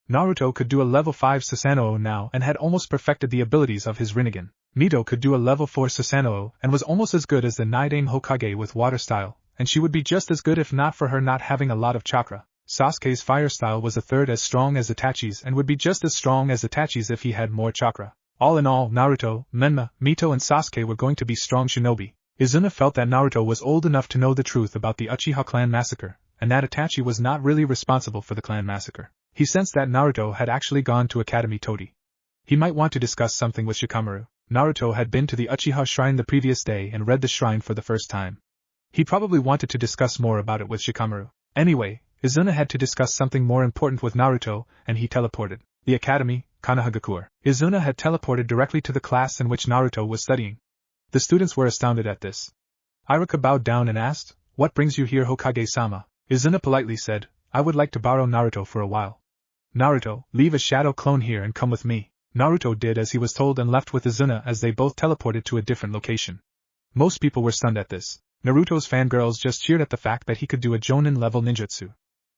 Naruto could do a level 5 Susanoo now and had almost perfected the abilities of his Rinnegan. Mito could do a level 4 Susanoo and was almost as good as the Night-Aim Hokage with water style, and she would be just as good if not for her not having a lot of chakra. Sasuke's fire style was a third as strong as Itachi's and would be just as strong as Itachi's if he had more chakra. All in all, Naruto, Menma, Mito and Sasuke were going to be strong shinobi. Izuna felt that Naruto was old enough to know the truth about the Uchiha clan massacre, and that Itachi was not really responsible for the clan massacre. He sensed that Naruto had actually gone to Academy Todi. He might want to discuss something with Shikamaru. Naruto had been to the Uchiha shrine the previous day and read the shrine for the first time. He probably wanted to discuss more about it with Shikamaru. Anyway, Izuna had to discuss something more important with Naruto, and he teleported. The Academy, Konohagakure. Izuna had teleported directly to the class in which Naruto was studying. The students were astounded at this. Iruka bowed down and asked, "What brings you here, Hokage-sama?" Izuna politely said, "I would like to borrow Naruto for a while." "Naruto, leave a shadow clone here and come with me." Naruto did as he was told and left with Izuna as they both teleported to a different location. Most people were stunned at this. Naruto's fangirls just cheered at the fact that he could do a Jonin-level ninjutsu.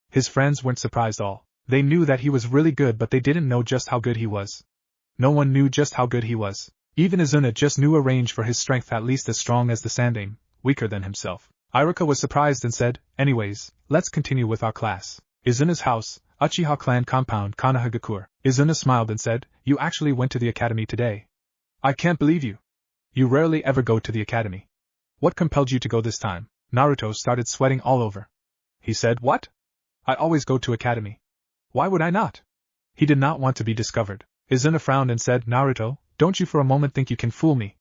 His friends weren't surprised all. They knew that he was really good, but they didn't know just how good he was. No one knew just how good he was. Even Izuna just knew a range for his strength at least as strong as the Sandaime, weaker than himself. Iruka was surprised and said, "Anyways, let's continue with our class." Izuna's house, Uchiha clan compound, Konohagakure. Izuna smiled and said, "You actually went to the academy today. I can't believe you. You rarely ever go to the academy. What compelled you to go this time?" Naruto started sweating all over. He said, "What? I always go to academy. Why would I not?" He did not want to be discovered. Izuna frowned and said, "Naruto, don't you for a moment think you can fool me?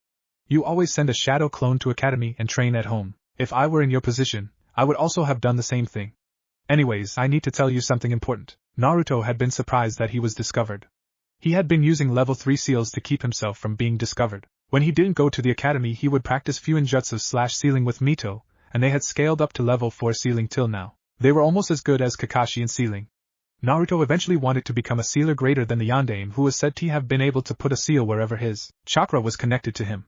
You always send a shadow clone to academy and train at home. If I were in your position, I would also have done the same thing. Anyways, I need to tell you something important." Naruto had been surprised that he was discovered. He had been using level 3 seals to keep himself from being discovered. When he didn't go to the academy, he would practice Fuinjutsu/sealing with Mito, and they had scaled up to level 4 sealing till now. They were almost as good as Kakashi in sealing. Naruto eventually wanted to become a sealer greater than the Yondaime, who was said to have been able to put a seal wherever his chakra was connected to him.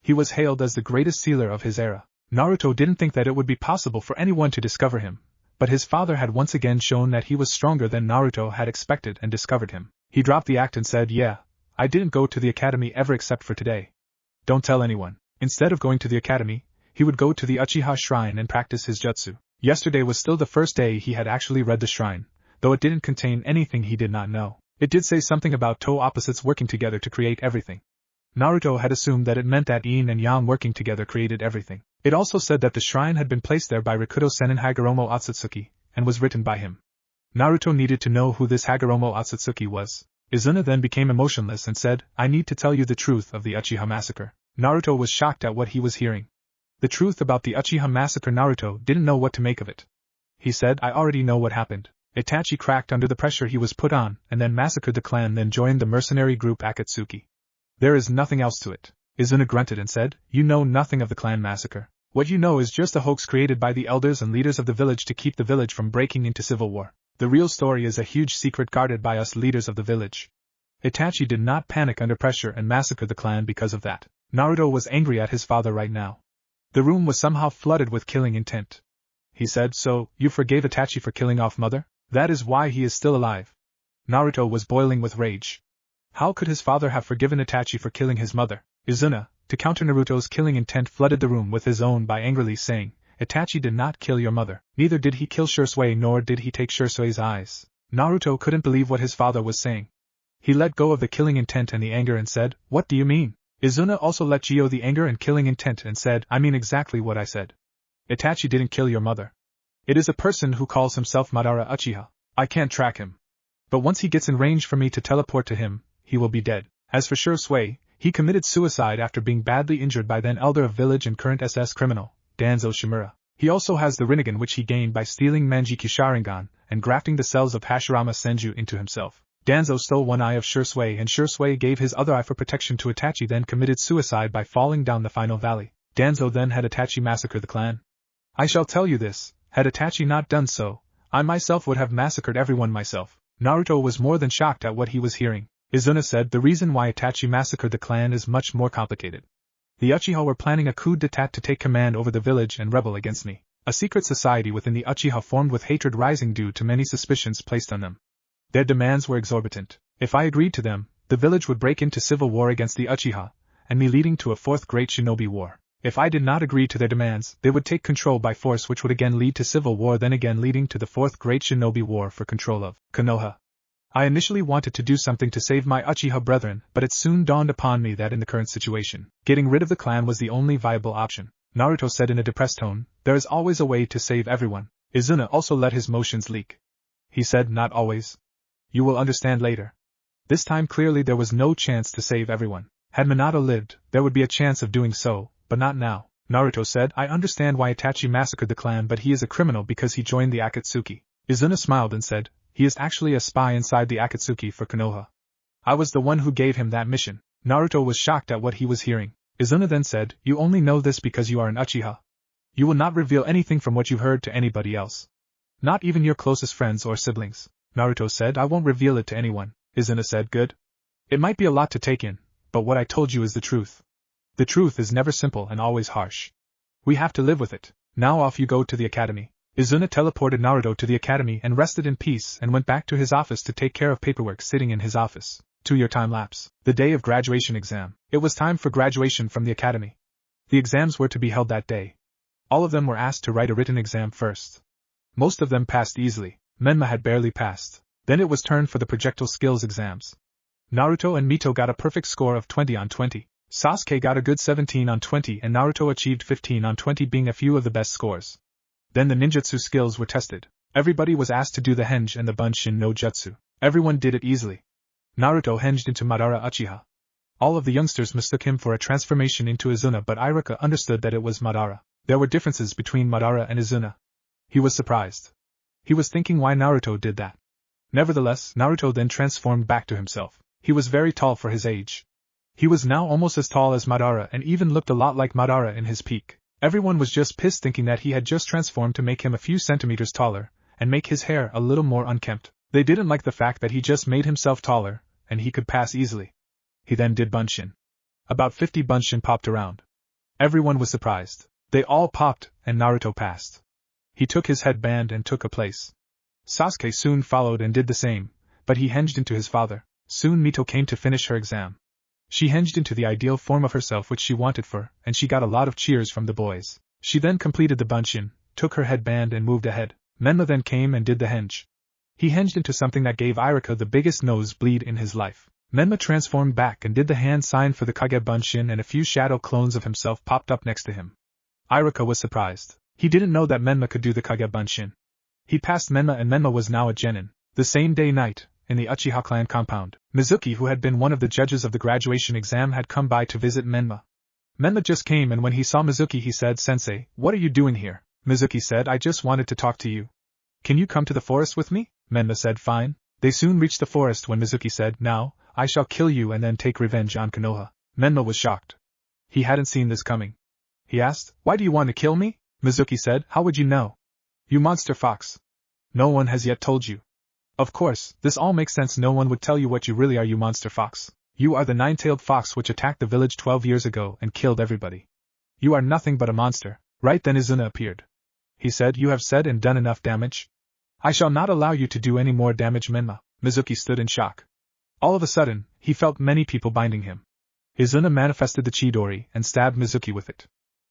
He was hailed as the greatest sealer of his era. Naruto didn't think that it would be possible for anyone to discover him, but his father had once again shown that he was stronger than Naruto had expected and discovered him. He dropped the act and said, "Yeah, I didn't go to the academy ever except for today. Don't tell anyone." Instead of going to the academy, he would go to the Uchiha shrine and practice his jutsu. Yesterday was still the first day he had actually read the shrine, though it didn't contain anything he did not know. It did say something about toe opposites working together to create everything. Naruto had assumed that it meant that yin and yang working together created everything. It also said that the shrine had been placed there by Rikudo Sennin Hagoromo Otsutsuki, and was written by him. Naruto needed to know who this Hagoromo Otsutsuki was. Izuna then became emotionless and said, "I need to tell you the truth of the Uchiha massacre." Naruto was shocked at what he was hearing. The truth about the Uchiha massacre. Naruto didn't know what to make of it. He said, "I already know what happened. Itachi cracked under the pressure he was put on, and then massacred the clan, then joined the mercenary group Akatsuki. There is nothing else to it." Izuna grunted and said, "You know nothing of the clan massacre. What you know is just a hoax created by the elders and leaders of the village to keep the village from breaking into civil war. The real story is a huge secret guarded by us leaders of the village." Itachi did not panic under pressure and massacre the clan because of that. Naruto was angry at his father right now. The room was somehow flooded with killing intent. He said, "So, you forgave Itachi for killing off mother? That is why he is still alive." Naruto was boiling with rage. How could his father have forgiven Itachi for killing his mother? Izuna, to counter Naruto's killing intent, flooded the room with his own by angrily saying, "Itachi did not kill your mother. Neither did he kill Shisui, nor did he take Shisui's eyes." Naruto couldn't believe what his father was saying. He let go of the killing intent and the anger and said, "What do you mean?" Izuna also let go the anger and killing intent and said, "I mean exactly what I said. Itachi didn't kill your mother. It is a person who calls himself Madara Uchiha. I can't track him. But once he gets in range for me to teleport to him, he will be dead. As for Shisui, he committed suicide after being badly injured by then elder of village and current SS criminal, Danzo Shimura. He also has the Rinnegan which he gained by stealing Manjiki Sharingan and grafting the cells of Hashirama Senju into himself. Danzo stole one eye of Shisui and Shisui gave his other eye for protection to Itachi, then committed suicide by falling down the final valley. Danzo then had Itachi massacre the clan. I shall tell you this, had Itachi not done so, I myself would have massacred everyone myself. Naruto was more than shocked at what he was hearing. Izuna said the reason why Itachi massacred the clan is much more complicated. The Uchiha were planning a coup d'etat to take command over the village and rebel against me. A secret society within the Uchiha formed with hatred rising due to many suspicions placed on them. Their demands were exorbitant. If I agreed to them, the village would break into civil war against the Uchiha, and me leading to a fourth great shinobi war. If I did not agree to their demands, they would take control by force, which would again lead to civil war, then again leading to the fourth great shinobi war for control of Konoha. I initially wanted to do something to save my Uchiha brethren, but it soon dawned upon me that in the current situation, getting rid of the clan was the only viable option. Naruto said in a depressed tone, there is always a way to save everyone. Izuna also let his motions leak. He said, not always. You will understand later. This time clearly there was no chance to save everyone. Had Minato lived, there would be a chance of doing so, but not now. Naruto said, I understand why Itachi massacred the clan, but he is a criminal because he joined the Akatsuki. Izuna smiled and said, he is actually a spy inside the Akatsuki for Konoha. I was the one who gave him that mission. Naruto was shocked at what he was hearing. Izuna then said, you only know this because you are an Uchiha. You will not reveal anything from what you heard to anybody else. Not even your closest friends or siblings. Naruto said, I won't reveal it to anyone. Izuna said, good. It might be a lot to take in, but what I told you is the truth. The truth is never simple and always harsh. We have to live with it. Now off you go to the academy. Izuna teleported Naruto to the academy and rested in peace and went back to his office to take care of paperwork sitting in his office. 2-year time lapse. The day of graduation exam. It was time for graduation from the academy. The exams were to be held that day. All of them were asked to write a written exam first. Most of them passed easily. Menma had barely passed. Then it was turn for the projectile skills exams. Naruto and Mito got a perfect score of 20 on 20. Sasuke got a good 17 on 20 and Naruto achieved 15 on 20, being a few of the best scores. Then the ninjutsu skills were tested. Everybody was asked to do the henge and the bunshin no jutsu. Everyone did it easily. Naruto henged into Madara Uchiha. All of the youngsters mistook him for a transformation into Izuna, but Iruka understood that it was Madara. There were differences between Madara and Izuna. He was surprised. He was thinking why Naruto did that. Nevertheless, Naruto then transformed back to himself. He was very tall for his age. He was now almost as tall as Madara and even looked a lot like Madara in his peak. Everyone was just pissed, thinking that he had just transformed to make him a few centimeters taller, and make his hair a little more unkempt. They didn't like the fact that he just made himself taller, and he could pass easily. He then did bunshin. About 50 bunshin popped around. Everyone was surprised. They all popped, and Naruto passed. He took his headband and took a place. Sasuke soon followed and did the same, but he henged into his father. Soon Mito came to finish her exam. She henged into the ideal form of herself which she wanted for, and she got a lot of cheers from the boys. She then completed the bunshin, took her headband and moved ahead. Menma then came and did the henge. He henged into something that gave Iruka the biggest nosebleed in his life. Menma transformed back and did the hand sign for the Kage bunshin, and a few shadow clones of himself popped up next to him. Iruka was surprised. He didn't know that Menma could do the Kage bunshin. He passed Menma, and Menma was now a genin. The same day night, in the Uchiha clan compound, Mizuki, who had been one of the judges of the graduation exam, had come by to visit Menma. Menma just came, and when he saw Mizuki he said, Sensei, what are you doing here? Mizuki said, I just wanted to talk to you. Can you come to the forest with me? Menma said, fine. They soon reached the forest when Mizuki said, now, I shall kill you and then take revenge on Konoha. Menma was shocked. He hadn't seen this coming. He asked, why do you want to kill me? Mizuki said, how would you know? You monster fox. No one has yet told you. Of course, this all makes sense. No one would tell you what you really are, you monster fox. You are the nine-tailed fox which attacked the village 12 years ago and killed everybody. You are nothing but a monster. Right then Izuna appeared. He said, you have said and done enough damage. I shall not allow you to do any more damage, Menma. Mizuki stood in shock. All of a sudden, he felt many people binding him. Izuna manifested the Chidori and stabbed Mizuki with it.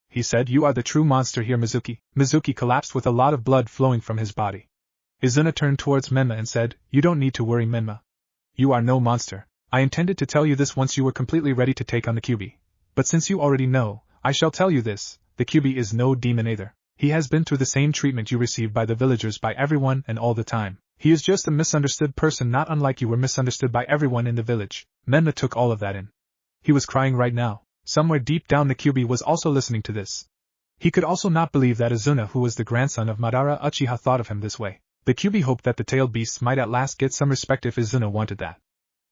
He said, you are the true monster here, Mizuki. Mizuki collapsed with a lot of blood flowing from his body. Izuna turned towards Menma and said, you don't need to worry, Menma. You are no monster. I intended to tell you this once you were completely ready to take on the Kyuubi. But since you already know, I shall tell you this, the Kyuubi is no demon either. He has been through the same treatment you received by the villagers, by everyone and all the time. He is just a misunderstood person, not unlike you were misunderstood by everyone in the village. Menma took all of that in. He was crying right now. Somewhere deep down the Kyuubi was also listening to this. He could also not believe that Izuna, who was the grandson of Madara Uchiha, thought of him this way. The Kyuubi hoped that the tailed beasts might at last get some respect if Izuna wanted that.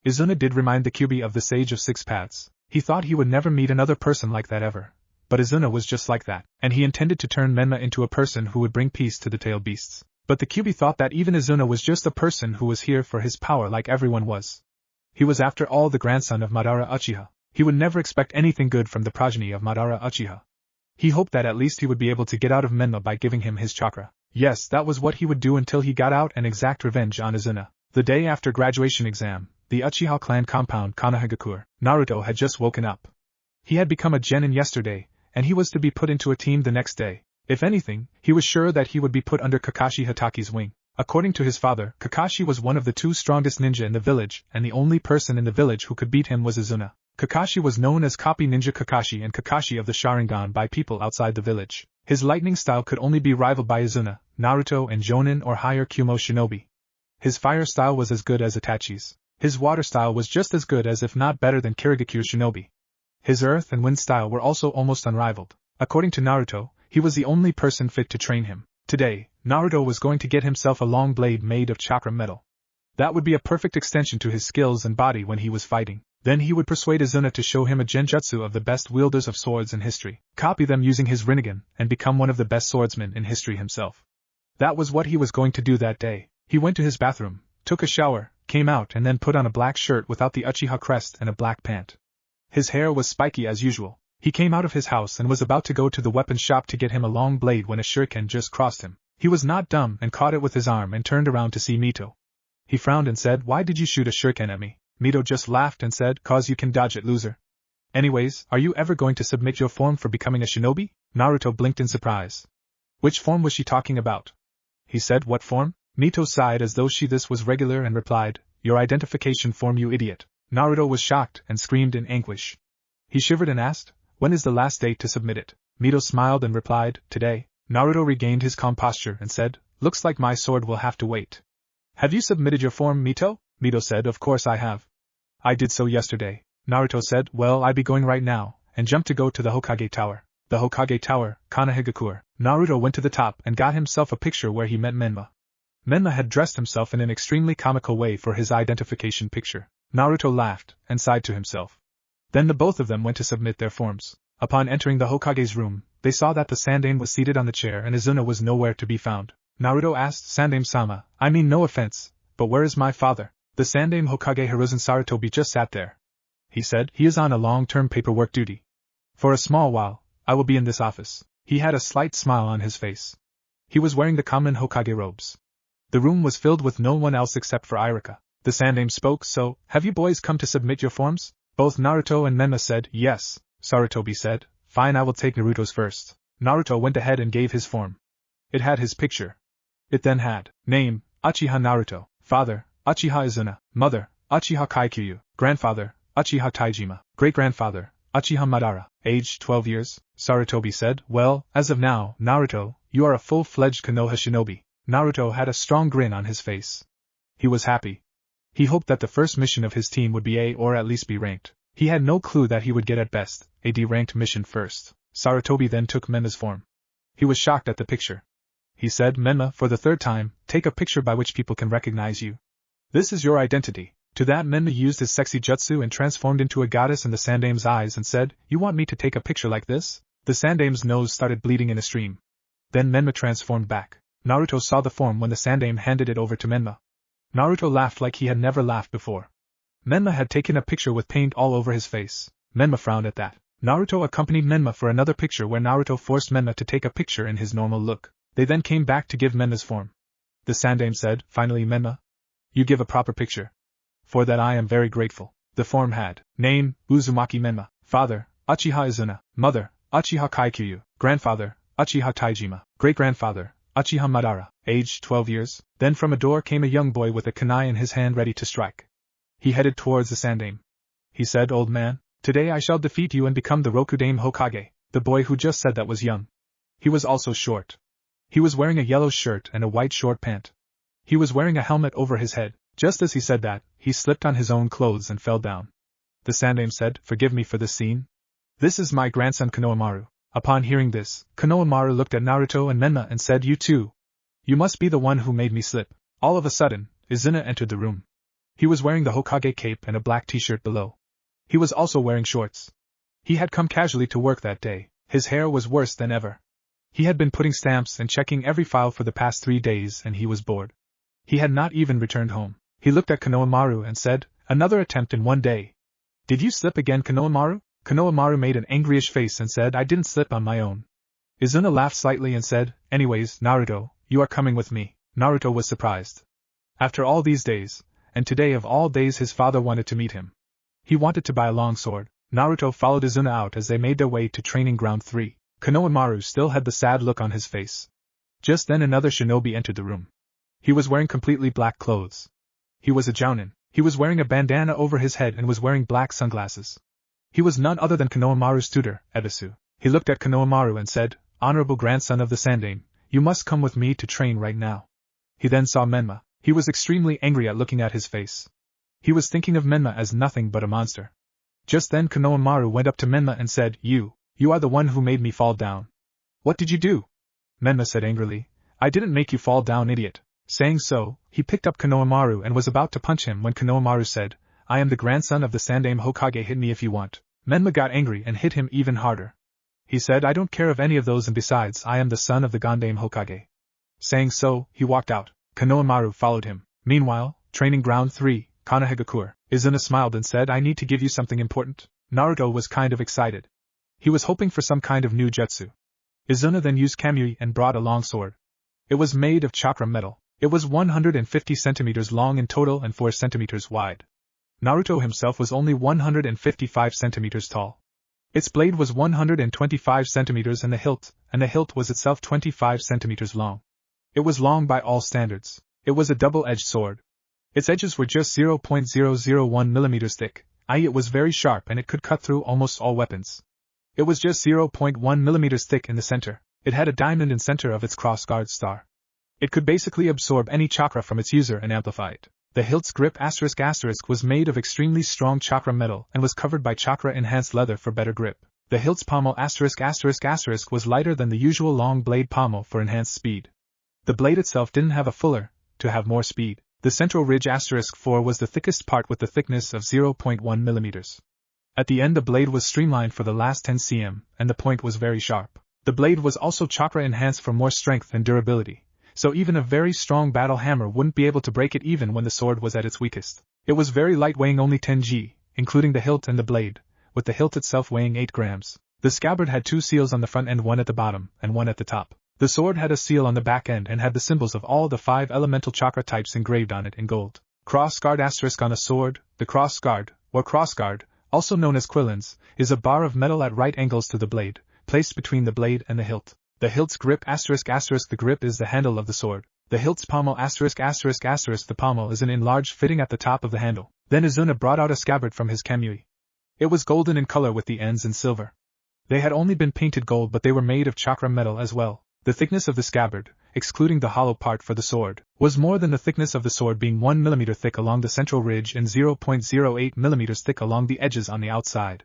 Izuna did remind the Kyuubi of the Sage of Six Paths. He thought he would never meet another person like that ever. But Izuna was just like that, and he intended to turn Menma into a person who would bring peace to the tailed beasts. But the Kyuubi thought that even Izuna was just a person who was here for his power like everyone was. He was after all the grandson of Madara Uchiha. He would never expect anything good from the progeny of Madara Uchiha. He hoped that at least he would be able to get out of Menma by giving him his chakra. Yes, that was what he would do until he got out and exact revenge on Izuna. The day after graduation exam, the Uchiha clan compound Konohagakure, Naruto had just woken up. He had become a genin yesterday, and he was to be put into a team the next day. If anything, he was sure that he would be put under Kakashi Hataki's wing. According to his father, Kakashi was one of the 2 strongest ninja in the village, and the only person in the village who could beat him was Izuna. Kakashi was known as Copy Ninja Kakashi and Kakashi of the Sharingan by people outside the village. His lightning style could only be rivaled by Izuna, Naruto and Jonin or higher Kumo shinobi. His fire style was as good as Itachi's. His water style was just as good as if not better than Kirigakure's shinobi. His earth and wind style were also almost unrivaled. According to Naruto, he was the only person fit to train him. Today, Naruto was going to get himself a long blade made of chakra metal. That would be a perfect extension to his skills and body when he was fighting. Then he would persuade Izuna to show him a genjutsu of the best wielders of swords in history, copy them using his Rinnegan, and become one of the best swordsmen in history himself. That was what he was going to do that day. He went to his bathroom, took a shower, came out and then put on a black shirt without the Uchiha crest and a black pant. His hair was spiky as usual. He came out of his house and was about to go to the weapons shop to get him a long blade when a shuriken just crossed him. He was not dumb and caught it with his arm and turned around to see Mito. He frowned and said, "Why did you shoot a shuriken at me?" Mito just laughed and said, "'Cause you can dodge it, loser." "Anyways, are you ever going to submit your form for becoming a shinobi?" Naruto blinked in surprise. Which form was she talking about? He said, "What form?" Mito sighed as though this was regular and replied, "Your identification form, you idiot." Naruto was shocked and screamed in anguish. He shivered and asked, "When is the last date to submit it?" Mito smiled and replied, "Today." Naruto regained his calm posture and said, "Looks like my sword will have to wait." "Have you submitted your form, Mito?" Mito said, "Of course I have." "I did so yesterday." Naruto said, "Well, I be going right now," and jumped to go to the Hokage Tower. The Hokage Tower, Konohagakure. Naruto went to the top and got himself a picture where he met Menma. Menma had dressed himself in an extremely comical way for his identification picture. Naruto laughed and sighed to himself. Then the both of them went to submit their forms. Upon entering the Hokage's room, they saw that the Sandaime was seated on the chair and Izuna was nowhere to be found. Naruto asked Sandaime-sama, "I mean no offense, but where is my father?" The Sandaime Hokage Hiruzen Sarutobi just sat there. He said, "He is on a long-term paperwork duty. For a small while, I will be in this office." He had a slight smile on his face. He was wearing the common Hokage robes. The room was filled with no one else except for Irika. The Sandaime spoke, "So, have you boys come to submit your forms?" Both Naruto and Menma said, "Yes." Sarutobi said, "Fine, I will take Naruto's first." Naruto went ahead and gave his form. It had his picture. It then had, name, Uchiha Naruto, father, Uchiha Izuna, mother, Uchiha Kaikyu, grandfather, Uchiha Taiima, great-grandfather, Uchiha Madara, age 12 years. Sarutobi said, "Well, as of now, Naruto, you are a full-fledged Konoha shinobi." Naruto had a strong grin on his face. He was happy. He hoped that the first mission of his team would be A or at least be ranked. He had no clue that he would get at best a D-ranked mission first. Sarutobi then took Menma's form. He was shocked at the picture. He said, "Menma, for the third time, take a picture by which people can recognize you. This is your identity." To that Menma used his sexy jutsu and transformed into a goddess in the Sandaime's eyes and said, "You want me to take a picture like this?" The Sandaime's nose started bleeding in a stream. Then Menma transformed back. Naruto saw the form when the Sandaime handed it over to Menma. Naruto laughed like he had never laughed before. Menma had taken a picture with paint all over his face. Menma frowned at that. Naruto accompanied Menma for another picture where Naruto forced Menma to take a picture in his normal look. They then came back to give Menma's form. The Sandaime said, "Finally, Menma, you give a proper picture. For that I am very grateful." The form had, name, Uzumaki Menma, father, Uchiha Izuna, mother, Uchiha Kaikyu, grandfather, Uchiha Taiima, great-grandfather, Uchiha Madara, age 12 years. Then from a door came a young boy with a kunai in his hand ready to strike. He headed towards the Sandaime. He said, "Old man, today I shall defeat you and become the Rokudame Hokage." The boy who just said that was young. He was also short. He was wearing a yellow shirt and a white short pant. He was wearing a helmet over his head. Just as he said that, he slipped on his own clothes and fell down. The Sandaime said, "Forgive me for this scene. This is my grandson Konohamaru." Upon hearing this, Konohamaru looked at Naruto and Menma and said, "You too. You must be the one who made me slip." All of a sudden, Izuna entered the room. He was wearing the Hokage cape and a black t-shirt below. He was also wearing shorts. He had come casually to work that day. His hair was worse than ever. He had been putting stamps and checking every file for the past 3 days and he was bored. He had not even returned home. He looked at Konohamaru and said, "Another attempt in 1 day. Did you slip again, Konohamaru?" Konohamaru made an angryish face and said, "I didn't slip on my own." Izuna laughed slightly and said, "Anyways, Naruto, you are coming with me." Naruto was surprised. After all these days, and today of all days his father wanted to meet him. He wanted to buy a long sword. Naruto followed Izuna out as they made their way to training ground 3. Konohamaru still had the sad look on his face. Just then another shinobi entered the room. He was wearing completely black clothes. He was a jounin. He was wearing a bandana over his head and was wearing black sunglasses. He was none other than Konohamaru's tutor, Ebisu. He looked at Konohamaru and said, "Honorable grandson of the Sandaime, you must come with me to train right now." He then saw Menma. He was extremely angry at looking at his face. He was thinking of Menma as nothing but a monster. Just then Konohamaru went up to Menma and said, You are the one who made me fall down." "What did you do?" Menma said angrily. "I didn't make you fall down, idiot." Saying so, he picked up Konohamaru and was about to punch him when Konohamaru said, "I am the grandson of the Sandaime Hokage, hit me if you want." Menma got angry and hit him even harder. He said, "I don't care of any of those and besides I am the son of the Gandaime Hokage." Saying so, he walked out. Konohamaru followed him. Meanwhile, training ground 3, Konohagakure, Izuna smiled and said, "I need to give you something important." Naruto was kind of excited. He was hoping for some kind of new jutsu. Izuna then used Kamui and brought a long sword. It was made of chakra metal. It was 150 centimeters long in total and 4 centimeters wide. Naruto himself was only 155 centimeters tall. Its blade was 125 centimeters and the hilt was itself 25 centimeters long. It was long by all standards. It was a double-edged sword. Its edges were just 0.001 millimeters thick, i.e. it was very sharp and it could cut through almost all weapons. It was just 0.1 millimeters thick in the center. It had a diamond in center of its cross-guard star. It could basically absorb any chakra from its user and amplify it. The hilt's grip *** was made of extremely strong chakra metal and was covered by chakra-enhanced leather for better grip. The hilt's pommel *** was lighter than the usual long blade pommel for enhanced speed. The blade itself didn't have a fuller, to have more speed. The central ridge *4 was the thickest part with the thickness of 0.1 millimeters. At the end the blade was streamlined for the last 10 cm, and the point was very sharp. The blade was also chakra-enhanced for more strength and durability. So even a very strong battle hammer wouldn't be able to break it even when the sword was at its weakest. It was very light, weighing only 10 g, including the hilt and the blade, with the hilt itself weighing 8 grams. The scabbard had 2 seals on the front end, one at the bottom, and one at the top. The sword had a seal on the back end and had the symbols of all the 5 elemental chakra types engraved on it in gold. Cross-guard * on a sword. The cross-guard, or cross-guard, also known as quillins, is a bar of metal at right angles to the blade, placed between the blade and the hilt. The hilt's grip *** the grip is the handle of the sword. The hilt's pommel *** the pommel is an enlarged fitting at the top of the handle. Then Izuna brought out a scabbard from his kamui. It was golden in color with the ends in silver. They had only been painted gold, but they were made of chakra metal as well. The thickness of the scabbard, excluding the hollow part for the sword, was more than the thickness of the sword, being 1 mm thick along the central ridge and 0.08 mm thick along the edges on the outside.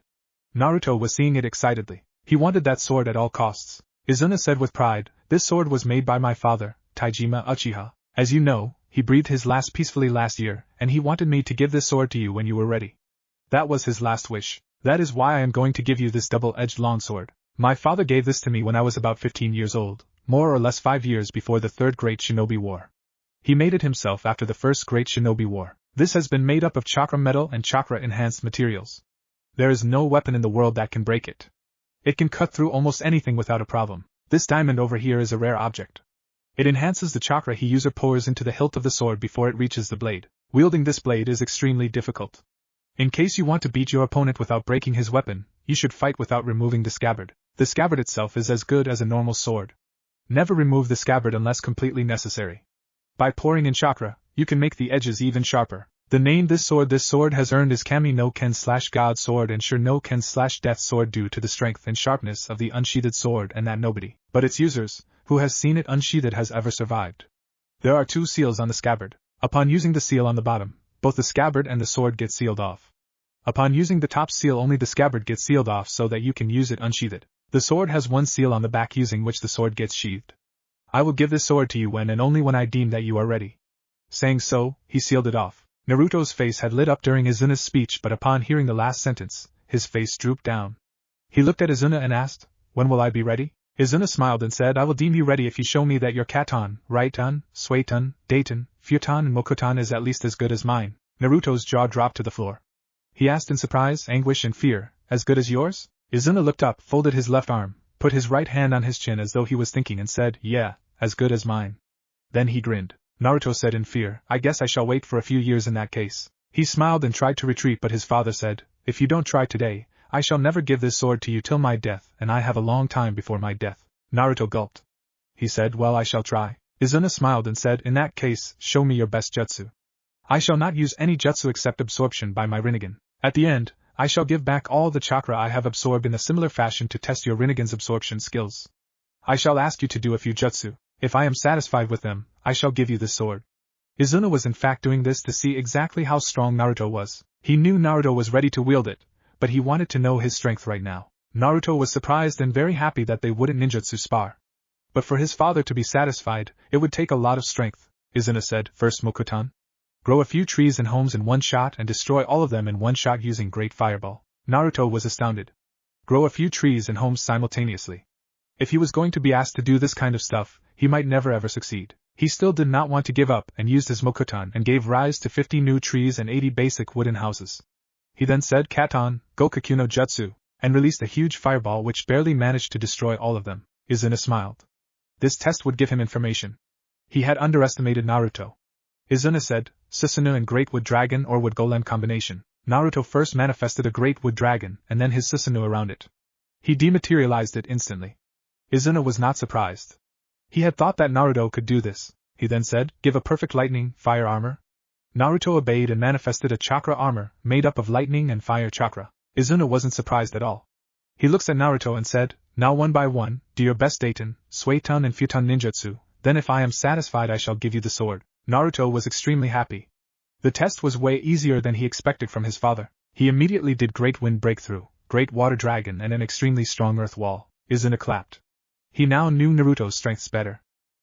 Naruto was seeing it excitedly. He wanted that sword at all costs. Izuna said with pride, "This sword was made by my father, Taiima Uchiha. As you know, he breathed his last peacefully last year, and he wanted me to give this sword to you when you were ready. That was his last wish. That is why I am going to give you this double-edged longsword. My father gave this to me when I was about 15 years old, more or less 5 years before the Third Great Shinobi War. He made it himself after the First Great Shinobi War. This has been made up of chakra metal and chakra-enhanced materials. There is no weapon in the world that can break it. It can cut through almost anything without a problem. This diamond over here is a rare object. It enhances the chakra he user pours into the hilt of the sword before it reaches the blade. Wielding this blade is extremely difficult. In case you want to beat your opponent without breaking his weapon, you should fight without removing the scabbard. The scabbard itself is as good as a normal sword. Never remove the scabbard unless completely necessary. By pouring in chakra, you can make the edges even sharper. The name this sword has earned is Kami no Ken / God Sword and Sure no Ken / Death Sword due to the strength and sharpness of the unsheathed sword, and that nobody, but its users, who has seen it unsheathed has ever survived. There are 2 seals on the scabbard. Upon using the seal on the bottom, both the scabbard and the sword get sealed off. Upon using the top seal, only the scabbard gets sealed off so that you can use it unsheathed. The sword has 1 seal on the back using which the sword gets sheathed. I will give this sword to you when and only when I deem that you are ready. Saying so, he sealed it off. Naruto's face had lit up during Izuna's speech, but upon hearing the last sentence, his face drooped down. He looked at Izuna and asked, When will I be ready? Izuna smiled and said, I will deem you ready if you show me that your katon, right-ton, sway-ton, daton, futon and mokoton is at least as good as mine. Naruto's jaw dropped to the floor. He asked in surprise, anguish and fear, as good as yours? Izuna looked up, folded his left arm, put his right hand on his chin as though he was thinking and said, yeah, as good as mine. Then he grinned. Naruto said in fear, I guess I shall wait for a few years in that case. He smiled and tried to retreat, but his father said, if you don't try today, I shall never give this sword to you till my death, and I have a long time before my death. Naruto gulped. He said, well, I shall try. Izuna smiled and said, in that case, show me your best jutsu. I shall not use any jutsu except absorption by my Rinnegan. At the end, I shall give back all the chakra I have absorbed in a similar fashion to test your Rinnegan's absorption skills. I shall ask you to do a few jutsu. If I am satisfied with them, I shall give you this sword. Izuna was in fact doing this to see exactly how strong Naruto was. He knew Naruto was ready to wield it, but he wanted to know his strength right now. Naruto was surprised and very happy that they wouldn't ninjutsu spar. But for his father to be satisfied, it would take a lot of strength. Izuna said, first Mokutan. Grow a few trees and homes in one shot and destroy all of them in one shot using Great Fireball. Naruto was astounded. Grow a few trees and homes simultaneously. If he was going to be asked to do this kind of stuff, he might never ever succeed. He still did not want to give up and used his Mokutan and gave rise to 50 new trees and 80 basic wooden houses. He then said Katon, Gokaku no Jutsu, and released a huge fireball which barely managed to destroy all of them. Izuna smiled. This test would give him information. He had underestimated Naruto. Izuna said, Susanoo and Great Wood Dragon or Wood Golem combination. Naruto first manifested a Great Wood Dragon and then his Susanoo around it. He dematerialized it instantly. Izuna was not surprised. He had thought that Naruto could do this. He then said, give a perfect lightning, fire armor. Naruto obeyed and manifested a chakra armor, made up of lightning and fire chakra. Izuna wasn't surprised at all. He looks at Naruto and said, now one by one, do your best Daton, Suiton and Futon ninjutsu, then if I am satisfied I shall give you the sword. Naruto was extremely happy. The test was way easier than he expected from his father. He immediately did Great Wind Breakthrough, Great Water Dragon and an extremely strong Earth Wall. Izuna clapped. He now knew Naruto's strengths better.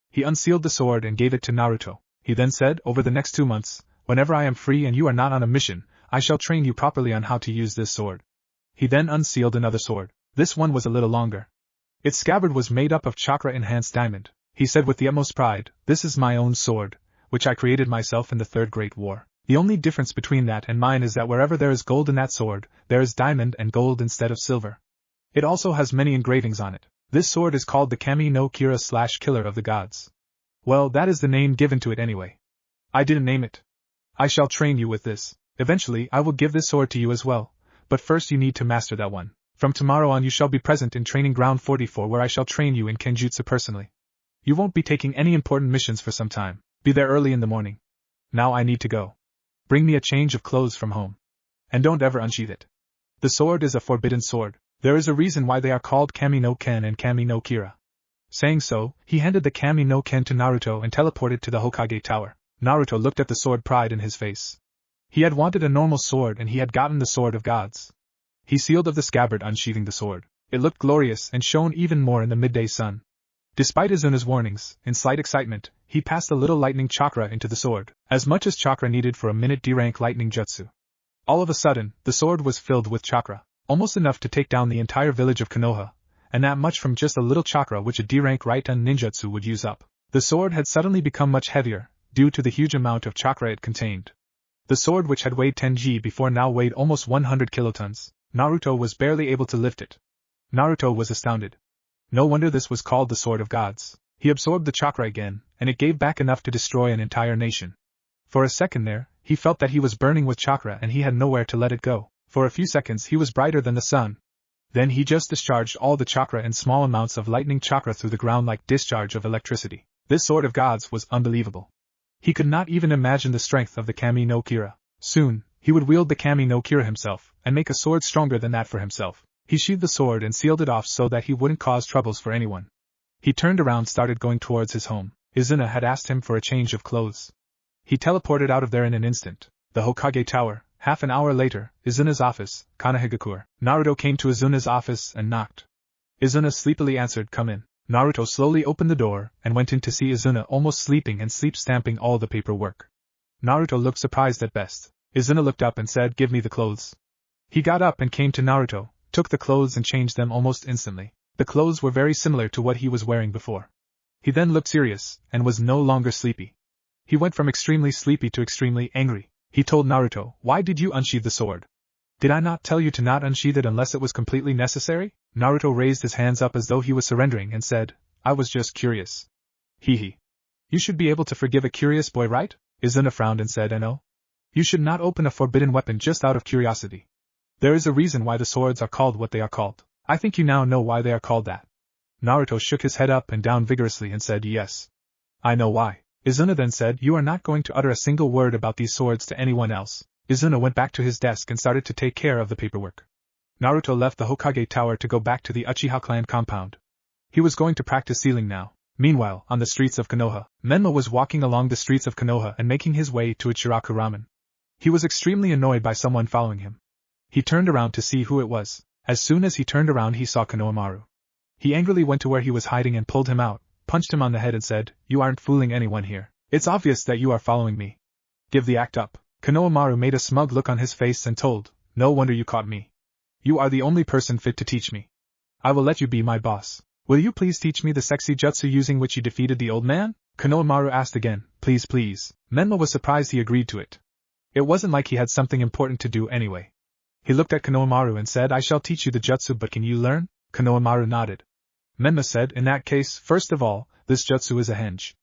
He unsealed the sword and gave it to Naruto. He then said, over the next 2 months, whenever I am free and you are not on a mission, I shall train you properly on how to use this sword. He then unsealed another sword. This one was a little longer. Its scabbard was made up of chakra-enhanced diamond. He said with the utmost pride, this is my own sword, which I created myself in the Third Great War. The only difference between that and mine is that wherever there is gold in that sword, there is diamond and gold instead of silver. It also has many engravings on it. This sword is called the Kami no Kira / Killer of the Gods. Well, that is the name given to it anyway. I didn't name it. I shall train you with this. Eventually, I will give this sword to you as well, but first you need to master that one. From tomorrow on you shall be present in Training Ground 44 where I shall train you in Kenjutsu personally. You won't be taking any important missions for some time. Be there early in the morning. Now I need to go. Bring me a change of clothes from home. And don't ever unsheath it. The sword is a forbidden sword. There is a reason why they are called Kami no Ken and Kami no Kira. Saying so, he handed the Kami no Ken to Naruto and teleported to the Hokage Tower. Naruto looked at the sword, pride in his face. He had wanted a normal sword and he had gotten the Sword of Gods. He sealed of the scabbard, unsheathing the sword. It looked glorious and shone even more in the midday sun. Despite Izuna's warnings, in slight excitement, he passed a little lightning chakra into the sword, as much as chakra needed for a minute D-rank lightning jutsu. All of a sudden, the sword was filled with chakra, almost enough to take down the entire village of Konoha, and that much from just a little chakra which a D-rank Raiten ninjutsu would use up. The sword had suddenly become much heavier, due to the huge amount of chakra it contained. The sword which had weighed 10 g before now weighed almost 100 kilotons. Naruto was barely able to lift it. Naruto was astounded. No wonder this was called the Sword of Gods. He absorbed the chakra again, and it gave back enough to destroy an entire nation. For a second there, he felt that he was burning with chakra and he had nowhere to let it go. For a few seconds he was brighter than the sun. Then he just discharged all the chakra in small amounts of lightning chakra through the ground like discharge of electricity. This Sword of Gods was unbelievable. He could not even imagine the strength of the Kami no Kira. Soon, he would wield the Kami no Kira himself, and make a sword stronger than that for himself. He sheathed the sword and sealed it off so that he wouldn't cause troubles for anyone. He turned around, started going towards his home. Izuna had asked him for a change of clothes. He teleported out of there in an instant. The Hokage Tower. Half an hour later, Izuna's office, Kanahigakure. Naruto came to Izuna's office and knocked. Izuna sleepily answered, come in. Naruto slowly opened the door and went in to see Izuna almost sleeping and sleep-stamping all the paperwork. Naruto looked surprised at best. Izuna looked up and said, give me the clothes. He got up and came to Naruto, took the clothes and changed them almost instantly. The clothes were very similar to what he was wearing before. He then looked serious, and was no longer sleepy. He went from extremely sleepy to extremely angry. He told Naruto, "Why did you unsheath the sword? Did I not tell you to not unsheath it unless it was completely necessary?" Naruto raised his hands up as though he was surrendering and said, "I was just curious." Hee. You should be able to forgive a curious boy, right? Izuna frowned and said, "No. You should not open a forbidden weapon just out of curiosity. There is a reason why the swords are called what they are called. I think you now know why they are called that." Naruto shook his head up and down vigorously and said, "Yes. I know why." Izuna then said, "You are not going to utter a single word about these swords to anyone else." Izuna went back to his desk and started to take care of the paperwork. Naruto left the Hokage tower to go back to the Uchiha clan compound. He was going to practice sealing now. Meanwhile, on the streets of Konoha, Menma was walking along the streets of Konoha and making his way to Ichiraku Ramen. He was extremely annoyed by someone following him. He turned around to see who it was. As soon as he turned around he saw Konohamaru. He angrily went to where he was hiding and pulled him out, punched him on the head and said, "You aren't fooling anyone here. It's obvious that you are following me. Give the act up." Konohamaru made a smug look on his face and told, "No wonder you caught me. You are the only person fit to teach me. I will let you be my boss. Will you please teach me the sexy jutsu using which you defeated the old man?" Konohamaru asked again, "Please, please." Menma was surprised he agreed to it. It wasn't like he had something important to do anyway. He looked at Konohamaru and said, "I shall teach you the jutsu, but can you learn?" Konohamaru nodded. Menma said, "In that case, first of all, this jutsu is a henge.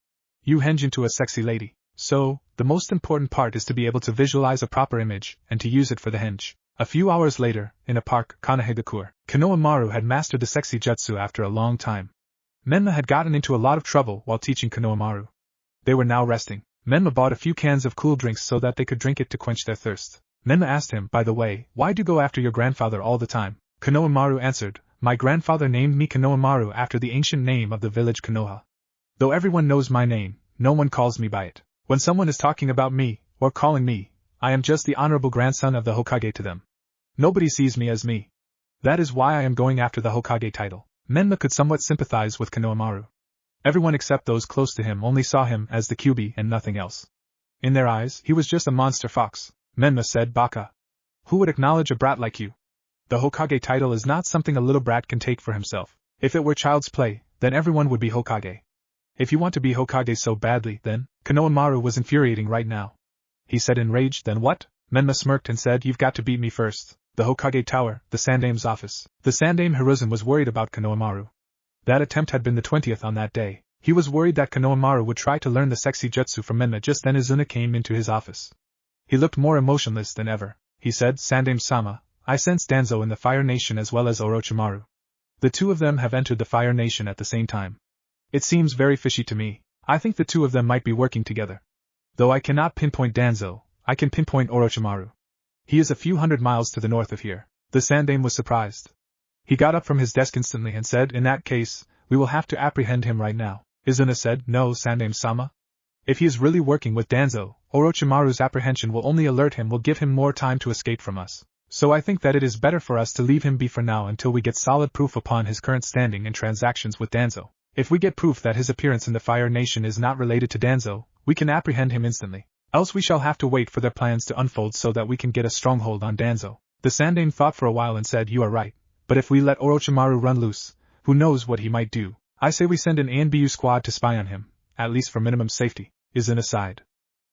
You henge into a sexy lady. So, the most important part is to be able to visualize a proper image, and to use it for the henge." A few hours later, in a park, Kanehegakure, Konohamaru had mastered the sexy jutsu after a long time. Menma had gotten into a lot of trouble while teaching Konohamaru. They were now resting. Menma bought a few cans of cool drinks so that they could drink it to quench their thirst. Menma asked him, "By the way, why do you go after your grandfather all the time?" Konohamaru answered, "My grandfather named me Konohamaru after the ancient name of the village Konoha. Though everyone knows my name, no one calls me by it. When someone is talking about me, or calling me, I am just the honorable grandson of the Hokage to them. Nobody sees me as me. That is why I am going after the Hokage title." Menma could somewhat sympathize with Konohamaru. Everyone except those close to him only saw him as the Kyuubi and nothing else. In their eyes, he was just a monster fox. Menma said, "Baka. Who would acknowledge a brat like you? The Hokage title is not something a little brat can take for himself. If it were child's play, then everyone would be Hokage. If you want to be Hokage so badly, then..." Konohamaru was infuriating right now. He said enraged, "Then what?" Menma smirked and said, "You've got to beat me first. The Hokage Tower, the Sandame's office." The Sandame Hiruzen was worried about Konohamaru. That attempt had been the 20th on that day. He was worried that Konohamaru would try to learn the sexy jutsu from Menma. Just then Izuna came into his office. He looked more emotionless than ever. He said, "Sandame-sama, I sense Danzo in the Fire Nation as well as Orochimaru. The two of them have entered the Fire Nation at the same time. It seems very fishy to me. I think the two of them might be working together. Though I cannot pinpoint Danzo, I can pinpoint Orochimaru. He is a few hundred miles to the north of here." The Sandame was surprised. He got up from his desk instantly and said, "In that case, we will have to apprehend him right now." Izuna said, "No, Sandame-sama. If he is really working with Danzo, Orochimaru's apprehension will only alert him, will give him more time to escape from us. So I think that it is better for us to leave him be for now until we get solid proof upon his current standing and transactions with Danzo. If we get proof that his appearance in the Fire Nation is not related to Danzo, we can apprehend him instantly. Else we shall have to wait for their plans to unfold so that we can get a stronghold on Danzo." The Sandame thought for a while and said, "You are right, but if we let Orochimaru run loose, who knows what he might do? I say we send an Ebisu squad to spy on him, at least for minimum safety." Izuna sighed.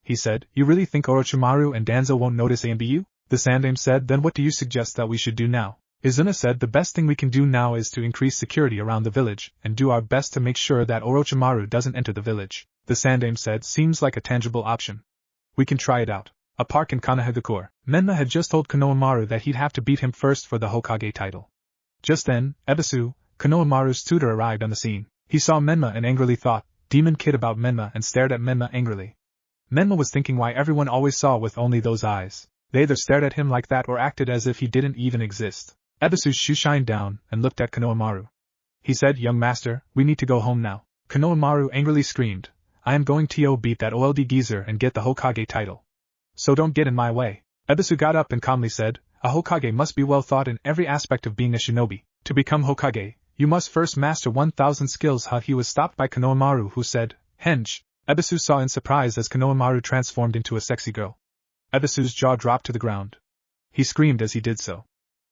He said, "You really think Orochimaru and Danzo won't notice Ebisu?" The Sandame said, "Then what do you suggest that we should do now?" Izuna said, "The best thing we can do now is to increase security around the village, and do our best to make sure that Orochimaru doesn't enter the village." The Sandame said, "Seems like a tangible option. We can try it out." A park in Kanehegakure. Menma had just told Konohamaru that he'd have to beat him first for the Hokage title. Just then, Ebisu, Konohamaru's tutor, arrived on the scene. He saw Menma and angrily thought, "Demon kid," about Menma and stared at Menma angrily. Menma was thinking why everyone always saw with only those eyes. They either stared at him like that or acted as if he didn't even exist. Ebisu's shoe shined down and looked at Konohamaru. He said, "Young master, we need to go home now." Konohamaru angrily screamed, "I am going to beat that old geezer and get the Hokage title. So don't get in my way." Ebisu got up and calmly said, "A Hokage must be well thought in every aspect of being a shinobi. To become Hokage, you must first master 1,000 skills." He was stopped by Konohamaru, who said, "Henge." Ebisu saw in surprise as Konohamaru transformed into a sexy girl. Ebisu's jaw dropped to the ground. He screamed as he did so.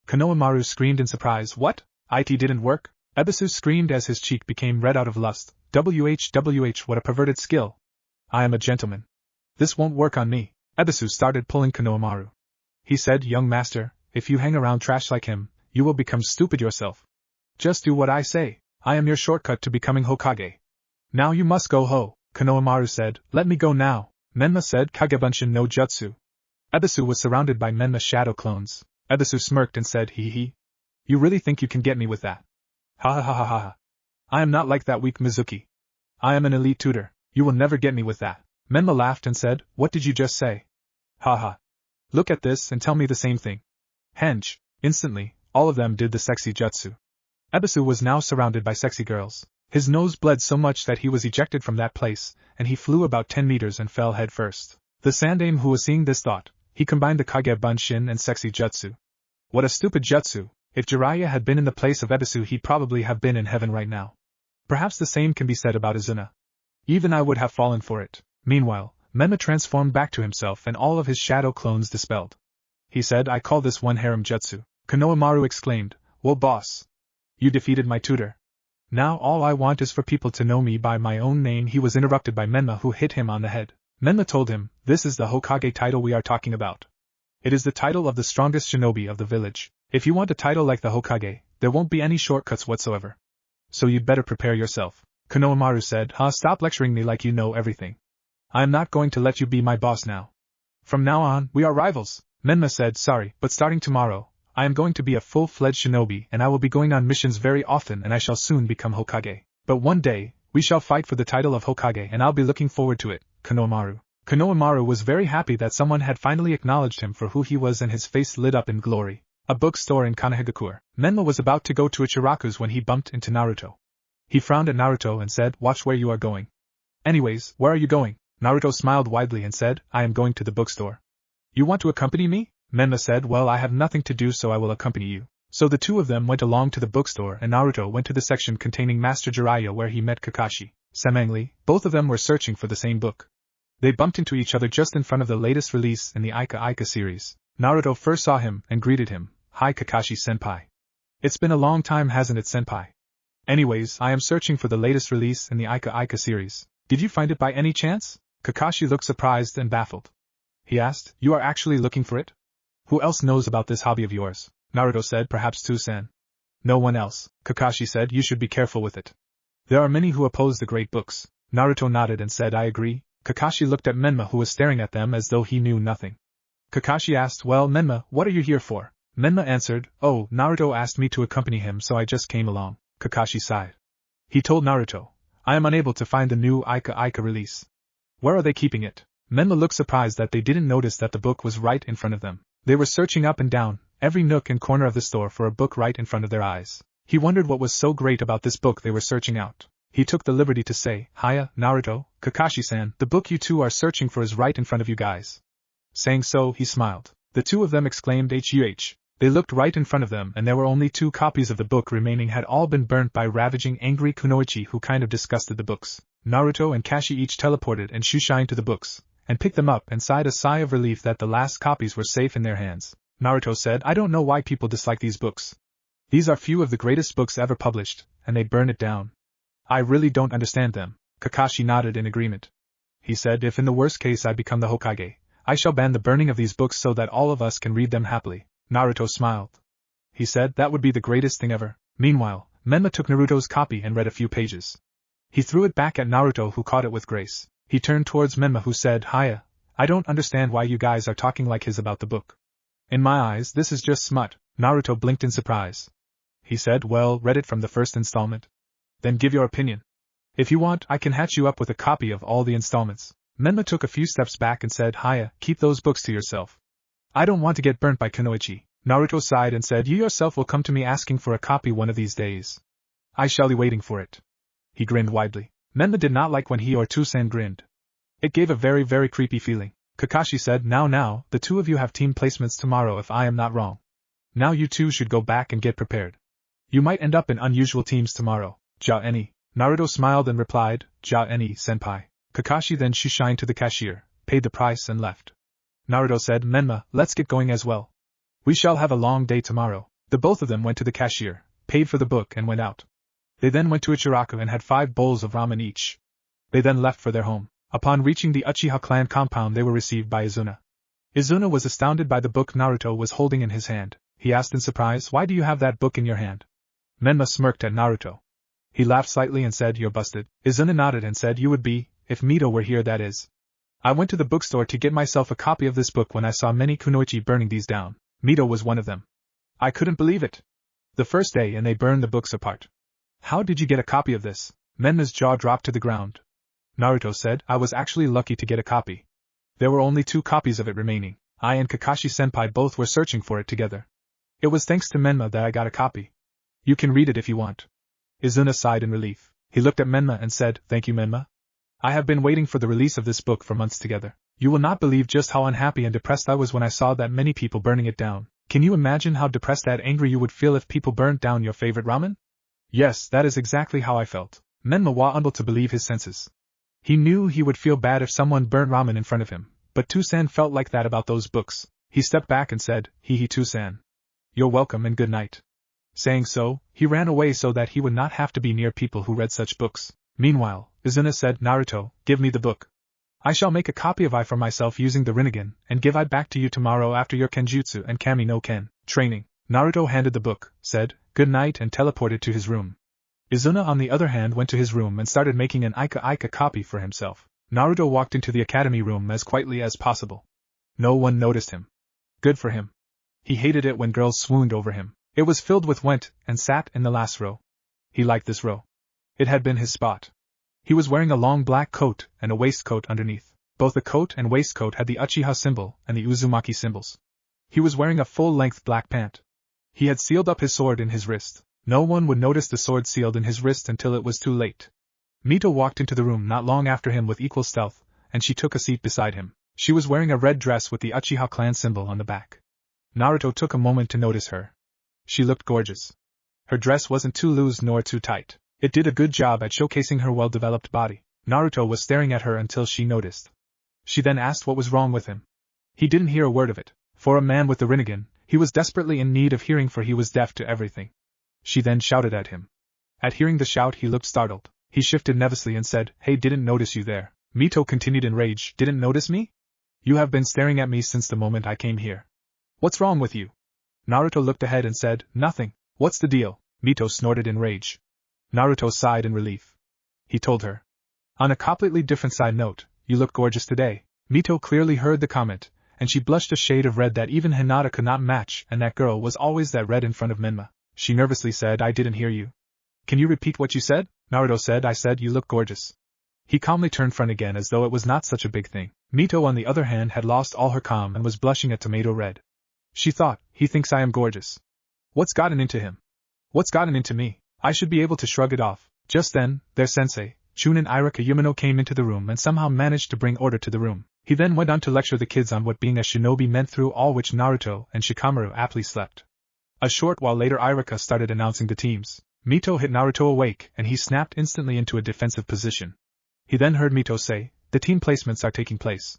Konohamaru screamed in surprise, "What? It didn't work?" Ebisu screamed as his cheek became red out of lust. WH, what a perverted skill. I am a gentleman. This won't work on me. Ebisu started pulling Konohamaru. He said, young master, if you hang around trash like him, you will become stupid yourself. Just do what I say. I am your shortcut to becoming Hokage. Now you must go ho. Konohamaru said, let me go now. Menma said, Kagebunshin no jutsu. Ebisu was surrounded by Menma shadow clones. Ebisu smirked and said, hee hee. You really think you can get me with that? Ha ha ha ha ha. I am not like that weak Mizuki. I am an elite tutor. You will never get me with that. Menma laughed and said, what did you just say? Ha ha. Look at this and tell me the same thing. Henge. Instantly, all of them did the sexy jutsu. Ebisu was now surrounded by sexy girls. His nose bled so much that he was ejected from that place, and he flew about 10 meters and fell head first. The Sandaime who was seeing this thought, he combined the Kage Bunshin and sexy jutsu. What a stupid jutsu. If Jiraiya had been in the place of Ebisu, he'd probably have been in heaven right now. Perhaps the same can be said about Izuna. Even I would have fallen for it. Meanwhile, Menma transformed back to himself and all of his shadow clones dispelled. He said, I call this one harem jutsu. Konohamaru exclaimed, whoa boss. You defeated my tutor. Now all I want is for people to know me by my own name. He was interrupted by Menma who hit him on the head. Menma told him, this is the Hokage title we are talking about. It is the title of the strongest shinobi of the village. If you want a title like the Hokage, there won't be any shortcuts whatsoever. So you'd better prepare yourself. Konohamaru said, stop lecturing me like you know everything. I am not going to let you be my boss now. From now on, we are rivals. Menma said, sorry, but starting tomorrow, I am going to be a full-fledged shinobi and I will be going on missions very often and I shall soon become Hokage. But one day, we shall fight for the title of Hokage and I'll be looking forward to it, Konohamaru. Konohamaru was very happy that someone had finally acknowledged him for who he was and his face lit up in glory. A bookstore in Kanehagakure. Menma was about to go to Ichiraku's when he bumped into Naruto. He frowned at Naruto and said, watch where you are going. Anyways, where are you going? Naruto smiled widely and said, I am going to the bookstore. You want to accompany me? Menma said, well, I have nothing to do so I will accompany you. So the two of them went along to the bookstore and Naruto went to the section containing Master Jiraiya where he met Kakashi. Seemingly, both of them were searching for the same book. They bumped into each other just in front of the latest release in the Ika series. Naruto first saw him and greeted him, hi Kakashi-senpai. It's been a long time hasn't it senpai? Anyways, I am searching for the latest release in the Ika series. Did you find it by any chance? Kakashi looked surprised and baffled. He asked, you are actually looking for it? Who else knows about this hobby of yours? Naruto said, perhaps Tsusen. No one else. Kakashi said, you should be careful with it. There are many who oppose the great books. Naruto nodded and said, I agree. Kakashi looked at Menma who was staring at them as though he knew nothing. Kakashi asked, well, Menma, what are you here for? Menma answered, oh, Naruto asked me to accompany him so I just came along. Kakashi sighed. He told Naruto, I am unable to find the new Ika release. Where are they keeping it? Menma looked surprised that they didn't notice that the book was right in front of them. They were searching up and down, every nook and corner of the store for a book right in front of their eyes. He wondered what was so great about this book they were searching out. He took the liberty to say, hiya, Naruto, Kakashi-san, the book you two are searching for is right in front of you guys. Saying so, he smiled. The two of them exclaimed HUH. They looked right in front of them and there were only 2 copies of the book remaining had all been burnt by ravaging angry Kunoichi who kind of disgusted the books. Naruto and Kashi each teleported and shushined to the books, and picked them up and sighed a sigh of relief that the last copies were safe in their hands. Naruto said, I don't know why people dislike these books. These are few of the greatest books ever published, and they burn it down. I really don't understand them. Kakashi nodded in agreement. He said, if in the worst case I become the Hokage, I shall ban the burning of these books so that all of us can read them happily. Naruto smiled. He said, that would be the greatest thing ever. Meanwhile, Menma took Naruto's copy and read a few pages. He threw it back at Naruto who caught it with grace. He turned towards Menma who said, hiya, I don't understand why you guys are talking like his about the book. In my eyes this is just smut. Naruto blinked in surprise. He said, well, read it from the first installment. Then give your opinion. If you want, I can hatch you up with a copy of all the installments. Menma took a few steps back and said, hiya, keep those books to yourself. I don't want to get burnt by Kunoichi. Naruto sighed and said, you yourself will come to me asking for a copy one of these days. I shall be waiting for it. He grinned widely. Menma did not like when he or Tsusen grinned. It gave a very, very creepy feeling. Kakashi said, now, the two of you have team placements tomorrow if I am not wrong. Now you two should go back and get prepared. You might end up in unusual teams tomorrow. Ja any. Naruto smiled and replied, Ja any, senpai. Kakashi then shushined to the cashier, paid the price and left. Naruto said, Menma, let's get going as well. We shall have a long day tomorrow. The both of them went to the cashier, paid for the book and went out. They then went to Ichiraku and had 5 bowls of ramen each. They then left for their home. Upon reaching the Uchiha clan compound, they were received by Izuna. Izuna was astounded by the book Naruto was holding in his hand. He asked in surprise, "Why do you have that book in your hand?" Menma smirked at Naruto. He laughed slightly and said, "You're busted." Izuna nodded and said, "You would be, if Mito were here, that is. I went to the bookstore to get myself a copy of this book when I saw many kunoichi burning these down. Mito was one of them. I couldn't believe it. The first day and they burned the books apart. How did you get a copy of this?" Menma's jaw dropped to the ground. Naruto said, "I was actually lucky to get a copy. There were only 2 copies of it remaining. I and Kakashi-senpai both were searching for it together. It was thanks to Menma that I got a copy. You can read it if you want." Izuna sighed in relief. He looked at Menma and said, "Thank you, Menma. I have been waiting for the release of this book for months together. You will not believe just how unhappy and depressed I was when I saw that many people burning it down. Can you imagine how depressed and angry you would feel if people burnt down your favorite ramen?" "Yes, that is exactly how I felt." Menma was unable to believe his senses. He knew he would feel bad if someone burnt ramen in front of him, but Tusan felt like that about those books. He stepped back and said, "Hee Tusan. You're welcome and good night." Saying so, he ran away so that he would not have to be near people who read such books. Meanwhile, Izuna said, "Naruto, give me the book. I shall make a copy of I for myself using the Rinnegan, and give I back to you tomorrow after your Kenjutsu and Kami no Ken training." Naruto handed the book, said, "Good night," and teleported to his room. Izuna on the other hand went to his room and started making an Ika copy for himself. Naruto walked into the academy room as quietly as possible. No one noticed him. Good for him. He hated it when girls swooned over him. It was filled with went, and sat in the last row. He liked this row. It had been his spot. He was wearing a long black coat and a waistcoat underneath. Both the coat and waistcoat had the Uchiha symbol and the Uzumaki symbols. He was wearing a full-length black pant. He had sealed up his sword in his wrist. No one would notice the sword sealed in his wrist until it was too late. Mito walked into the room not long after him with equal stealth, and she took a seat beside him. She was wearing a red dress with the Uchiha clan symbol on the back. Naruto took a moment to notice her. She looked gorgeous. Her dress wasn't too loose nor too tight. It did a good job at showcasing her well-developed body. Naruto was staring at her until she noticed. She then asked what was wrong with him. He didn't hear a word of it. For a man with the Rinnegan, he was desperately in need of hearing, for he was deaf to everything. She then shouted at him. At hearing the shout, he looked startled. He shifted nervously and said, "Hey, didn't notice you there." Mito continued in rage, "Didn't notice me? You have been staring at me since the moment I came here. What's wrong with you?" Naruto looked ahead and said, "Nothing. What's the deal?" Mito snorted in rage. Naruto sighed in relief. He told her. On a completely different side note, "You look gorgeous today." Mito clearly heard the comment, and she blushed a shade of red that even Hinata could not match, and that girl was always that red in front of Menma. She nervously said, "I didn't hear you. Can you repeat what you said?" Naruto said, "I said you look gorgeous." He calmly turned front again as though it was not such a big thing. Mito on the other hand had lost all her calm and was blushing a tomato red. She thought, "He thinks I am gorgeous. What's gotten into him? What's gotten into me? I should be able to shrug it off." Just then, their sensei, Chunin Irika Yumino, came into the room and somehow managed to bring order to the room. He then went on to lecture the kids on what being a shinobi meant, through all which Naruto and Shikamaru aptly slept. A short while later, Irika started announcing the teams. Mito hit Naruto awake and he snapped instantly into a defensive position. He then heard Mito say, "The team placements are taking place.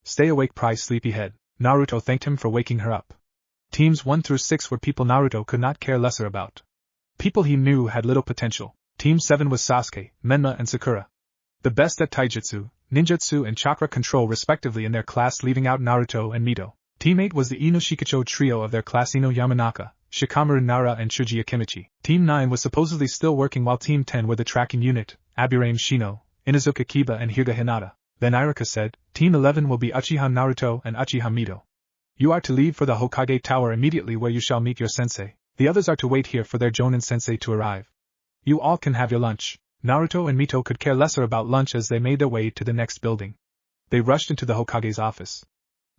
Stay awake, prize sleepyhead." Naruto thanked him for waking her up. Teams 1 through 6 were people Naruto could not care lesser about. People he knew had little potential. Team 7 was Sasuke, Menma and Sakura. The best at taijutsu, ninjutsu and chakra control respectively in their class, leaving out Naruto and Mito. Team 8 was the Inoshikacho trio of their class, Ino Yamanaka, Shikamaru Nara and Shuji Akimichi. Team 9 was supposedly still working, while Team 10 were the tracking unit, Aburame Shino, Inazuka Kiba and Hyuga Hinata. Then Irika said, "Team 11 will be Uchiha Naruto and Uchiha Mito. You are to leave for the Hokage Tower immediately, where you shall meet your sensei. The others are to wait here for their Jonin sensei to arrive. You all can have your lunch." Naruto and Mito could care lesser about lunch as they made their way to the next building. They rushed into the Hokage's office.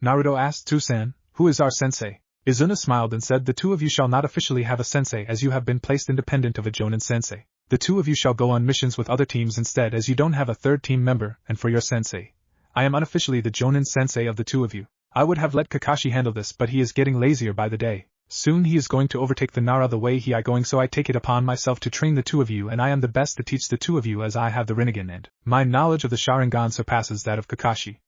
Naruto asked, "Tusan, who is our sensei?" Izuna smiled and said, "The 2 of you shall not officially have a sensei, as you have been placed independent of a Jonin sensei. The 2 of you shall go on missions with other teams instead, as you don't have a third team member, and for your sensei, I am unofficially the Jonin sensei of the 2 of you. I would have let Kakashi handle this, but he is getting lazier by the day. Soon he is going to overtake the Nara the way he is going, so I take it upon myself to train the 2 of you, and I am the best to teach the 2 of you, as I have the Rinnegan and my knowledge of the Sharingan surpasses that of Kakashi.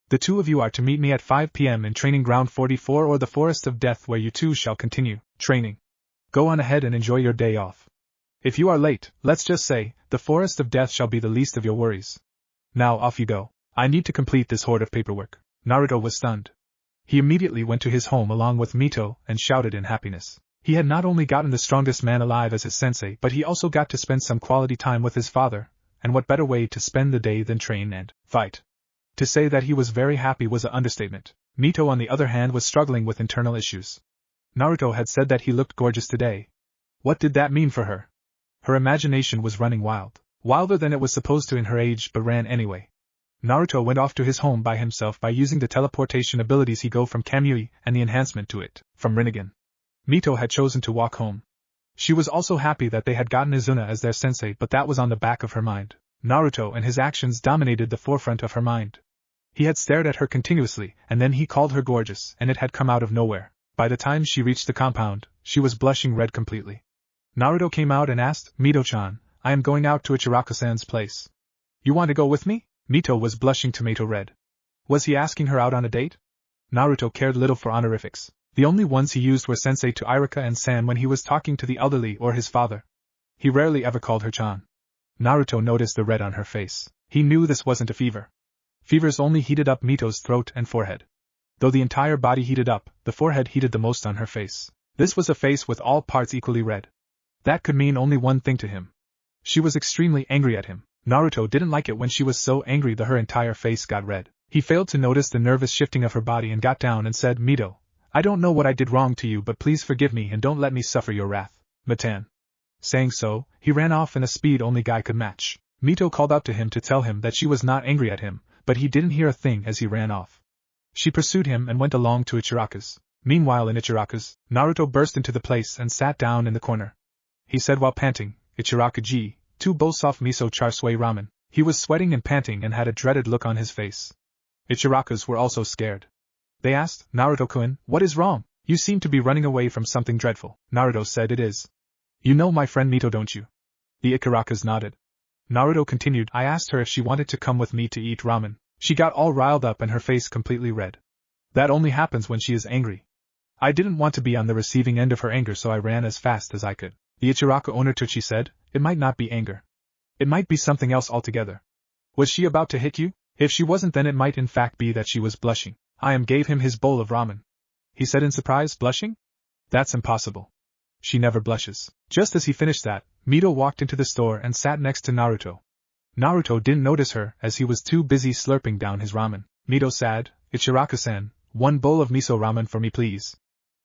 The 2 of you are to meet me at 5 p.m. in Training Ground 44 or the Forest of Death, where you 2 shall continue training. Go on ahead and enjoy your day off." If you are late, let's just say, the forest of death shall be the least of your worries. Now off you go. I need to complete this horde of paperwork. Naruto was stunned. He immediately went to his home along with Mito and shouted in happiness. He had not only gotten the strongest man alive as his sensei, but he also got to spend some quality time with his father, and what better way to spend the day than train and fight. To say that he was very happy was an understatement. Mito, on the other hand, was struggling with internal issues. Naruto had said that he looked gorgeous today. What did that mean for her? Her imagination was running wild, wilder than it was supposed to in her age, but ran anyway. Naruto went off to his home by himself by using the teleportation abilities he got from Kamui and the enhancement to it from Rinnegan. Mito had chosen to walk home. She was also happy that they had gotten Izuna as their sensei, but that was on the back of her mind. Naruto and his actions dominated the forefront of her mind. He had stared at her continuously, and then he called her gorgeous, and it had come out of nowhere. By the time she reached the compound, she was blushing red completely. Naruto came out and asked, Mito-chan, I am going out to Ichiraku-san's place. You want to go with me? Mito was blushing tomato red. Was he asking her out on a date? Naruto cared little for honorifics. The only ones he used were sensei to Irika and San when he was talking to the elderly or his father. He rarely ever called her chan. Naruto noticed the red on her face. He knew this wasn't a fever. Fevers only heated up Mito's throat and forehead. Though the entire body heated up, the forehead heated the most on her face. This was a face with all parts equally red. That could mean only one thing to him. She was extremely angry at him. Naruto didn't like it when she was so angry that her entire face got red. He failed to notice the nervous shifting of her body and got down and said, Mito, I don't know what I did wrong to you, but please forgive me and don't let me suffer your wrath, Matan. Saying so, he ran off in a speed only guy could match. Mito called out to him to tell him that she was not angry at him, but he didn't hear a thing as he ran off. She pursued him and went along to Ichiraku's. Meanwhile in Ichiraku's, Naruto burst into the place and sat down in the corner. He said while panting, Ichiraku-ji, 2 bowl soft miso char siu ramen. He was sweating and panting and had a dreaded look on his face. Ichiraku's were also scared. They asked, Naruto-kun, what is wrong? You seem to be running away from something dreadful. Naruto said, it is. You know my friend Mito, don't you? The Ichiraku's nodded. Naruto continued, I asked her if she wanted to come with me to eat ramen. She got all riled up and her face completely red. That only happens when she is angry. I didn't want to be on the receiving end of her anger, so I ran as fast as I could. The Ichiraku owner Itachi said, it might not be anger. It might be something else altogether. Was she about to hit you? If she wasn't, then it might in fact be that she was blushing. I gave him his bowl of ramen. He said in surprise, blushing? That's impossible. She never blushes. Just as he finished that, Mito walked into the store and sat next to Naruto. Naruto didn't notice her as he was too busy slurping down his ramen. Mito said, Ichiraku-san, 1 bowl of miso ramen for me please.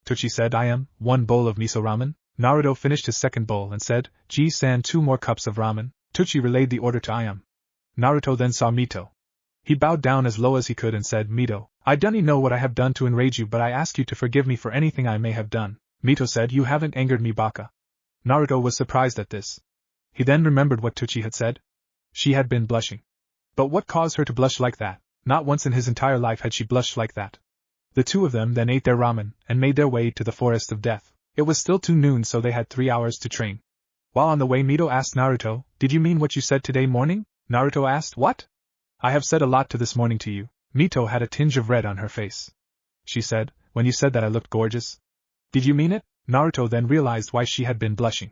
Itachi said, 1 bowl of miso ramen? Naruto finished his second bowl and said, Ji-san, 2 more cups of ramen. Itachi relayed the order to Naruto then saw Mito. He bowed down as low as he could and said, Mito, I don't know what I have done to enrage you, but I ask you to forgive me for anything I may have done. Mito said, you haven't angered me, baka. Naruto was surprised at this. He then remembered what Itachi had said. She had been blushing. But what caused her to blush like that? Not once in his entire life had she blushed like that. The two of them then ate their ramen and made their way to the forest of death. It was still 2 noon, so they had 3 hours to train. While on the way, Mito asked Naruto, did you mean what you said today morning? Naruto asked, what? I have said a lot to this morning to you. Mito had a tinge of red on her face. She said, when you said that I looked gorgeous. Did you mean it? Naruto then realized why she had been blushing.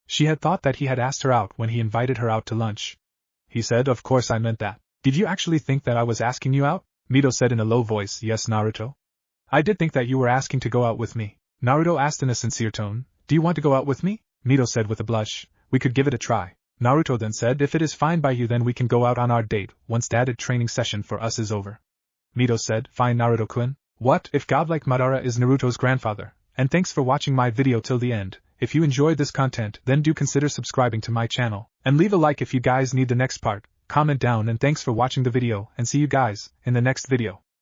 She had thought that he had asked her out when he invited her out to lunch. He said, of course I meant that. Did you actually think that I was asking you out? Mito said in a low voice, yes, Naruto. I did think that you were asking to go out with me. Naruto asked in a sincere tone, do you want to go out with me? Mito said with a blush, we could give it a try. Naruto then said, if it is fine by you, then we can go out on our date once the added training session for us is over. Mito said, fine, Naruto-kun. What if Godlike Madara is Naruto's grandfather? And thanks for watching my video till the end. If you enjoyed this content, then do consider subscribing to my channel, and leave a like if you guys need the next part. Comment down, and thanks for watching the video, and see you guys in the next video.